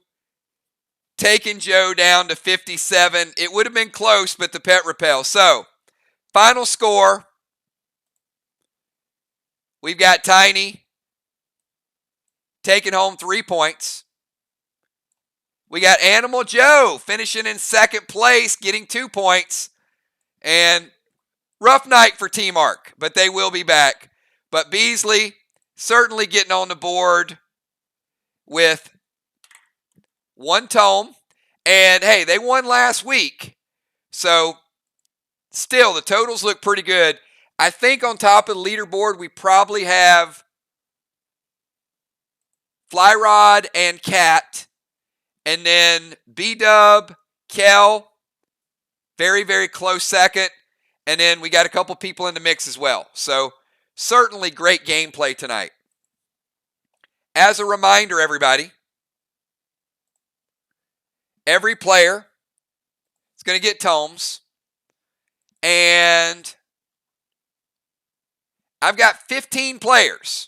A: taking Joe down to 57. It would have been close, but the Pet Repel. So, final score. We've got Tiny taking home 3 points. We got Animal Joe finishing in second place, getting 2 points. And rough night for Team Arc, but they will be back. But Beasley certainly getting on the board with 1 tome. And hey, they won last week. So still, the totals look pretty good. I think on top of the leaderboard, we probably have Flyrod and Cat. And then B-Dub, Kel, very, very close second. And then we got a couple people in the mix as well. So certainly great gameplay tonight. As a reminder, everybody, every player is going to get tomes. And I've got 15 players.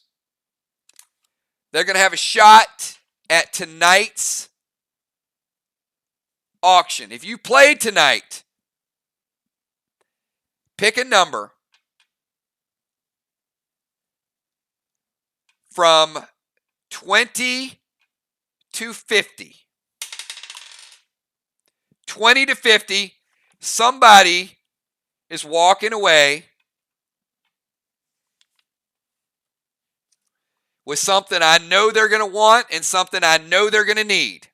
A: They're going to have a shot at tonight's auction. If you played tonight, pick a number from 20 to 50. 20 to 50, somebody is walking away with something I know they're going to want and something I know they're going to need.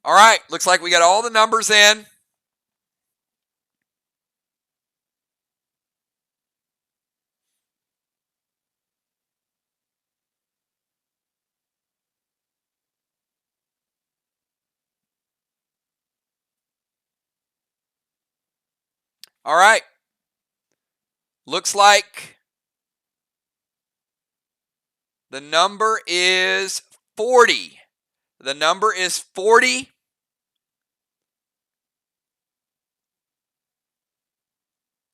A: All right, looks like we got all the numbers in. All right. Looks like the number is 40. The number is 40.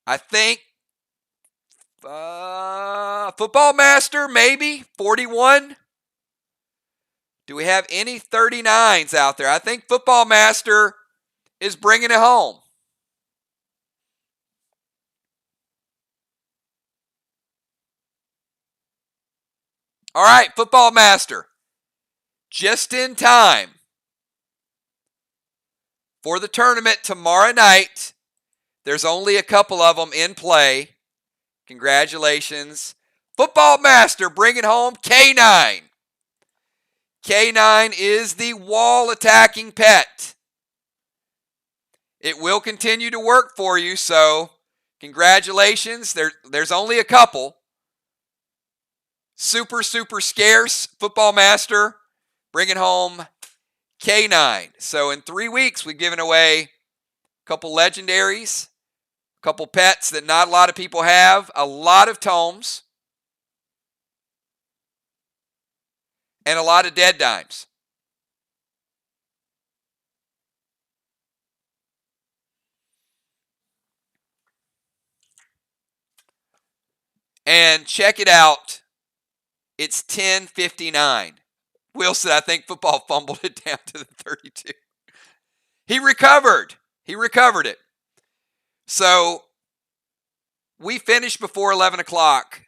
A: I think Football Master, maybe 41. Do we have any 39s out there? I think Football Master is bringing it home. All right, Football Master. Just in time for the tournament tomorrow night. There's only a couple of them in play. Congratulations. Football Master bringing home K9. K9 is the wall attacking pet. It will continue to work for you, so congratulations. There's only a couple. Super, super scarce. Football Master bringing home K9. So in 3 weeks, we've given away a couple legendaries, a couple pets that not a lot of people have, a lot of tomes, and a lot of dead dimes. And check it out. It's 10:59. Wilson, I think football fumbled it down to the 32. He recovered. He recovered it. So we finished before 11 o'clock.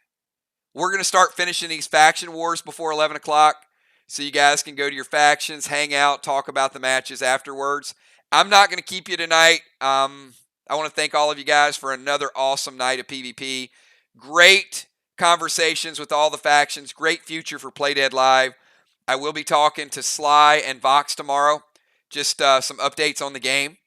A: We're going to start finishing these faction wars before 11 o'clock so you guys can go to your factions, hang out, talk about the matches afterwards. I'm not going to keep you tonight. I want to thank all of you guys for another awesome night of PvP. Great conversations with all the factions. Great future for Playdead Live. I will be talking to Sly and Vox tomorrow. Just some updates on the game.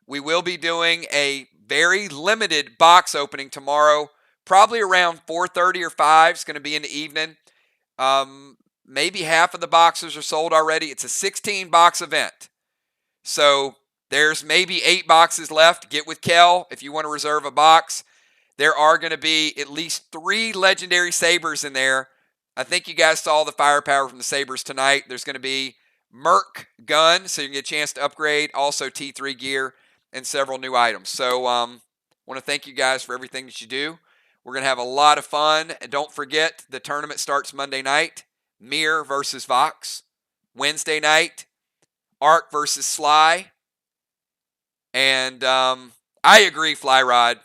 A: We will be doing a very limited box opening tomorrow, probably around 4:30 or 5. It's going to be in the evening. Maybe half of the boxes are sold already. It's a 16-box event. So there's maybe 8 boxes left. Get with Kel if you want to reserve a box. There are going to be at least 3 legendary sabers in there. I think you guys saw the firepower from the sabers tonight. There's going to be Merc gun, so you can get a chance to upgrade. Also T3 gear and several new items. So want to thank you guys for everything that you do. We're going to have a lot of fun. And don't forget, the tournament starts Monday night. Mir versus Vox. Wednesday night, Ark versus Sly. And I agree, Flyrod.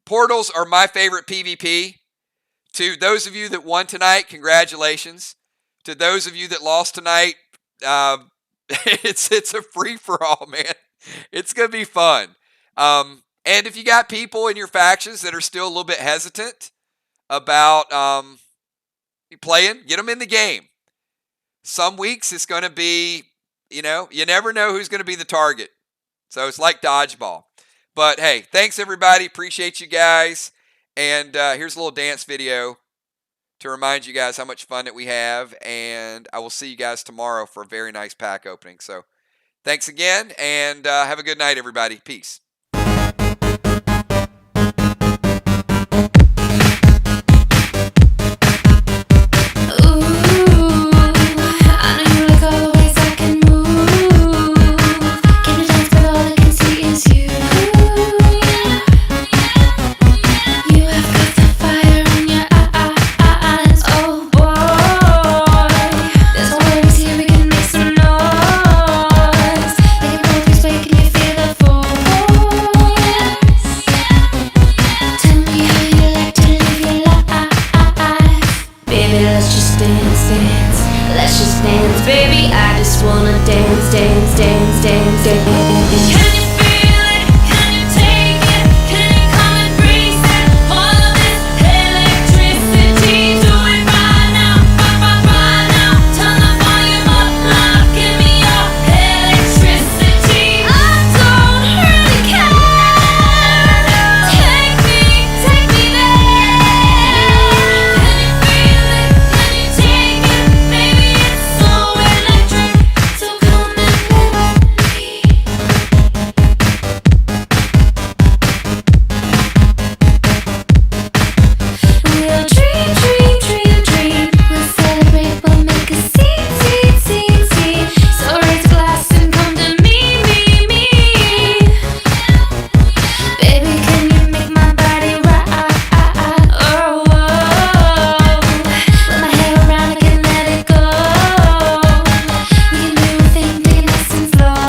A: Portals are my favorite PvP. To those of you that won tonight, congratulations. To those of you that lost tonight, it's a free-for-all, man. It's going to be fun. And if you got people in your factions that are still a little bit hesitant about playing, get them in the game. Some weeks it's going to be, you never know who's going to be the target. So it's like dodgeball. But hey, thanks everybody. Appreciate you guys. And here's a little dance video to remind you guys how much fun that we have, and I will see you guys tomorrow for a very nice pack opening. So thanks again, and have a good night, everybody. Peace.
B: Let's just dance, baby. I just wanna dance, dance, dance, dance, dance. Can you feel it? Can you take it? Can you come and breathe it? All of this electricity, do it right now, right now. Turn the volume up, love, give me your electricity. I don't really care. Take me there. Can you feel it? Can you take it? Baby, it's so electric. So come and let me. We'll dream, dream, dream, dream. We'll celebrate, we'll make a scene, scene, scene, scene. So raise a glass and come to me, me, me. Baby, can you make my body rock? Oh, with my hair around, I can let it go. We can do a thing, take it nice and slow.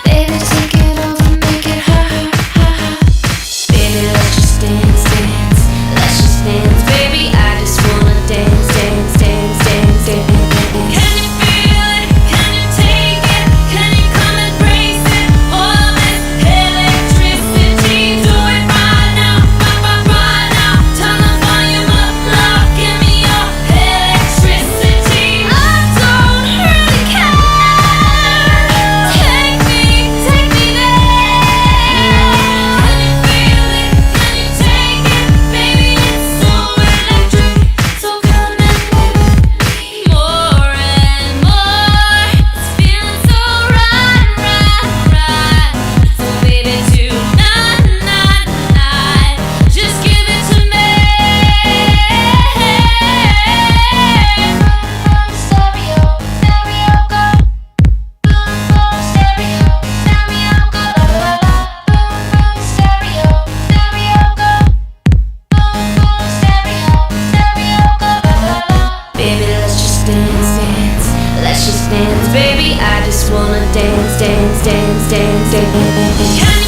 B: Baby, take it over, make it hot. Baby, let's just dance, dance. Let's just dance, baby. I just wanna dance, dance, dance, dance, dance. Can you feel it? Can you take it? Can you come and brace it? All of this electricity, do it right now, right now. Turn the volume up, love, give me your electricity. I don't really care. Take me there. Can you feel it? Can you take it? Baby, it's so electric. So come and let me. More and more. It's feeling so right, right, right. So baby, tonight, night, night, just give it to me. Stereo, stereo, go. Boom, boom, stereo, stereo, go. La la la. Boom, boom, stereo, stereo, go. Boom, boom, stereo, stereo, go. La la la. Baby, let's just dance, dance. Let's just dance, baby. I just wanna dance, dance, dance, dance, dance.